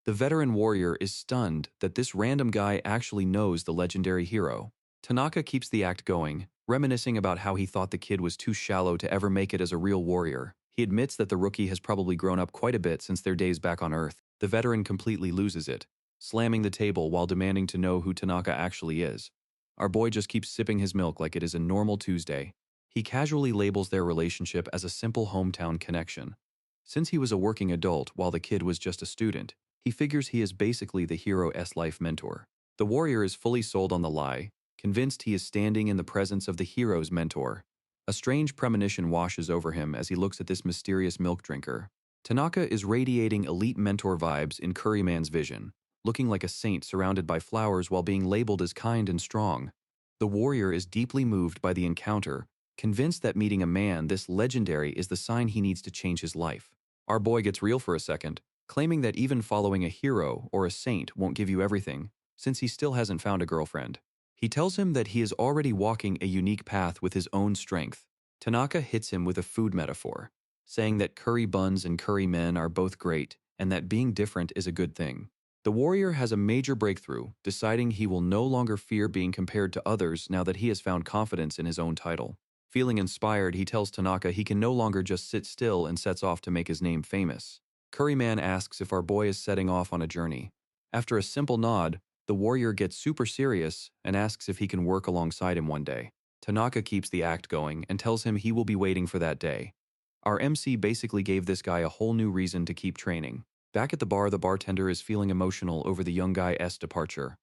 The veteran warrior is stunned that this random guy actually knows the legendary hero. Tanaka keeps the act going, reminiscing about how he thought the kid was too shallow to ever make it as a real warrior. He admits that the rookie has probably grown up quite a bit since their days back on Earth. The veteran completely loses it, slamming the table while demanding to know who Tanaka actually is. Our boy just keeps sipping his milk like it is a normal Tuesday. He casually labels their relationship as a simple hometown connection. Since he was a working adult while the kid was just a student, he figures he is basically the hero's life mentor. The warrior is fully sold on the lie, convinced he is standing in the presence of the hero's mentor. A strange premonition washes over him as he looks at this mysterious milk drinker. Tanaka is radiating elite mentor vibes in Curryman's vision, looking like a saint surrounded by flowers while being labeled as kind and strong. The warrior is deeply moved by the encounter, convinced that meeting a man this legendary is the sign he needs to change his life. Our boy gets real for a second, claiming that even following a hero or a saint won't give you everything, since he still hasn't found a girlfriend. He tells him that he is already walking a unique path with his own strength. Tanaka hits him with a food metaphor, saying that curry buns and curry men are both great and that being different is a good thing. The warrior has a major breakthrough, deciding he will no longer fear being compared to others now that he has found confidence in his own title. Feeling inspired, he tells Tanaka he can no longer just sit still and sets off to make his name famous. Curryman asks if our boy is setting off on a journey. After a simple nod, the warrior gets super serious and asks if he can work alongside him one day. Tanaka keeps the act going and tells him he will be waiting for that day. Our MC basically gave this guy a whole new reason to keep training. Back at the bar, the bartender is feeling emotional over the young guy's departure.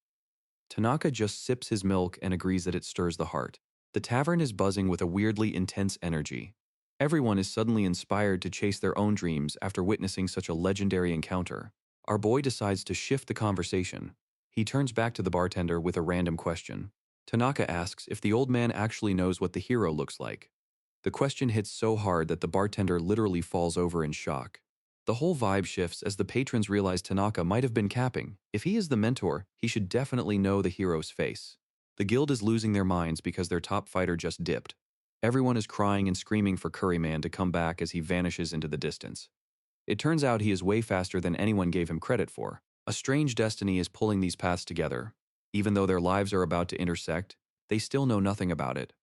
Tanaka just sips his milk and agrees that it stirs the heart. The tavern is buzzing with a weirdly intense energy. Everyone is suddenly inspired to chase their own dreams after witnessing such a legendary encounter. Our boy decides to shift the conversation. He turns back to the bartender with a random question. Tanaka asks if the old man actually knows what the hero looks like. The question hits so hard that the bartender literally falls over in shock. The whole vibe shifts as the patrons realize Tanaka might have been capping. If he is the mentor, he should definitely know the hero's face. The guild is losing their minds because their top fighter just dipped. Everyone is crying and screaming for Curryman to come back as he vanishes into the distance. It turns out he is way faster than anyone gave him credit for. A strange destiny is pulling these paths together. Even though their lives are about to intersect, they still know nothing about it.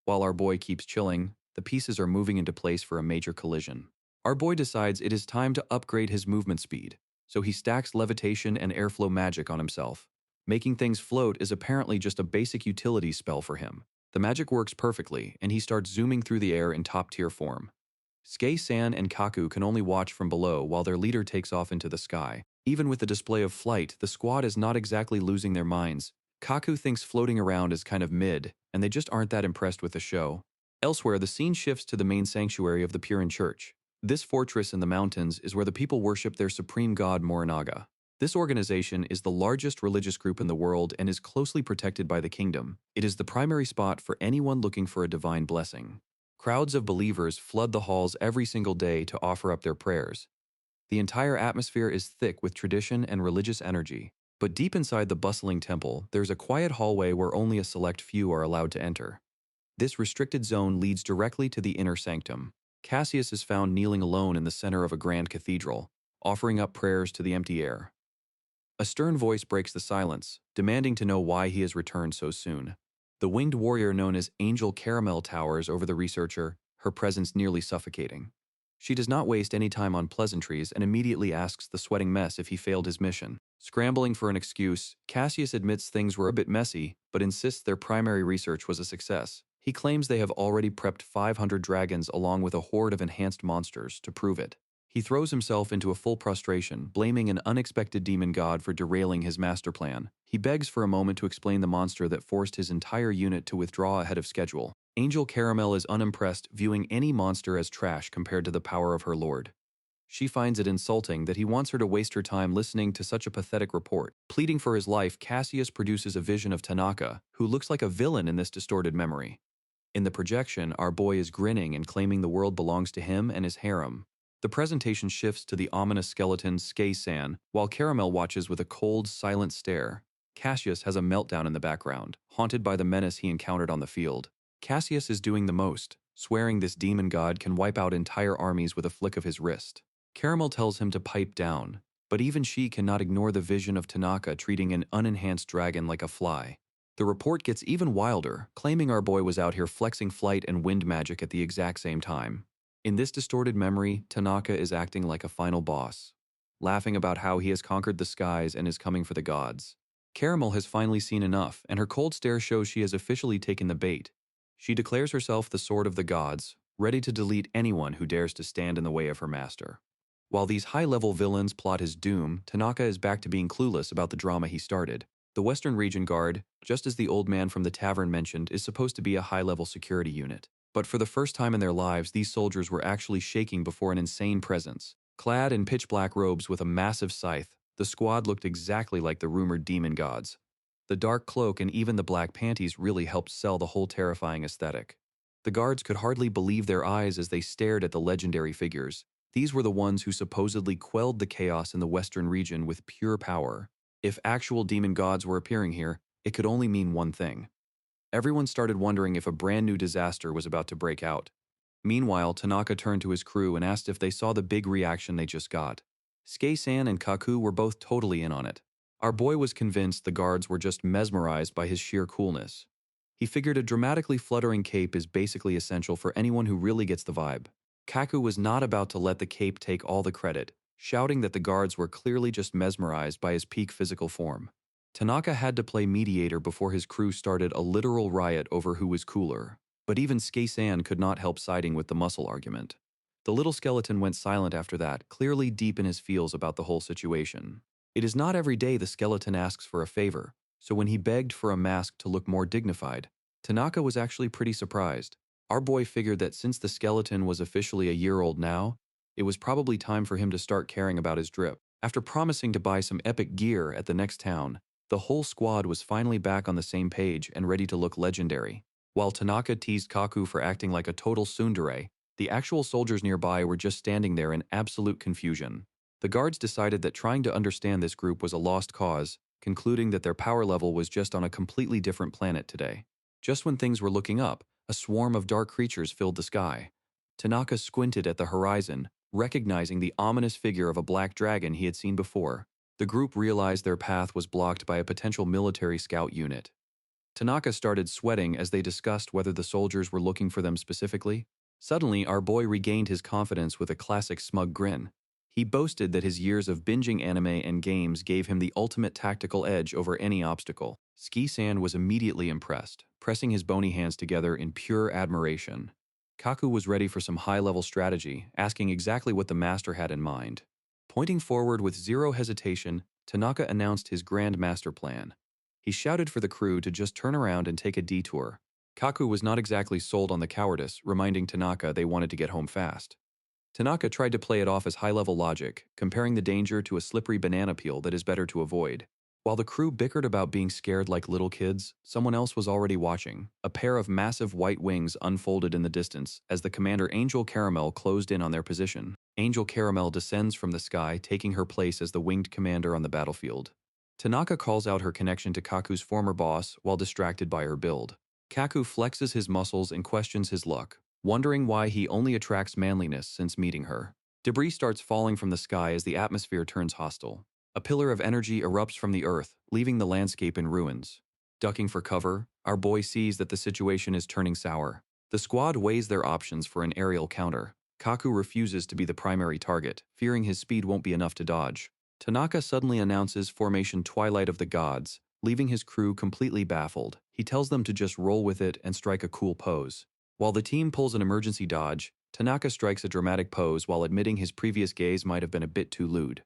While our boy keeps chilling, the pieces are moving into place for a major collision. Our boy decides it is time to upgrade his movement speed, so he stacks levitation and airflow magic on himself. Making things float is apparently just a basic utility spell for him. The magic works perfectly, and he starts zooming through the air in top-tier form. Skei-san and Kaku can only watch from below while their leader takes off into the sky. Even with the display of flight, the squad is not exactly losing their minds. Kaku thinks floating around is kind of mid, and they just aren't that impressed with the show. Elsewhere, the scene shifts to the main sanctuary of the Purin Church. This fortress in the mountains is where the people worship their supreme god Morinaga. This organization is the largest religious group in the world and is closely protected by the kingdom. It is the primary spot for anyone looking for a divine blessing. Crowds of believers flood the halls every single day to offer up their prayers. The entire atmosphere is thick with tradition and religious energy. But deep inside the bustling temple, there's a quiet hallway where only a select few are allowed to enter. This restricted zone leads directly to the inner sanctum. Casius is found kneeling alone in the center of a grand cathedral, offering up prayers to the empty air. A stern voice breaks the silence, demanding to know why he has returned so soon. The winged warrior known as Angel Caramel towers over the researcher, her presence nearly suffocating. She does not waste any time on pleasantries and immediately asks the sweating mess if he failed his mission. Scrambling for an excuse, Casius admits things were a bit messy, but insists their primary research was a success. He claims they have already prepped 500 dragons along with a horde of enhanced monsters to prove it. He throws himself into a full prostration, blaming an unexpected demon god for derailing his master plan. He begs for a moment to explain the monster that forced his entire unit to withdraw ahead of schedule. Angel Caramel is unimpressed, viewing any monster as trash compared to the power of her lord. She finds it insulting that he wants her to waste her time listening to such a pathetic report. Pleading for his life, Casius produces a vision of Tanaka, who looks like a villain in this distorted memory. In the projection, our boy is grinning and claiming the world belongs to him and his harem. The presentation shifts to the ominous skeleton Skei-san, while Caramel watches with a cold, silent stare. Casius has a meltdown in the background, haunted by the menace he encountered on the field. Casius is doing the most, swearing this demon god can wipe out entire armies with a flick of his wrist. Caramel tells him to pipe down, But even she cannot ignore the vision of Tanaka treating an unenhanced dragon like a fly. The report gets even wilder, claiming our boy was out here flexing flight and wind magic at the exact same time. In this distorted memory, Tanaka is acting like a final boss, laughing about how he has conquered the skies and is coming for the gods. Caramel has finally seen enough, and her cold stare shows she has officially taken the bait. She declares herself the sword of the gods, ready to delete anyone who dares to stand in the way of her master. While these high-level villains plot his doom, Tanaka is back to being clueless about the drama he started. The Western Region Guard, just as the old man from the tavern mentioned, is supposed to be a high-level security unit. But for the first time in their lives, these soldiers were actually shaking before an insane presence. Clad in pitch-black robes with a massive scythe, the squad looked exactly like the rumored demon gods. The dark cloak and even the black panties really helped sell the whole terrifying aesthetic. The guards could hardly believe their eyes as they stared at the legendary figures. These were the ones who supposedly quelled the chaos in the Western region with pure power. If actual demon gods were appearing here, it could only mean one thing. Everyone started wondering if a brand new disaster was about to break out. Meanwhile, Tanaka turned to his crew and asked if they saw the big reaction they just got. Skei-san and Kaku were both totally in on it. Our boy was convinced the guards were just mesmerized by his sheer coolness. He figured a dramatically fluttering cape is basically essential for anyone who really gets the vibe. Kaku was not about to let the cape take all the credit, shouting that the guards were clearly just mesmerized by his peak physical form. Tanaka had to play mediator before his crew started a literal riot over who was cooler. But even Skei-san could not help siding with the muscle argument. The little skeleton went silent after that, clearly deep in his feels about the whole situation. It is not every day the skeleton asks for a favor, so when he begged for a mask to look more dignified, Tanaka was actually pretty surprised. Our boy figured that since the skeleton was officially a year old now, it was probably time for him to start caring about his drip. After promising to buy some epic gear at the next town, the whole squad was finally back on the same page and ready to look legendary. While Tanaka teased Kaku for acting like a total tsundere, the actual soldiers nearby were just standing there in absolute confusion. The guards decided that trying to understand this group was a lost cause, concluding that their power level was just on a completely different planet today. Just when things were looking up, a swarm of dark creatures filled the sky. Tanaka squinted at the horizon, recognizing the ominous figure of a black dragon he had seen before. The group realized their path was blocked by a potential military scout unit. Tanaka started sweating as they discussed whether the soldiers were looking for them specifically. Suddenly, our boy regained his confidence with a classic smug grin. He boasted that his years of binging anime and games gave him the ultimate tactical edge over any obstacle. Skei-san was immediately impressed, pressing his bony hands together in pure admiration. Kaku was ready for some high-level strategy, asking exactly what the master had in mind. Pointing forward with zero hesitation, Tanaka announced his grand master plan. He shouted for the crew to just turn around and take a detour. Kaku was not exactly sold on the cowardice, reminding Tanaka they wanted to get home fast. Tanaka tried to play it off as high-level logic, comparing the danger to a slippery banana peel that is better to avoid. While the crew bickered about being scared like little kids, someone else was already watching. A pair of massive white wings unfolded in the distance as the commander Angel Caramel closed in on their position. Angel Caramel descends from the sky, taking her place as the winged commander on the battlefield. Tanaka calls out her connection to Kaku's former boss while distracted by her build. Kaku flexes his muscles and questions his luck, wondering why he only attracts manliness since meeting her. Debris starts falling from the sky as the atmosphere turns hostile. A pillar of energy erupts from the earth, leaving the landscape in ruins. Ducking for cover, our boy sees that the situation is turning sour. The squad weighs their options for an aerial counter. Kaku refuses to be the primary target, fearing his speed won't be enough to dodge. Tanaka suddenly announces Formation Twilight of the Gods, leaving his crew completely baffled. He tells them to just roll with it and strike a cool pose. While the team pulls an emergency dodge, Tanaka strikes a dramatic pose while admitting his previous gaze might have been a bit too lewd.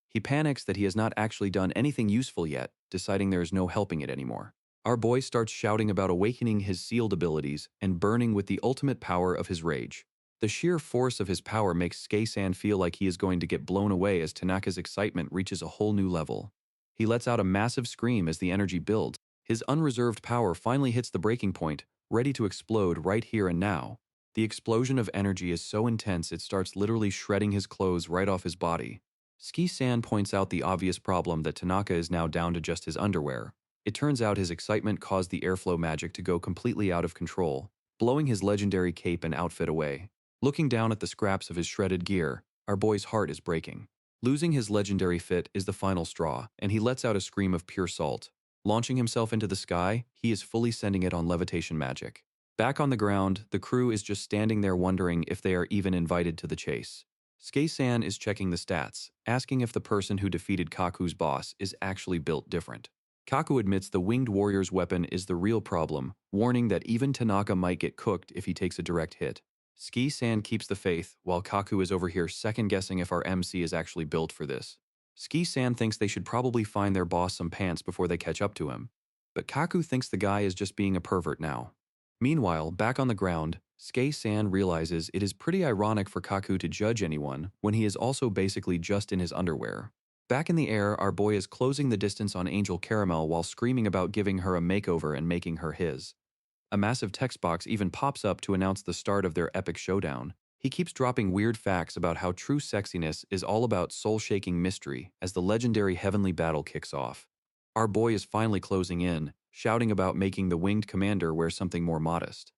He panics that he has not actually done anything useful yet, deciding there is no helping it anymore. Our boy starts shouting about awakening his sealed abilities and burning with the ultimate power of his rage. The sheer force of his power makes Skei-san feel like he is going to get blown away as Tanaka's excitement reaches a whole new level. He lets out a massive scream as the energy builds. His unreserved power finally hits the breaking point, ready to explode right here and now. The explosion of energy is so intense it starts literally shredding his clothes right off his body. Skei-san points out the obvious problem that Tanaka is now down to just his underwear. It turns out his excitement caused the airflow magic to go completely out of control, blowing his legendary cape and outfit away. Looking down at the scraps of his shredded gear, our boy's heart is breaking. Losing his legendary fit is the final straw, and he lets out a scream of pure salt. Launching himself into the sky, he is fully sending it on levitation magic. Back on the ground, the crew is just standing there wondering if they are even invited to the chase. Skei-san is checking the stats, asking if the person who defeated Kaku's boss is actually built different. Kaku admits the winged warrior's weapon is the real problem, warning that even Tanaka might get cooked if he takes a direct hit. Skei-san keeps the faith, while Kaku is over here second-guessing if our MC is actually built for this. Skei-san thinks they should probably find their boss some pants before they catch up to him, but Kaku thinks the guy is just being a pervert now. Meanwhile, back on the ground, Skei-san realizes it is pretty ironic for Kaku to judge anyone when he is also basically just in his underwear. Back in the air, our boy is closing the distance on Angel Caramel while screaming about giving her a makeover and making her his. A massive text box even pops up to announce the start of their epic showdown. He keeps dropping weird facts about how true sexiness is all about soul-shaking mystery as the legendary heavenly battle kicks off. Our boy is finally closing in, shouting about making the winged commander wear something more modest.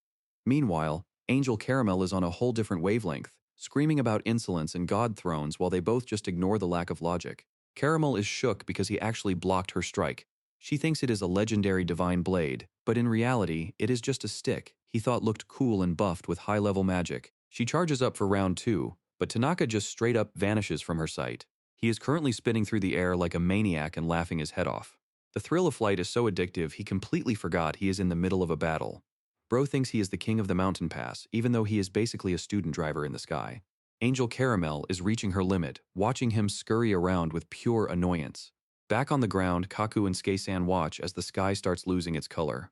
Meanwhile, Angel Caramel is on a whole different wavelength, screaming about insolence and god thrones while they both just ignore the lack of logic. Caramel is shook because he actually blocked her strike. She thinks it is a legendary divine blade, but in reality, it is just a stick he thought looked cool and buffed with high-level magic. She charges up for round 2, but Tanaka just straight up vanishes from her sight. He is currently spinning through the air like a maniac and laughing his head off. The thrill of flight is so addictive he completely forgot he is in the middle of a battle. Bro thinks he is the king of the mountain pass, even though he is basically a student driver in the sky. Angel Caramel is reaching her limit, watching him scurry around with pure annoyance. Back on the ground, Kaku and Skei-san watch as the sky starts losing its color.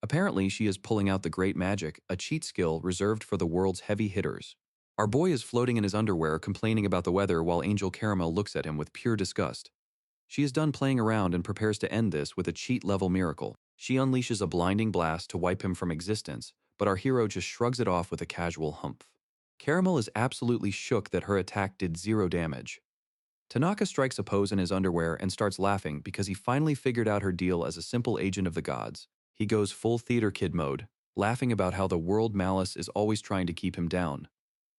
Apparently, she is pulling out the Great Magic, a cheat skill reserved for the world's heavy hitters. Our boy is floating in his underwear, complaining about the weather while Angel Caramel looks at him with pure disgust. She is done playing around and prepares to end this with a cheat-level miracle. She unleashes a blinding blast to wipe him from existence, but our hero just shrugs it off with a casual humph. Caramel is absolutely shook that her attack did 0 damage. Tanaka strikes a pose in his underwear and starts laughing because he finally figured out her deal as a simple agent of the gods. He goes full theater kid mode, laughing about how the world malice is always trying to keep him down.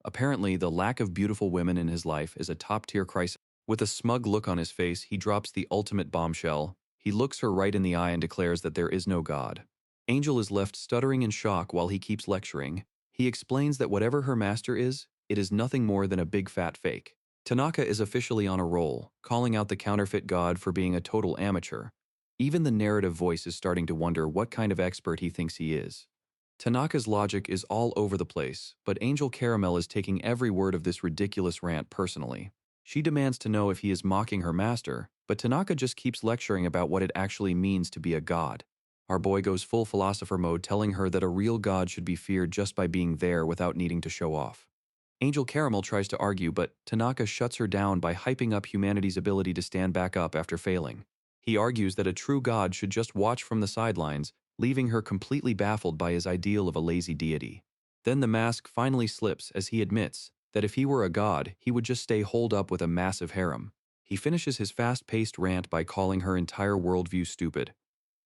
Apparently, the lack of beautiful women in his life is a top-tier crisis. With a smug look on his face, he drops the ultimate bombshell. He looks her right in the eye and declares that there is no God. Angel is left stuttering in shock while he keeps lecturing. He explains that whatever her master is, it is nothing more than a big fat fake. Tanaka is officially on a roll, calling out the counterfeit god for being a total amateur. Even the narrative voice is starting to wonder what kind of expert he thinks he is. Tanaka's logic is all over the place, but Angel Caramel is taking every word of this ridiculous rant personally. She demands to know if he is mocking her master, but Tanaka just keeps lecturing about what it actually means to be a god. Our boy goes full philosopher mode, telling her that a real god should be feared just by being there without needing to show off. Angel Caramel tries to argue, but Tanaka shuts her down by hyping up humanity's ability to stand back up after failing. He argues that a true god should just watch from the sidelines, leaving her completely baffled by his ideal of a lazy deity. Then the mask finally slips as he admits that if he were a god, he would just stay holed up with a massive harem. He finishes his fast-paced rant by calling her entire worldview stupid.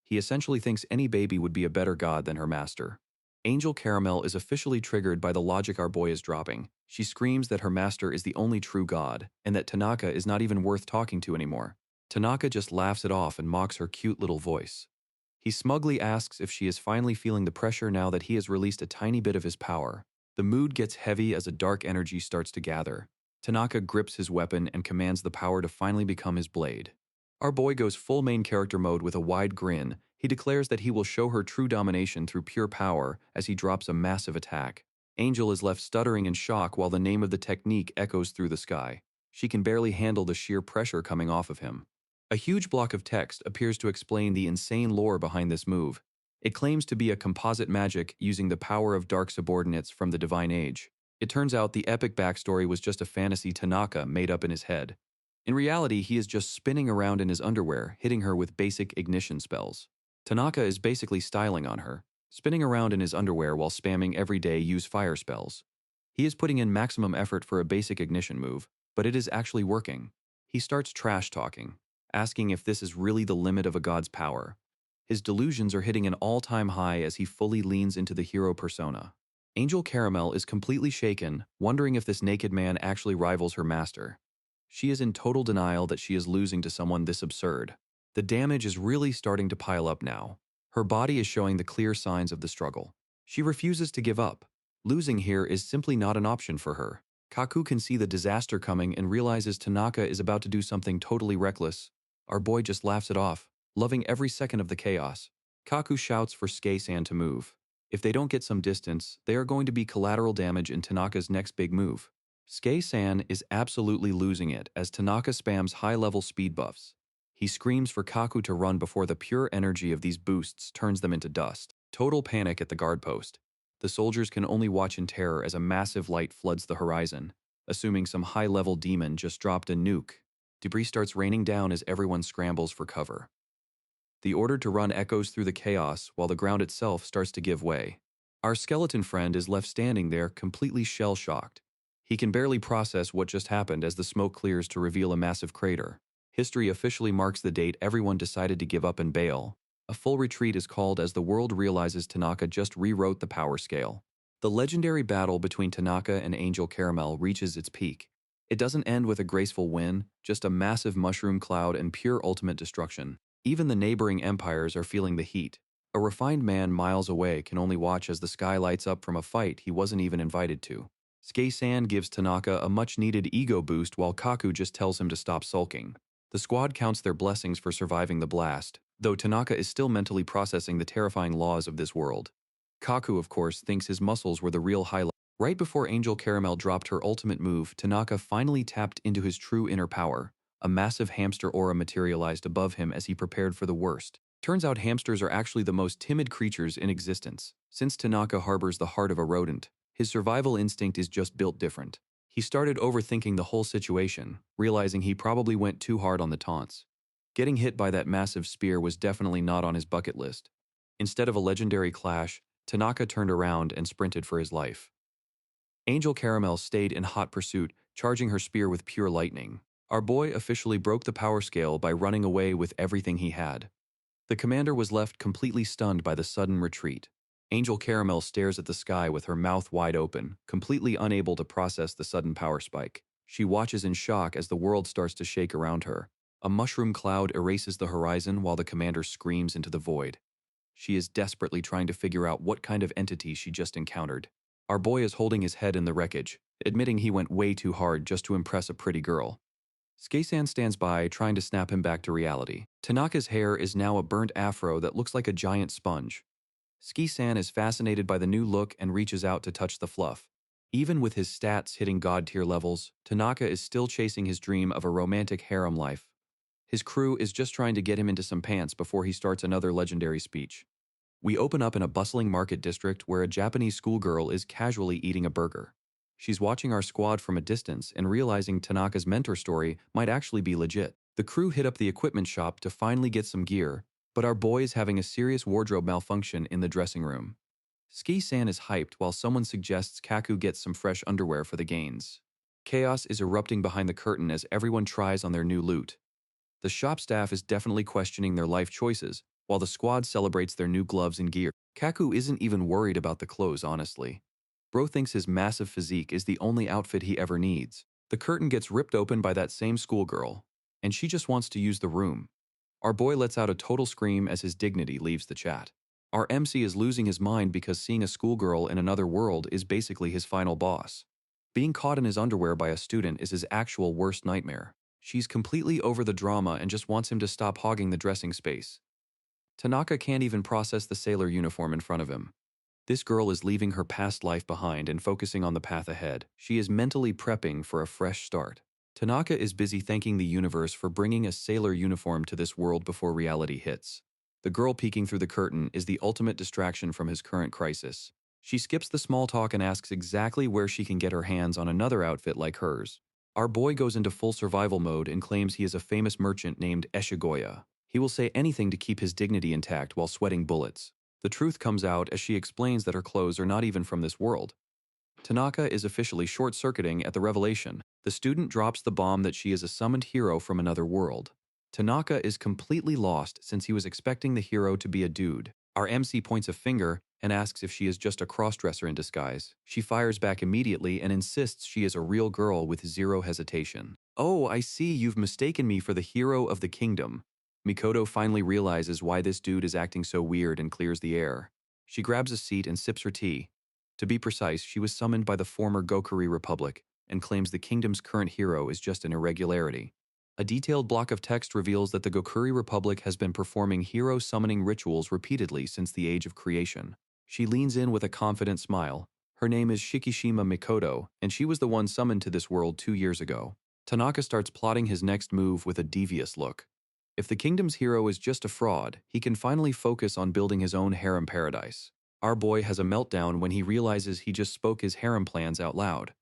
He essentially thinks any baby would be a better god than her master. Angel Caramel is officially triggered by the logic our boy is dropping. She screams that her master is the only true god, and that Tanaka is not even worth talking to anymore. Tanaka just laughs it off and mocks her cute little voice. He smugly asks if she is finally feeling the pressure now that he has released a tiny bit of his power. The mood gets heavy as a dark energy starts to gather. Tanaka grips his weapon and commands the power to finally become his blade. Our boy goes full main character mode with a wide grin. He declares that he will show her true domination through pure power as he drops a massive attack. Angel is left stuttering in shock while the name of the technique echoes through the sky. She can barely handle the sheer pressure coming off of him. A huge block of text appears to explain the insane lore behind this move. It claims to be a composite magic using the power of dark subordinates from the Divine Age. It turns out the epic backstory was just a fantasy Tanaka made up in his head. In reality, he is just spinning around in his underwear, hitting her with basic ignition spells. Tanaka is basically styling on her, spinning around in his underwear while spamming everyday use fire spells. He is putting in maximum effort for a basic ignition move, but it is actually working. He starts trash talking, asking if this is really the limit of a god's power. His delusions are hitting an all-time high as he fully leans into the hero persona. Angel Caramel is completely shaken, wondering if this naked man actually rivals her master. She is in total denial that she is losing to someone this absurd. The damage is really starting to pile up now. Her body is showing the clear signs of the struggle. She refuses to give up. Losing here is simply not an option for her. Kaku can see the disaster coming and realizes Tanaka is about to do something totally reckless. Our boy just laughs it off, loving every second of the chaos. Kaku shouts for Skei-san to move. If they don't get some distance, they are going to be collateral damage in Tanaka's next big move. Skei-san is absolutely losing it as Tanaka spams high-level speed buffs. He screams for Kaku to run before the pure energy of these boosts turns them into dust. Total panic at the guard post. The soldiers can only watch in terror as a massive light floods the horizon, assuming some high-level demon just dropped a nuke. Debris starts raining down as everyone scrambles for cover. The order to run echoes through the chaos while the ground itself starts to give way. Our skeleton friend is left standing there completely shell-shocked. He can barely process what just happened as the smoke clears to reveal a massive crater. History officially marks the date everyone decided to give up and bail. A full retreat is called as the world realizes Tanaka just rewrote the power scale. The legendary battle between Tanaka and Angel Caramel reaches its peak. It doesn't end with a graceful win, just a massive mushroom cloud and pure ultimate destruction. Even the neighboring empires are feeling the heat. A refined man miles away can only watch as the sky lights up from a fight he wasn't even invited to. Skei-san gives Tanaka a much-needed ego boost while Kaku just tells him to stop sulking. The squad counts their blessings for surviving the blast, though Tanaka is still mentally processing the terrifying laws of this world. Kaku, of course, thinks his muscles were the real highlight. Right before Angel Caramel dropped her ultimate move, Tanaka finally tapped into his true inner power. A massive hamster aura materialized above him as he prepared for the worst. Turns out hamsters are actually the most timid creatures in existence. Since Tanaka harbors the heart of a rodent, his survival instinct is just built different. He started overthinking the whole situation, realizing he probably went too hard on the taunts. Getting hit by that massive spear was definitely not on his bucket list. Instead of a legendary clash, Tanaka turned around and sprinted for his life. Angel Caramel stayed in hot pursuit, charging her spear with pure lightning. Our boy officially broke the power scale by running away with everything he had. The commander was left completely stunned by the sudden retreat. Angel Caramel stares at the sky with her mouth wide open, completely unable to process the sudden power spike. She watches in shock as the world starts to shake around her. A mushroom cloud erases the horizon while the commander screams into the void. She is desperately trying to figure out what kind of entity she just encountered. Our boy is holding his head in the wreckage, admitting he went way too hard just to impress a pretty girl. Skei-san stands by, trying to snap him back to reality. Tanaka's hair is now a burnt afro that looks like a giant sponge. Skei-san is fascinated by the new look and reaches out to touch the fluff. Even with his stats hitting god-tier levels, Tanaka is still chasing his dream of a romantic harem life. His crew is just trying to get him into some pants before he starts another legendary speech. We open up in a bustling market district where a Japanese schoolgirl is casually eating a burger. She's watching our squad from a distance and realizing Tanaka's mentor story might actually be legit. The crew hit up the equipment shop to finally get some gear, but our boy is having a serious wardrobe malfunction in the dressing room. Skei-san is hyped while someone suggests Kaku gets some fresh underwear for the gains. Chaos is erupting behind the curtain as everyone tries on their new loot. The shop staff is definitely questioning their life choices, while the squad celebrates their new gloves and gear. Kaku isn't even worried about the clothes, honestly. Bro thinks his massive physique is the only outfit he ever needs. The curtain gets ripped open by that same schoolgirl, and she just wants to use the room. Our boy lets out a total scream as his dignity leaves the chat. Our MC is losing his mind because seeing a schoolgirl in another world is basically his final boss. Being caught in his underwear by a student is his actual worst nightmare. She's completely over the drama and just wants him to stop hogging the dressing space. Tanaka can't even process the sailor uniform in front of him. This girl is leaving her past life behind and focusing on the path ahead. She is mentally prepping for a fresh start. Tanaka is busy thanking the universe for bringing a sailor uniform to this world before reality hits. The girl peeking through the curtain is the ultimate distraction from his current crisis. She skips the small talk and asks exactly where she can get her hands on another outfit like hers. Our boy goes into full survival mode and claims he is a famous merchant named Eshigoya. He will say anything to keep his dignity intact while sweating bullets. The truth comes out as she explains that her clothes are not even from this world. Tanaka is officially short-circuiting at the revelation. The student drops the bomb that she is a summoned hero from another world. Tanaka is completely lost since he was expecting the hero to be a dude. Our MC points a finger and asks if she is just a crossdresser in disguise. She fires back immediately and insists she is a real girl with zero hesitation. "Oh, I see, you've mistaken me for the hero of the kingdom." Mikoto finally realizes why this dude is acting so weird and clears the air. She grabs a seat and sips her tea. To be precise, she was summoned by the former Gokuri Republic and claims the kingdom's current hero is just an irregularity. A detailed block of text reveals that the Gokuri Republic has been performing hero summoning rituals repeatedly since the Age of Creation. She leans in with a confident smile. Her name is Shikishima Mikoto, and she was the one summoned to this world 2 years ago. Tanaka starts plotting his next move with a devious look. If the kingdom's hero is just a fraud, he can finally focus on building his own harem paradise. Our boy has a meltdown when he realizes he just spoke his harem plans out loud.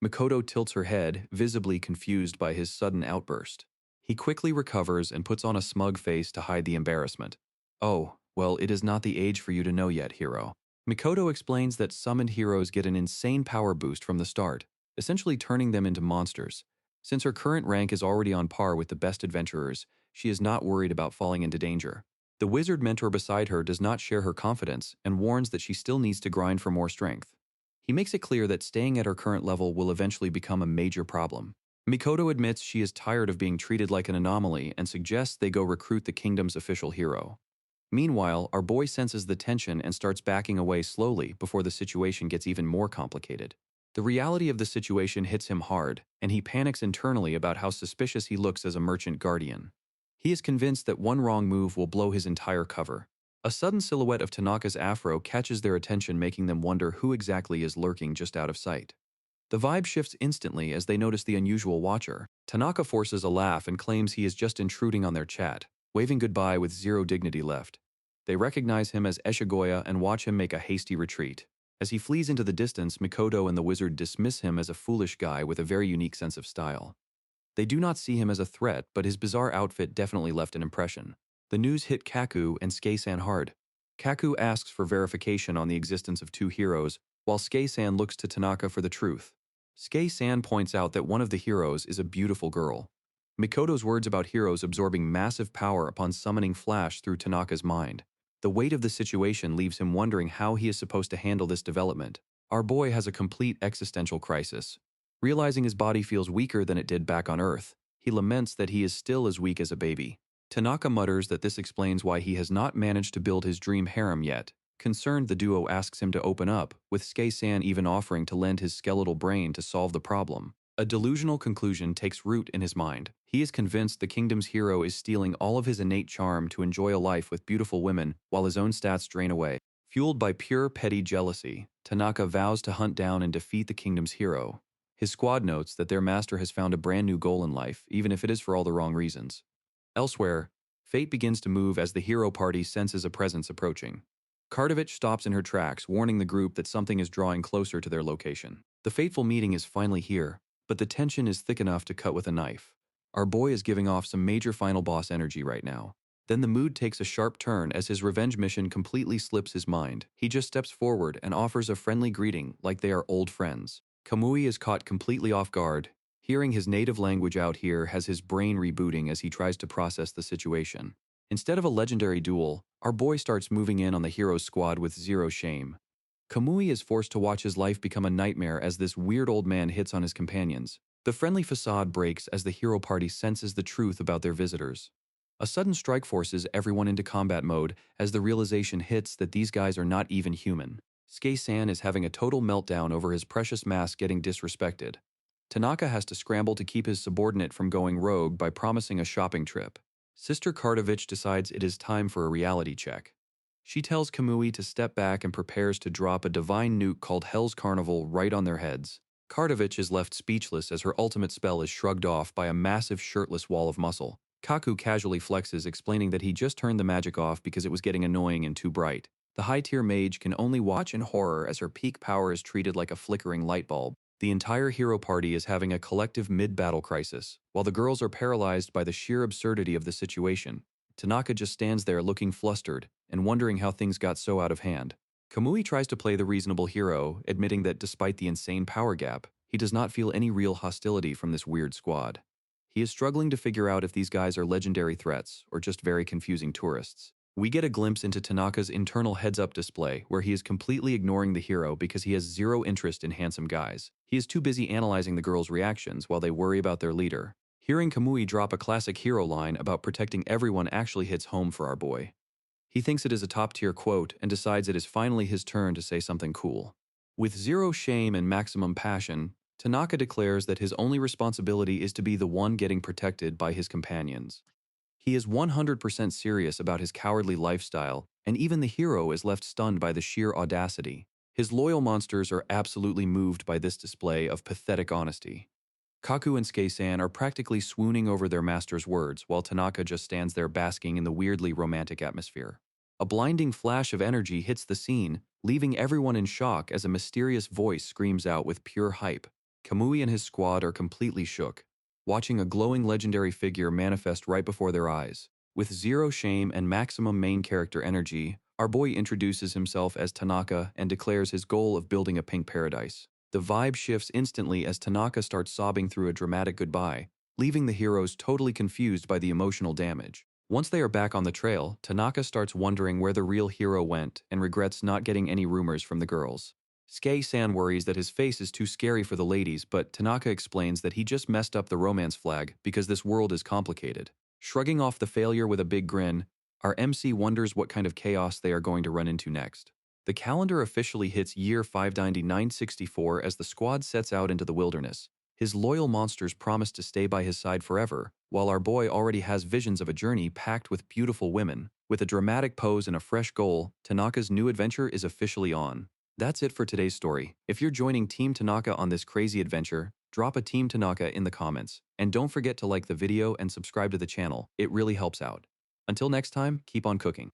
Mikoto tilts her head, visibly confused by his sudden outburst. He quickly recovers and puts on a smug face to hide the embarrassment. "Oh, well, it is not the age for you to know yet, hero." Mikoto explains that summoned heroes get an insane power boost from the start, essentially turning them into monsters. Since her current rank is already on par with the best adventurers, she is not worried about falling into danger. The wizard mentor beside her does not share her confidence and warns that she still needs to grind for more strength. He makes it clear that staying at her current level will eventually become a major problem. Mikoto admits she is tired of being treated like an anomaly and suggests they go recruit the kingdom's official hero. Meanwhile, our boy senses the tension and starts backing away slowly before the situation gets even more complicated. The reality of the situation hits him hard, and he panics internally about how suspicious he looks as a merchant guardian. He is convinced that one wrong move will blow his entire cover. A sudden silhouette of Tanaka's afro catches their attention, making them wonder who exactly is lurking just out of sight. The vibe shifts instantly as they notice the unusual watcher. Tanaka forces a laugh and claims he is just intruding on their chat, waving goodbye with zero dignity left. They recognize him as Eshigoya and watch him make a hasty retreat. As he flees into the distance, Mikoto and the wizard dismiss him as a foolish guy with a very unique sense of style. They do not see him as a threat, but his bizarre outfit definitely left an impression. The news hit Kaku and Skei-san hard. Kaku asks for verification on the existence of two heroes, while Skei-san looks to Tanaka for the truth. Skei-san points out that one of the heroes is a beautiful girl. Mikoto's words about heroes absorbing massive power upon summoning flash through Tanaka's mind. The weight of the situation leaves him wondering how he is supposed to handle this development. Our boy has a complete existential crisis. Realizing his body feels weaker than it did back on Earth, he laments that he is still as weak as a baby. Tanaka mutters that this explains why he has not managed to build his dream harem yet. Concerned, the duo asks him to open up, with Skei-san even offering to lend his skeletal brain to solve the problem. A delusional conclusion takes root in his mind. He is convinced the kingdom's hero is stealing all of his innate charm to enjoy a life with beautiful women while his own stats drain away. Fueled by pure petty jealousy, Tanaka vows to hunt down and defeat the kingdom's hero. His squad notes that their master has found a brand new goal in life, even if it is for all the wrong reasons. Elsewhere, fate begins to move as the hero party senses a presence approaching. Kardovich stops in her tracks, warning the group that something is drawing closer to their location. The fateful meeting is finally here, but the tension is thick enough to cut with a knife. Our boy is giving off some major final boss energy right now. Then the mood takes a sharp turn as his revenge mission completely slips his mind. He just steps forward and offers a friendly greeting like they are old friends. Kamui is caught completely off guard. Hearing his native language out here has his brain rebooting as he tries to process the situation. Instead of a legendary duel, our boy starts moving in on the hero's squad with zero shame. Kamui is forced to watch his life become a nightmare as this weird old man hits on his companions. The friendly facade breaks as the hero party senses the truth about their visitors. A sudden strike forces everyone into combat mode as the realization hits that these guys are not even human. Skei-san is having a total meltdown over his precious mask getting disrespected. Tanaka has to scramble to keep his subordinate from going rogue by promising a shopping trip. Sister Kardovich decides it is time for a reality check. She tells Kamui to step back and prepares to drop a divine nuke called Hell's Carnival right on their heads. Kardovich is left speechless as her ultimate spell is shrugged off by a massive shirtless wall of muscle. Kaku casually flexes, explaining that he just turned the magic off because it was getting annoying and too bright. The high-tier mage can only watch in horror as her peak power is treated like a flickering light bulb. The entire hero party is having a collective mid-battle crisis, while the girls are paralyzed by the sheer absurdity of the situation. Tanaka just stands there looking flustered and wondering how things got so out of hand. Kamui tries to play the reasonable hero, admitting that despite the insane power gap, he does not feel any real hostility from this weird squad. He is struggling to figure out if these guys are legendary threats or just very confusing tourists. We get a glimpse into Tanaka's internal heads-up display where he is completely ignoring the hero because he has zero interest in handsome guys. He is too busy analyzing the girls' reactions while they worry about their leader. Hearing Kamui drop a classic hero line about protecting everyone actually hits home for our boy. He thinks it is a top-tier quote and decides it is finally his turn to say something cool. With zero shame and maximum passion, Tanaka declares that his only responsibility is to be the one getting protected by his companions. He is 100% serious about his cowardly lifestyle, and even the hero is left stunned by the sheer audacity. His loyal monsters are absolutely moved by this display of pathetic honesty. Kaku and Skei-san are practically swooning over their master's words while Tanaka just stands there basking in the weirdly romantic atmosphere. A blinding flash of energy hits the scene, leaving everyone in shock as a mysterious voice screams out with pure hype. Kamui and his squad are completely shook, watching a glowing legendary figure manifest right before their eyes. With zero shame and maximum main character energy, our boy introduces himself as Tanaka and declares his goal of building a pink paradise. The vibe shifts instantly as Tanaka starts sobbing through a dramatic goodbye, leaving the heroes totally confused by the emotional damage. Once they are back on the trail, Tanaka starts wondering where the real hero went and regrets not getting any rumors from the girls. Skei-san worries that his face is too scary for the ladies, but Tanaka explains that he just messed up the romance flag because this world is complicated. Shrugging off the failure with a big grin, our MC wonders what kind of chaos they are going to run into next. The calendar officially hits year 59964 as the squad sets out into the wilderness. His loyal monsters promise to stay by his side forever, while our boy already has visions of a journey packed with beautiful women. With a dramatic pose and a fresh goal, Tanaka's new adventure is officially on. That's it for today's story. If you're joining Team Tanaka on this crazy adventure, drop a Team Tanaka in the comments. And don't forget to like the video and subscribe to the channel. It really helps out. Until next time, keep on cooking.